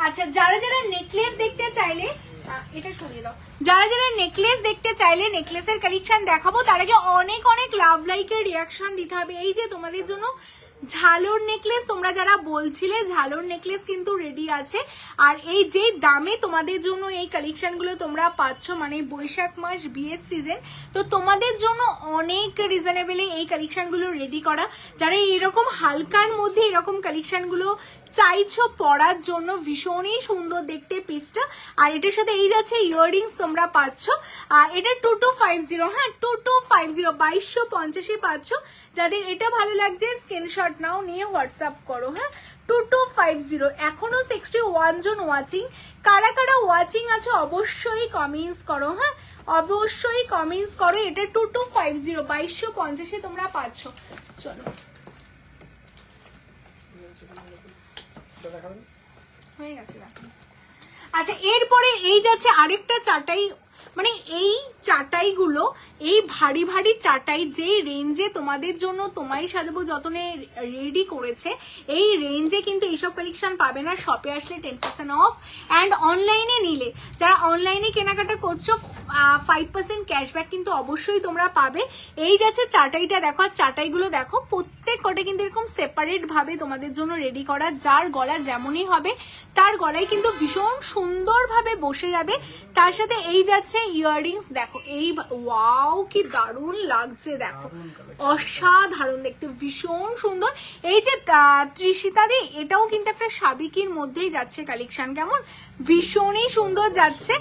আচ্ছা, যারা যারা নেকলেস দেখতে চাইলে এটা সরিয়ে দাও। যারা যারা নেকলেস দেখতে চাইলে নেকলেসের কালেকশন দেখাবো, তার আগে অনেক অনেক লাভ লাইকের রিয়াকশন দিতে হবে। এই যে তোমাদের জন্য ঝালর নেকলেস, তোমরা যারা বলছিলে ঝালর নেকলেস কিন্তু রেডি আছে। আর এই যে দামে তোমাদের জন্য এই কালেকশনগুলো তোমরা পাচ্ছ, মানে বৈশাখ মাস বিয়ের সিজন, তো তোমাদের জন্য অনেক রিজনেবলে এই কালেকশনগুলো রেডি করা। যারা এরকম হালকার মধ্যে এরকম কালেকশনগুলো চাইছো পরার জন্য, ভীষণই সুন্দর দেখতে পিসটা। আর এটার সাথে এই যাচ্ছে ইয়াররিংস তোমরা পাচ্ছ। আর এটা 2250। হ্যাঁ, 2250, 2250-এ পাচ্ছ। যাদের এটা ভালো লাগছে স্ক্রিনশট নাও, নিয়ে হোয়াটসঅ্যাপ করো। হ্যাঁ, 2250। এখনো 61 জন ওয়াচিং। কারা কারা ওয়াচিং আছে অবশ্যই কমেন্টস করো। হ্যাঁ, অবশ্যই কমেন্টস করো। এটা 2250, 2250-এ তোমরা পাচ্ছ। চলো, হয়ে গেছে। আচ্ছা, এরপরে এই যাচ্ছে আরেকটা চাটাই, মানে এই চাটাইগুলো, এই ভারী ভারী চাটাই যে রেঞ্জে তোমাদের জন্য তোমায় সাজাবো যতনে রেডি করেছে, এই রেঞ্জে কিন্তু এইসব কালেকশন পাবে না। শপে আসলে 10% অফ, অ্যান্ড অনলাইনে নিলে, যারা অনলাইনে কেনাকাটা করছো 5% ক্যাশব্যাক কিন্তু অবশ্যই তোমরা পাবে। এই যাচ্ছে চাটাইটা দেখো, আর চাটাইগুলো দেখো, প্রত্যেক কটা কিন্তু এরকম সেপারেট ভাবে তোমাদের জন্য রেডি করা। যার গলা যেমনই হবে তার গলায় কিন্তু ভীষণ সুন্দরভাবে বসে যাবে। তার সাথে এই যাচ্ছে ইয়াররিংস দেখো, এই ওয়াও কি দারুণ লাগছে, দেখো অসাধারণ দেখতে, ভীষণ সুন্দর। এই যে ত্রিশিতা দি, এটাও কিন্তু একটা সাবিকির মধ্যেই যাচ্ছে কালেকশন, কেমন ভীষণই সুন্দর যাচ্ছে।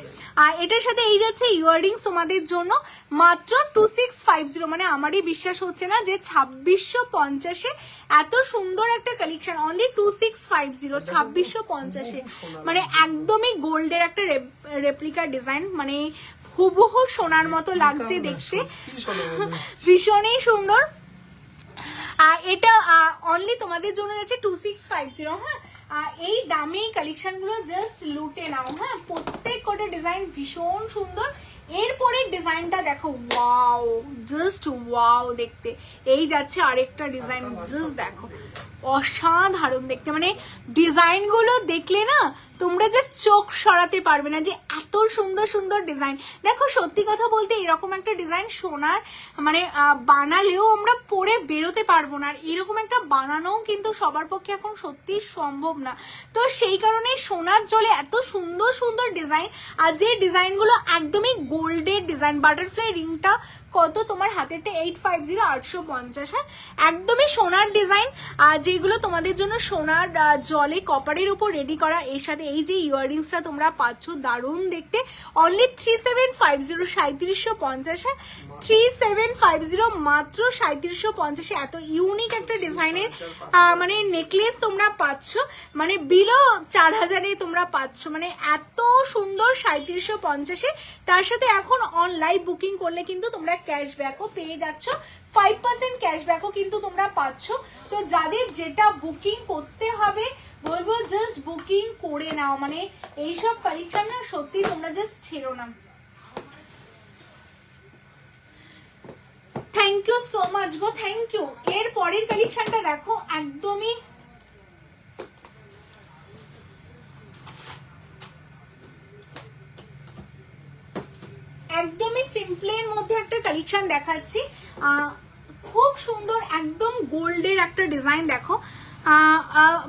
আর এটার সাথে এই যাচ্ছে ইয়াররিংস তোমাদের জন্য মাত্র 2650, মানে আমারই বিশ্বাস হচ্ছে না যে 2650-এ এত সুন্দর একটা কালেকশন, অনলি 2650, 2650-এ, মানে একদমই গোল্ডের একটা রেপ্লিকা ডিজাইন, মানে হুবহু সোনার মতো লাগছে দেখতে, ভীষণই সুন্দর। আর এটা অনলি তোমাদের জন্য যাচ্ছে 2650। হ্যাঁ, এই দামে কালেকশন গুলো জাস্ট লুটে নাও। হ্যাঁ, প্রত্যেক কটা ডিজাইন ভীষণ সুন্দর। এরপরের ডিজাইনটা দেখো, ওয়াও, জাস্ট ওয়াও দেখতে। এই যাচ্ছে আরেকটা ডিজাইন, জাস্ট দেখো অসাধারণ দেখতে, মানে ডিজাইন গুলো দেখলে না তোমরা জাস্ট চোখ সরাতে পারবে না যে এত সুন্দর সুন্দর ডিজাইন। দেখো সত্যি কথা বলতে এরকম একটা ডিজাইন সোনার মানে বানালেও আমরা পরে বেরোতে পারবো না, আর এরকম একটা বানানোও কিন্তু সবার পক্ষে এখন সত্যি সম্ভব না। তো সেই কারণে সোনার জলে এত সুন্দর সুন্দর ডিজাইন, আর যে ডিজাইনগুলো একদমই গোল্ডের ডিজাইন, বাটারফ্লাই রিংটা কত তোমার হাতেরটা 850, 850, হ্যাঁ একদমই সোনার ডিজাইন, আর যেগুলো তোমাদের জন্য সোনার জলে কপারের উপর রেডি করা। এর সাথে এই যে ইয়াররিংসটা তোমরা পাচ্ছ দারুণ দেখতে, অনলি 3750, 3750, 3750 মাত্র 3750। এত ইউনিক একটা ডিজাইনের মানে নেকলেস তোমরা পাচ্ছ, মানে বিলো 4000-এ তোমরা পাচ্ছ, মানে এত সুন্দর 3750-এ। তার সাথে এখন অনলাইন বুকিং করলে কিন্তু তোমরা ক্যাশব্যাকও পেয়ে যাচ্ছ, 5% ক্যাশব্যাকও কিন্তু তোমরা পাচ্ছ। তো যাদের যেটা বুকিং করতে হবে বলবো জাস্ট বুকিং করে নাও, মানে এইসব কালেকশন না সত্যি তোমরা জাস্ট ছেড়ো না। থ্যাংক ইউ সো মাচ গো, থ্যাংক ইউ। এর পরের কালেকশনটা দেখো, একদমই একদমই সিম্পলের মধ্যে একটা কালেকশন দেখাচ্ছি, খুব সুন্দর একদম গোল্ডের একটা ডিজাইন। দেখো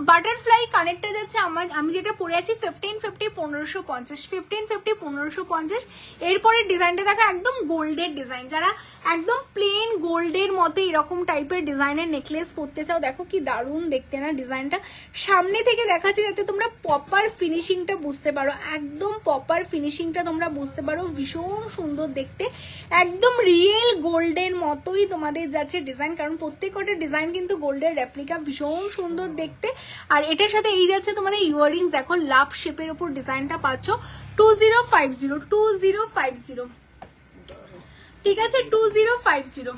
বাটারফ্লাই কানেক্টটা যাচ্ছে আমি যেটা পরে আছি 1550, 1550, 1550, 1550। এরপরের ডিজাইনটা দেখো একদম গোল্ডের ডিজাইন, যারা একদম প্লেন গোল্ডের মতো এরকম টাইপের ডিজাইনের নেকলেস পরতে চাও, দেখো কি দারুণ দেখতে না ডিজাইনটা। সামনে থেকে দেখাচ্ছি যাতে তোমরা প্রপার ফিনিশিংটা বুঝতে পারো, একদম প্রপার ফিনিশিংটা তোমরা বুঝতে পারো, ভীষণ সুন্দর দেখতে, একদম রিয়েল গোল্ডের মতোই তোমাদের যাচ্ছে ডিজাইন, কারণ প্রত্যেকটা ডিজাইন কিন্তু গোল্ডের রেপ্লিকা, ভীষণ সুন্দর দেখতে। আর এটার সাথে এই যাচ্ছে তোমাদের ইয়াররিংস, দেখো লাভ শেপের উপর ডিজাইনটা পাচ্ছ 2050, 2050, ঠিক আছে 2050।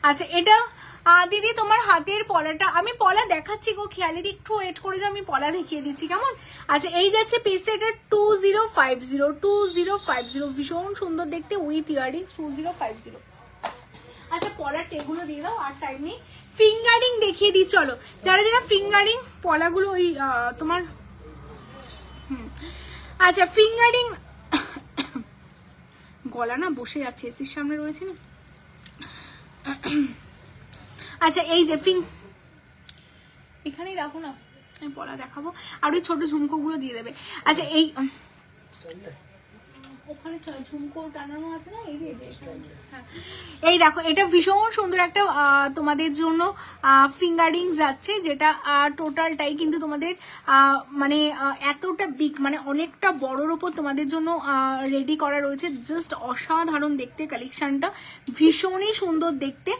আচ্ছা এটা দিদি তোমার হাতের পলাটা, আমি পলা দেখাচ্ছি গো, খেয়ালি দি একটু ওয়েট করে যাও, আমি পলা দেখিয়ে দিচ্ছি কেমন। আচ্ছা এই যাচ্ছে পিসটা, এটা 2050, 2050, ভীষণ সুন্দর দেখতে উইথ ইয়াররিংস 2050। আচ্ছা পলার টেগুলো দিয়ে দাও, আর টাইম নেই। ফিঙ্গারিং দেখিয়ে দিই চলো, যারা যারা ফিঙ্গারিং পলাগুলো ওই তোমার আচ্ছা ফিঙ্গারিং গলা না বসে যাচ্ছে, এসির সামনে রয়েছে না। আচ্ছা এই যে এখানেই রাখো না, আমি পলা দেখাবো, আর ওই ছোট ঝুমকো গুলো দিয়ে দেবে। আচ্ছা এই ওখানে ঝুমকো টানানো আছে না, এই যে এই দেখো এটা ভীষণ সুন্দর একটা তোমাদের জন্য ফিঙ্গারিংস যাচ্ছে, যেটা টোটালটাই কিন্তু তোমাদের মানে এতটা বিগ, মানে অনেকটা বড়র উপর তোমাদের জন্য রেডি করা রয়েছে, জাস্ট অসাধারণ দেখতে কালেকশনটা, ভীষণই সুন্দর দেখতে।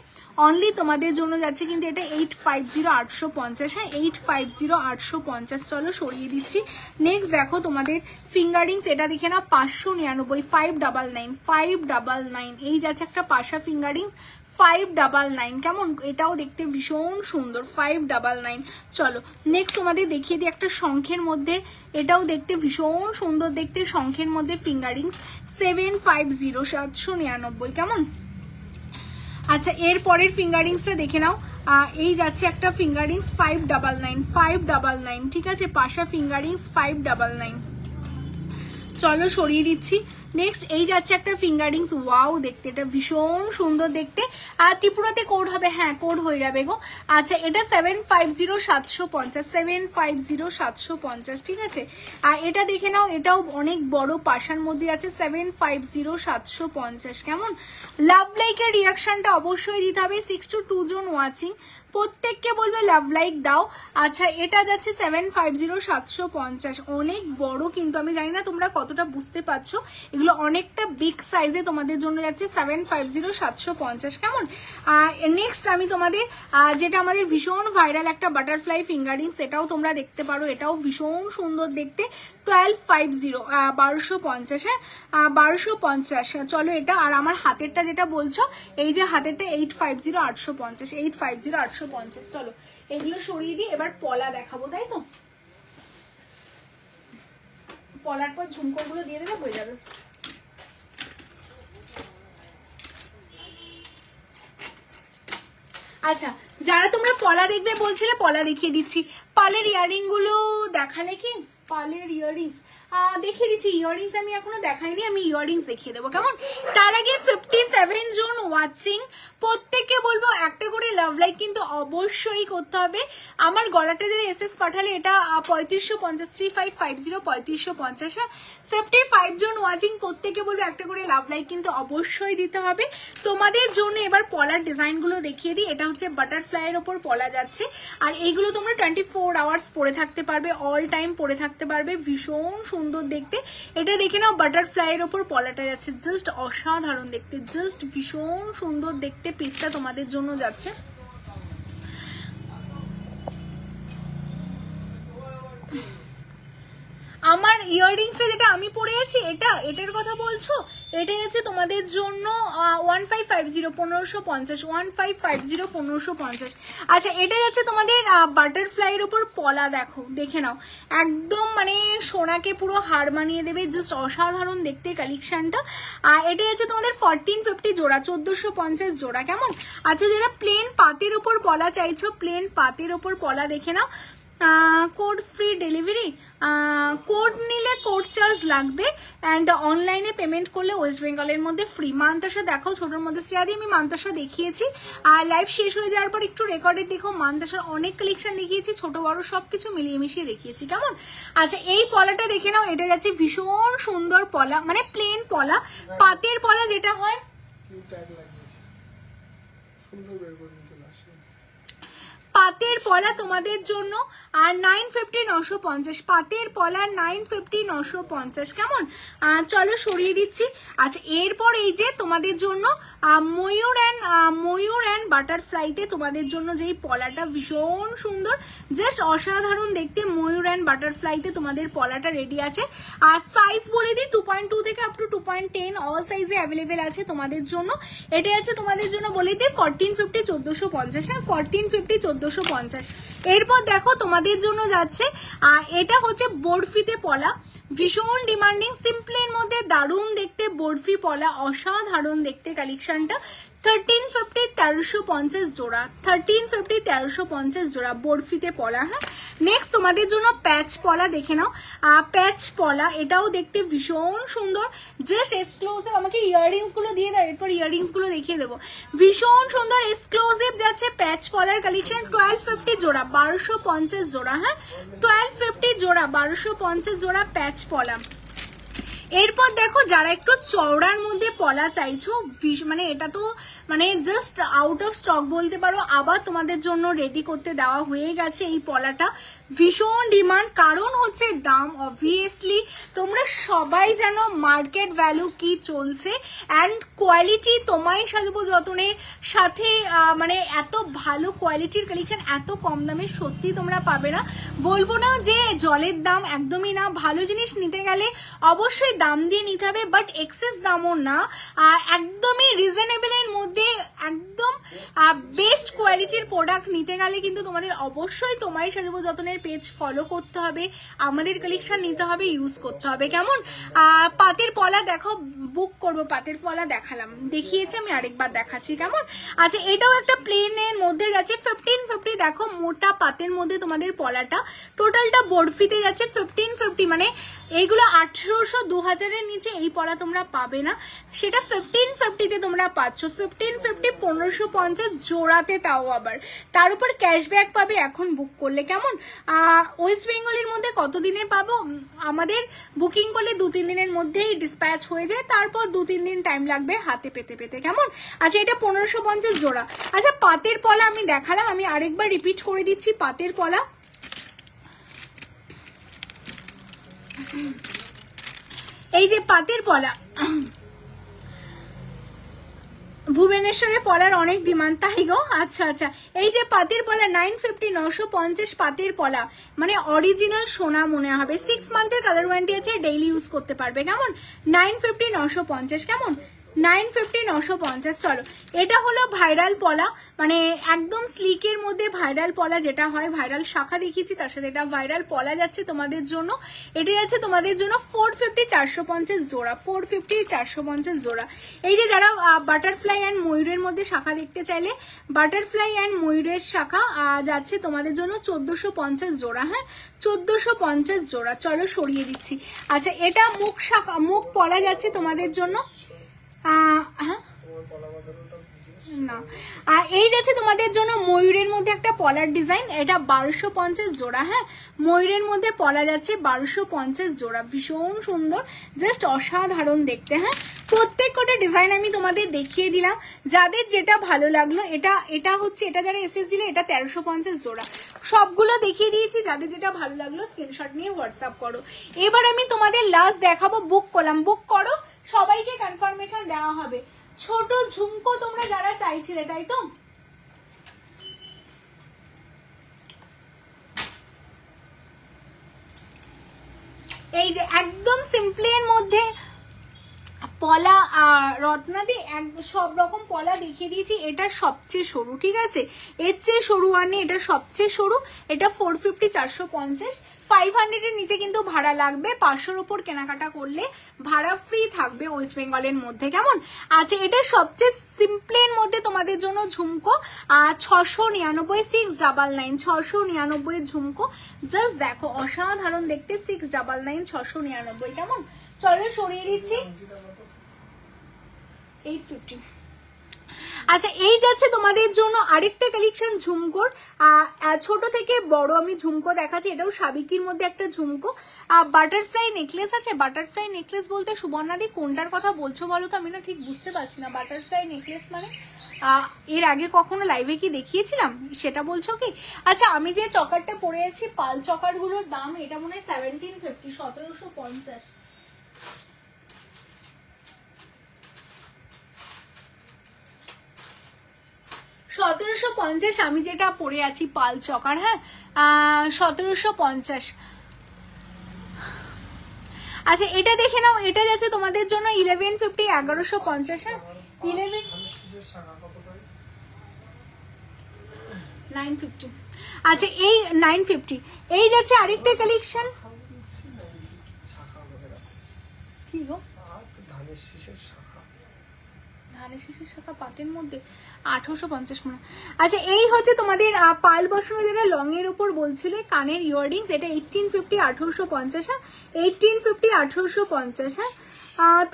অনলি তোমাদের জন্য যাচ্ছে কিন্তু এটা 850, 850, হ্যাঁ 850, 850। চলো সরিয়ে দিচ্ছি। নেক্সট দেখো তোমাদের ফিঙ্গারিংস, এটা দেখে না 599, 599, 599, এই যাচ্ছে একটা পাশা ফিঙ্গারিংস 599, কেমন এটাও দেখতে ভীষণ সুন্দর 599। চলো নেক্সট তোমাদের দেখিয়ে দিই একটা শঙ্খের মধ্যে, এটাও দেখতে ভীষণ সুন্দর দেখতে, শঙ্খের মধ্যে ফিঙ্গারিংস 750, 799, কেমন। আচ্ছা এর পরের ফিঙ্গারিংসটা দেখে নাও, এই যাচ্ছে একটা ফিঙ্গারিংস 599, 599, ঠিক আছে পাশা ফিঙ্গারিংস 599। চলো সরিয়ে দিচ্ছি। নেক্সট এই যাচ্ছে একটা ফিঙ্গারিংস, ওয়াও দেখতে, এটা ভীষণ সুন্দর দেখতে। আর ত্রিপুরাতে কোড হবে, হ্যাঁ কোড হয়ে যাবে গো। আচ্ছা এটা 750750, 750750, ঠিক আছে। আর এটা দেখে নাও, এটাও অনেক বড় পাশার মধ্যে আছে, 750750। কেমন? লাভ লাইকের রিয়াকশনটা অবশ্যই দিতে হবে। 6 to 2 জন ওয়াচিং, প্রত্যেককে বলবে লাভ লাইক দাও। আচ্ছা এটা যাচ্ছে 750750, অনেক বড় কিন্তু, আমি জানি না তোমরা কতটা বুঝতে পারছো, এগুলো অনেকটা বিগ সাইজে তোমাদের জন্য যাচ্ছে 750750। কেমন? নেক্সট আমি তোমাদের যেটা আমাদের ভীষণ ভাইরাল একটা বাটারফ্লাই ফিঙ্গারিং, সেটাও তোমরা দেখতে পারো, এটাও ভীষণ সুন্দর দেখতে, 1250, 1250, হ্যাঁ 1250। চলো এটা, আর আমার হাতেরটা যেটা বলছো, এই যে হাতেরটা 850, 850, 850, 850। চলো এগুলো সরিয়ে দিই, এবার পলা দেখাবো, তাই তো? পলার পর ঝুমকোগুলো দিয়ে দেবে, হয়ে যাবে। আচ্ছা যারা তোমরা পলা দেখবে বলছিলে, পলা দেখিয়ে দিচ্ছি। পালের ইয়ারিং গুলো দেখালে কি? পালের ইয়ারিংস দেখিয়ে দিচ্ছি। ইয়ারিংস আমি এখনো দেখাইনি, আমি ইয়ারিংস দেখিয়ে দেবো, কেমন? তার আগে 57 জন ওয়াচিং, প্রত্যেককে বলবো একটা করে লাভ লাইক কিন্তু অবশ্যই করতে হবে। আমার গলাটা যারা এসএস পাঠালে, এটা 3550, 3550, 3550, হ্যাঁ 55 জন ওয়াচিং, প্রত্যেককে বলবো একটা করে লাভ লাইক কিন্তু অবশ্যই দিতে হবে তোমাদের জন্য। এবার পলার ডিজাইন গুলো দেখিয়ে দিই। এটা হচ্ছে বাটারফ্লাই এর ওপর পলা যাচ্ছে, আর এইগুলো তোমরা 24 আওয়ার্স পরে থাকতে পারবে, অল টাইম পরে থাকতে পারবে, ভীষণ সুন্দর দেখতে। এটা দেখে নাও, বাটারফ্লাই এর ওপর পলাটা যাচ্ছে, জাস্ট অসাধারণ দেখতে, জাস্ট ভীষণ সুন্দর দেখতে পিসটা তোমাদের জন্য যাচ্ছে। আমার ইয়াররিংসটা যেটা আমি পরে আছি, এটার কথা বলছো? এটা আছে তোমাদের জন্য 1550, 1550, 1550, 1550। আচ্ছা এটা যাচ্ছে তোমাদের বাটারফ্লাইয়ের উপর পলা, দেখো দেখে নাও, একদম মানে সোনাকে পুরো হার মানিয়ে দেবে, জাস্ট অসাধারণ দেখতে কালেকশনটা। আর এটা যাচ্ছে তোমাদের 1450 জোড়া, 1450 জোড়া। কেমন? আচ্ছা যারা প্লেন পাতের উপর পলা চাইছো, প্লেন পাতের উপর পলা দেখে নাও, কোড ফ্রি ডেলিভারি, কোড নিলে কোড চার্জ লাগবে, অ্যান্ড অনলাইনে পেমেন্ট করলে ওয়েস্ট বেঙ্গলের মধ্যে ফ্রি। মান্তাসা দেখাও, ছোটোর মধ্যে শ্রেয়াদি আমি মান্তাসা দেখিয়েছি, আর লাইভ শেষ হয়ে যাওয়ার পর একটু রেকর্ডে দেখো, মান্তাসার অনেক কালেকশন দেখিয়েছি, ছোট বড় সব কিছু মিলিয়ে মিশিয়ে দেখিয়েছি। কেমন? আচ্ছা এই পলাটা দেখে নাও, এটা যাচ্ছে ভীষণ সুন্দর পলা, মানে প্লেন পলা, পাতের পলা যেটা হয়, পাতের পলা তোমাদের জন্য। আর 950, 950, পাতের পলা 950, 950। কেমন? চলো সরিয়ে দিচ্ছি। আচ্ছা এরপর এই যে তোমাদের জন্য ময়ূর অ্যান্ড বাটারফ্লাইতে তোমাদের জন্য যেই পলাটা ভীষণ সুন্দর, জাস্ট অসাধারণ দেখতে, ময়ূর অ্যান্ড বাটারফ্লাইতে তোমাদের পলাটা রেডি আছে। আর সাইজ বলে দিই, 2.2 থেকে আপ টু 2.10 অল সাইজে অ্যাভেলেবেল আছে তোমাদের জন্য। এটা আছে তোমাদের জন্য বলে দিই 1450, 1450, হ্যাঁ 1450, 1450। এরপর দেখো তোমাদের জন্য যাচ্ছে, এটা হচ্ছে বরফিতে পলা, ভীষণ ডিমান্ডিং, সিম্পলের মধ্যে দারুণ দেখতে, বরফি পলা, অসাধারণ দেখতে কালেকশনটা। 1350, 1350 জোড়া, 1350, 1350 জোড়া বরফিতে পলা। হ্যাঁ নেক্সট তোমাদের জন্য প্যাচ পলা দেখে নাও, প্যাচ পলা, এটাও দেখতে ভীষণ সুন্দর, জাস্ট এক্সক্লুসিভ। আমাকে ইয়াররিংস গুলো দিয়ে দাও, এরপর ইয়াররিংস গুলো দেখিয়ে দেবো। ভীষণ সুন্দর এক্সক্লুসিভ যাচ্ছে প্যাচ পলার কালেকশন, 1250 জোড়া, 1250 জোড়া, হ্যাঁ 1250 জোড়া, 1250 জোড়া প্যাচ পলা। এরপর দেখো যারা একটু চওড়ার মধ্যে পলা চাইছো, মানে এটা তো মানে জাস্ট আউট অফ স্টক বলতে পারো, আবার তোমাদের জন্য রেডি করতে দেওয়া হয়ে গেছে এই পলাটা, ভীষণ ডিমান্ড, কারণ হচ্ছে দাম অবভিয়াসলি তোমরা সবাই জানো মার্কেট ভ্যালু কি চলছে, অ্যান্ড কোয়ালিটি তোমায় সাজবো যতনের সাথে, মানে এত ভালো কোয়ালিটির কালেকশন এত কম দামে সত্যি তোমরা পাবে না। বলবো না যে জলের দাম, একদমই না, ভালো জিনিস নিতে গেলে অবশ্যই দাম দিয়ে নিতে হবে, বাট এক্সেস দামও না, একদমই রিজনেবলের মধ্যে একদম বেস্ট কোয়ালিটির প্রোডাক্ট নিতে গেলে কিন্তু তোমাদের অবশ্যই তোমায় সাজবো যতনের পেজ ফলো করতে হবে, আমাদের কালেকশন নিতে হবে, ইউজ করতে হবে। কেমন? পাতের পলা দেখো, বুক করবো, পাতের পলা দেখালাম, দেখিয়েছি আমি, আরেকবার দেখাচ্ছি। কেমন? আচ্ছা এটাও একটা প্লেনের মধ্যে যাচ্ছে 1550, দেখো মোটা পাতের মধ্যে তোমাদের পলাটা, টোটালটা বরফিতে যাচ্ছে 1550, মানে এইগুলো 1800 2000-এর নিচে এই পলা তোমরা পাবে না, সেটা 1550-তে তোমরা পাচ্ছ। 1550 1550 জোড়াতে, তাও আবার তার উপর ক্যাশব্যাক পাবে এখন বুক করলে। কেমন? ওয়েস্ট বেঙ্গলের মধ্যে কতদিনে পাবো? আমাদের বুকিং করলে 2-3 দিনের মধ্যেই ডিসপ্যাচ হয়ে যায়, তারপর 2-3 দিন টাইম লাগবে হাতে পেতে পেতে। কেমন? আচ্ছা এটা 1550 জোড়া। আচ্ছা পাতের পলা আমি দেখালাম, আমি আরেকবার রিপিট করে দিচ্ছি পাতের পলা। এই যে পাতের পলা, ভুবনেশ্বরে পলার অনেক ডিমান্ড, তাই গো? আচ্ছা আচ্ছা, এই যে পাতের পলা 950 950 পাতের পলা, মানে অরিজিনাল সোনা মনে হবে। 6 মান্থের কালার ওয়ারেন্টি আছে, ডেইলি ইউজ করতে পারবে। কেমন? 950 950। কেমন? 950 950। চলো, এটা হলো ভাইরাল পলা, মানে একদম স্লিকের মধ্যে ভাইরাল পলা যেটা হয়, ভাইরাল শাখা দেখিয়েছি তার সাথে এটা ভাইরাল পলা যাচ্ছে তোমাদের জন্য। এটা যাচ্ছে তোমাদের জন্য 450 450 জোড়া, 450 450 জোড়া। এই যে যারা বাটারফ্লাই অ্যান্ড ময়ূরের মধ্যে শাখা দেখতে চাইলে, বাটারফ্লাই অ্যান্ড ময়ূরের শাখা যাচ্ছে তোমাদের জন্য 1450 জোড়া। হ্যাঁ 1450 জোড়া। চলো সরিয়ে দিচ্ছি। আচ্ছা এটা মুখ শাখা, মুখ পলা যাচ্ছে তোমাদের জন্য, হ্যাঁ না, এই যাচ্ছে তোমাদের জন্য ময়ূরের মধ্যে একটা পলার ডিজাইন, এটা 1250 জোড়া। হ্যাঁ ময়ূরের মধ্যে পলা যাচ্ছে 1250 জোড়া, ভীষণ সুন্দর, জাস্ট অসাধারণ দেখতে। হ্যাঁ প্রত্যেক কটা ডিজাইন আমি তোমাদের দেখিয়ে দিলাম, যাদের যেটা ভালো লাগলো। এটা হচ্ছে, এটা যারা এসএস দিলে এটা 1350 জোড়া, সবগুলো দেখিয়ে দিয়েছি। যাদের যেটা ভালো লাগলো স্ক্রিনশট নিয়ে হোয়াটসঅ্যাপ করো। এবার আমি তোমাদের লাস্ট দেখাবো, বুক করলাম, বুক করো, সবাইকে কনফার্মেশন দেওয়া হবে। ছোট ঝুমকো তোমরা যারা চাইছিলে, তাই তো? এই যে একদম সিম্পলের মধ্যে পলা রত্নাদি সব রকম পলা দেখিয়ে দিয়েছি। এটা সবচেয়ে সরু, ঠিক আছে? এর চেয়ে সরু আর নেই, এটা সবচেয়ে সরু। এটা 450 450, 500-এর নিচে কিন্তু ভাড়া লাগবে। 500-র উপর কেনাকাটা করলে ভাড়া ফ্রি থাকবে ওয়েস্ট বেঙ্গলের মধ্যে। কেমন? আচ্ছা এটা সবচেয়ে সিম্পলের মধ্যে তোমাদের জন্য ঝুমকো 699 699 699 ঝুমকো, জাস্ট দেখো অসাধারণ দেখতে, 699 699। কেমন? চলো সরিয়ে দিচ্ছি। 850। আচ্ছা এই যাচ্ছে তোমাদের জন্য আরেকটা কালেকশন ঝুমকোর, ছোট থেকে বড় আমি ঝুমকো দেখাচ্ছি। এটাও সাবিকির মধ্যে একটা ঝুমকো, বাটারফ্লাই নেকলেস আছে। বাটারফ্লাই নেকলেস বলতে সুবর্ণাদি কোনটার কথা বলছো বলো তো? আমি না ঠিক বুঝতে পারছি না। বাটারফ্লাই নেকলেস মানে এর আগে কখনো লাইভে কি দেখিয়েছিলাম সেটা বলছো কি? আচ্ছা আমি যে চকারটা পরে আছি, পাল চকারগুলোর দাম এটা মনে হয় 1750, 1750। আমি যেটা পরে আছি পাল চকার, হ্যাঁ 1750। আচ্ছা এটা দেখে নাও, এটা যাচ্ছে তোমাদের জন্য 1150 1150। হ্যাঁ 950। আচ্ছা এই 950। এই যাচ্ছে আরেকটা কালেকশন, কি গো? ধানের শীষের শাখা পাতের মধ্যে 1850 মনে। আচ্ছা এই হচ্ছে তোমাদের পাল বসানো, যেটা লং এর উপর বলছিলে, কানের ইয়াররিংস। এটা 1850 1850। হ্যাঁ 1850 1850। হ্যাঁ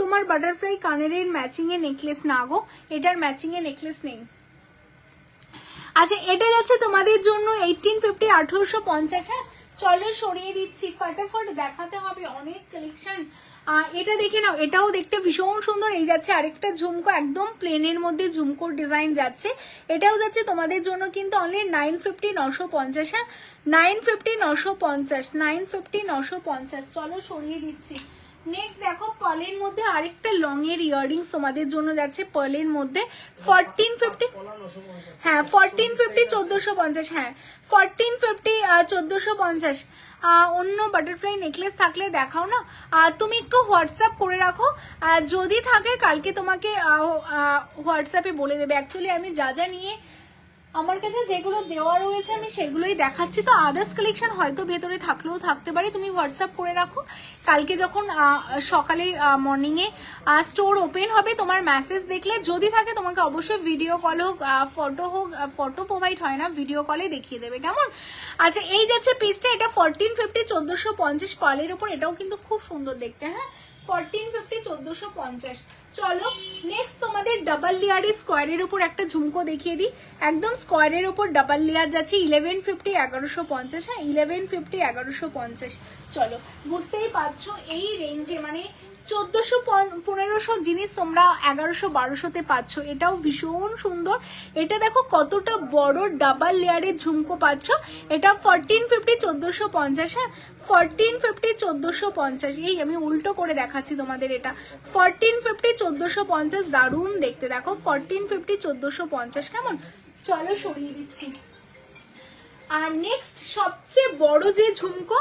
তোমার বাটারফ্লাই কানের ম্যাচিং এ নেকলেস না গো, এটার ম্যাচিং এ নেকলেস নেই। আচ্ছা এটা যাচ্ছে তোমাদের জন্য 1850 1850। হ্যাঁ চলো সরিয়ে দিচ্ছি, ফটাফট দেখাতে হবে অনেক কালেকশন। এটা দেখে নাও, এটাও দেখতে ভীষণ সুন্দর। এই যাচ্ছে আরেকটা ঝুমকো, একদম প্লেনের মধ্যে ঝুমকোর ডিজাইন যাচ্ছে। এটাও যাচ্ছে তোমাদের জন্য কিন্তু অনলি 950 950। হ্যাঁ 950 950 950 950। চলো সরিয়ে দিচ্ছি। নেক্সট দেখো পার্লের মধ্যে আরেকটা লং এর ইয়াররিংস তোমাদের জন্য যাচ্ছে পার্লের মধ্যে 1450। হ্যাঁ 1450 1450। হ্যাঁ 1450 1450। অন্য বাটারফ্লাই নেকলেস থাকলে দেখাও না, তুমি একটু হোয়াটসঅ্যাপ করে রাখো, যদি থাকে কালকে তোমাকে হোয়াটসঅ্যাপে বলে দেবে। অ্যাকচুয়ালি আমি যা যা নিয়ে আমার কাছে যেগুলো দেওয়া রয়েছে আমি সেগুলোই দেখাচ্ছি। তো আদার্স কালেকশন হয়তো ভেতরে থাকলেও থাকতে পারে, তুমি হোয়াটসঅ্যাপ করে রাখো। কালকে যখন সকালে মর্নিংয়ে স্টোর ওপেন হবে তোমার মেসেজ দেখলে যদি থাকে তোমাকে অবশ্যই ভিডিও কল হোক ফটো প্রোভাইড হয় না, ভিডিও কলে দেখিয়ে দেবে, কেমন? আচ্ছা এই যাচ্ছে পিসটা, এটা 1450 1450 পালের উপর, এটাও কিন্তু খুব সুন্দর দেখতে। হ্যাঁ 1450 1450। চলো নেক্সট তোমাদের ডাবল লেয়ারের স্কোয়ারের উপর একটা ঝুমকো দেখিয়ে দিই, একদম স্কোয়ারের উপর ডাবল লেয়ার যাচ্ছে 1150 1150। হ্যাঁ 1150 1150। চলো বুঝতেই পারছো এই রেঞ্জে মানে 1400-1500 জিনিস তোমরা 1100-1200-তে পাচ্ছ, এটাও ভীষণ সুন্দর। এটা দেখো কতটা বড় ডাবল লেয়ারের ঝুমকো পাচ্ছ, এটা 1450 1450। হ্যাঁ 1450 1450। এই আমি উল্টো করে দেখাচ্ছি তোমাদের, এটা 1450 1450, দারুণ দেখতে দেখো 1450 1450, কেমন? চলো সরিয়ে দিচ্ছি। আর নেক্সট সবচেয়ে বড় যে ঝুমকো,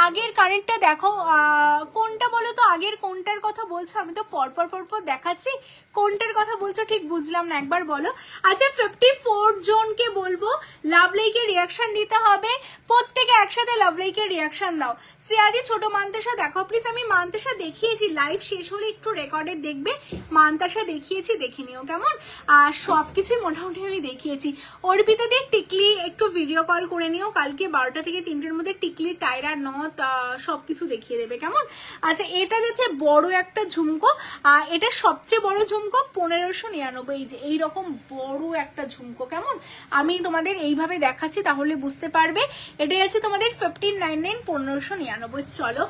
আগের কানেরটা দেখো, কোনটা বলো তো, আগের কোনটার কথা বলছো? আমি তো পরপর দেখাচ্ছি, কোনটার কথা বলছো ঠিক বুঝলাম না, একবার বলো। আচ্ছা 54 জনকে বলবো লাভ লাইকের রিয়াকশন দিতে হবে, প্রত্যেকে একসাথে লাভ লাইকের রিয়াকশন দাও। শ্রেয়াদি ছোট মান্তাসা দেখো প্লিজ, আমি মান্তাসা দেখিয়েছি, লাইভ শেষ হলে একটু রেকর্ডে দেখবে, মান্তাসা দেখিয়েছি দেখে নিও, কেমন? আর সবকিছুই মোটামুটি আমি দেখিয়েছি। অর্পিতা দিয়ে টিকলি একটু ভিডিও কল করে নিও, কালকে 12টা থেকে 3টের মধ্যে টিকলি টায়রা নথ সবকিছু দেখিয়ে দেবে, কেমন? আচ্ছা এটা যাচ্ছে বড় একটা ঝুমকো, এটা সবচেয়ে বড় ঝুমকো 1599। এই যে এইরকম বড় একটা ঝুমকো, কেমন? আমি তোমাদের এইভাবে দেখাচ্ছি তাহলে বুঝতে পারবে। এটা যাচ্ছে তোমাদের 1599 1599। চলো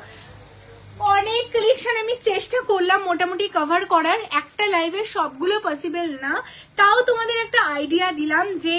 অনেক কালেকশন আমি চেষ্টা করলাম মোটামুটি কভার করার, একটা লাইভে সবগুলো পসিবল না, তাও তোমাদের একটা আইডিয়া দিলাম যে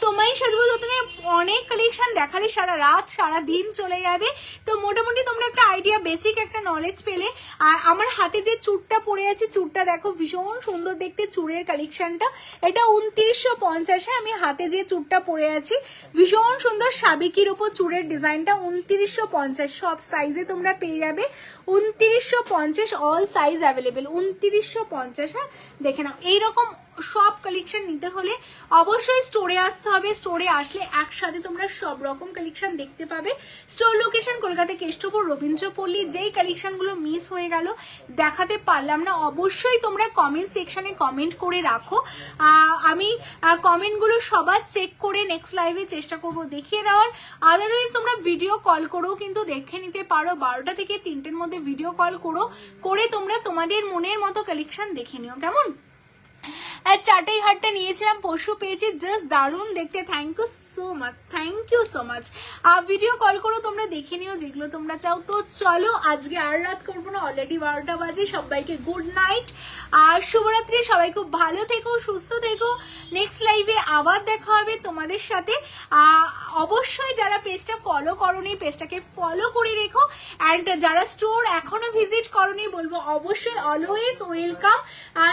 তোমায় সাজবো তুমি অনেক কালেকশন দেখালে সারা রাত সারা দিন চলে যাবে। তো মোটামুটি তোমরা একটা আইডিয়া বেসিক একটা নলেজ পেলে। আর আমার হাতে যে চুড়টা পরে আছে, চুড়টা দেখো ভীষণ সুন্দর দেখতে, চুড়ের কালেকশনটা এটা 2950। আমি হাতে যে চুড়টা পরে আছি ভীষণ সুন্দর, সাবেকির ওপর চুড়ের ডিজাইনটা 2950, সব সাইজে তোমরা পেয়ে যাবে 2950, অল সাইজ অ্যাভেলেবেল 2950। হ্যাঁ দেখে নাও, এইরকম সব কালেকশন নিতে হলে অবশ্যই স্টোরে আসতে হবে, স্টোরে আসলে একসাথে তোমরা সব রকম কালেকশন দেখতে পাবে। Store location Kolkata Keshtopur Rabindrapalli. যেই কালেকশনগুলো মিস হয়ে গেল দেখাতে পারলাম না অবশ্যই তোমরা কমেন্ট সেকশনে কমেন্ট করে রাখো, আমি কমেন্টগুলো সবার চেক করে নেক্সট লাইভে চেষ্টা করব দেখিয়ে দেওয়ার। আদারওয়াইজ তোমরা ভিডিও কল করেও কিন্তু দেখে নিতে পারো, 12টা থেকে 3টের মধ্যে ভিডিও কল করে তোমরা তোমাদের মনের মতো কালেকশন দেখে নিও, কেমন? চাটাই হাটটা নিয়েছিলাম, পরশু পেয়েছি, জাস্ট দারুণ দেখতে, thank you so much, thank you so much. Video call করো তোমরা দেখে নিও যেগুলো তোমরা চাও। তো চলো আজকে আর রাত করবো না, অলরেডি 12টা বাজে। সবাইকে গুড নাইট আর শুভরাত্রি, সবাই খুব ভালো থেকো সুস্থ থেকো। নেক্সট লাইভে আবার দেখা হবে তোমাদের সাথে। অবশ্যই যারা পেজটা ফলো করোনি পেজটাকে ফলো করে রেখো, অ্যান্ড যারা স্টোর এখনো ভিজিট করোনি বলবো অবশ্যই অলওয়েজ ওয়েলকাম,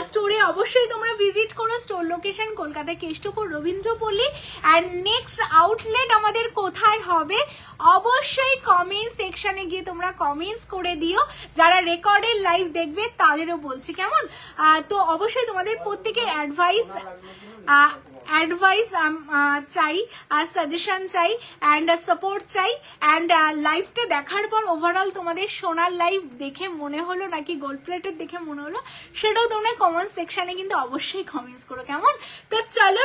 স্টোরে অবশ্যই তোমরা ভিজিট করো। Store location Kolkata Keshtopur Rabindrapalli. And next outlet আমাদের কোথায় হবে অবশ্যই কমেন্ট সেকশনে গিয়ে তোমরা কমেন্টস করে দিও, যারা রেকর্ডের লাইভ দেখবে তাদেরও বলছি, কেমন? তো অবশ্যই তোমাদের প্রত্যেকের অ্যাডভাইস চাই, সাজেশন চাই, অ্যান্ড সাপোর্ট চাই। অ্যান্ড লাইভটা দেখার পর ওভারঅল তোমাদের সোনার লাইভ দেখে মনে হলো নাকি গোল্ড প্লেটের দেখে মনে হলো, সেটাও তোমরা কমেন্ট সেকশনে কিন্তু অবশ্যই কমেন্টস করো, কেমন? তো চলো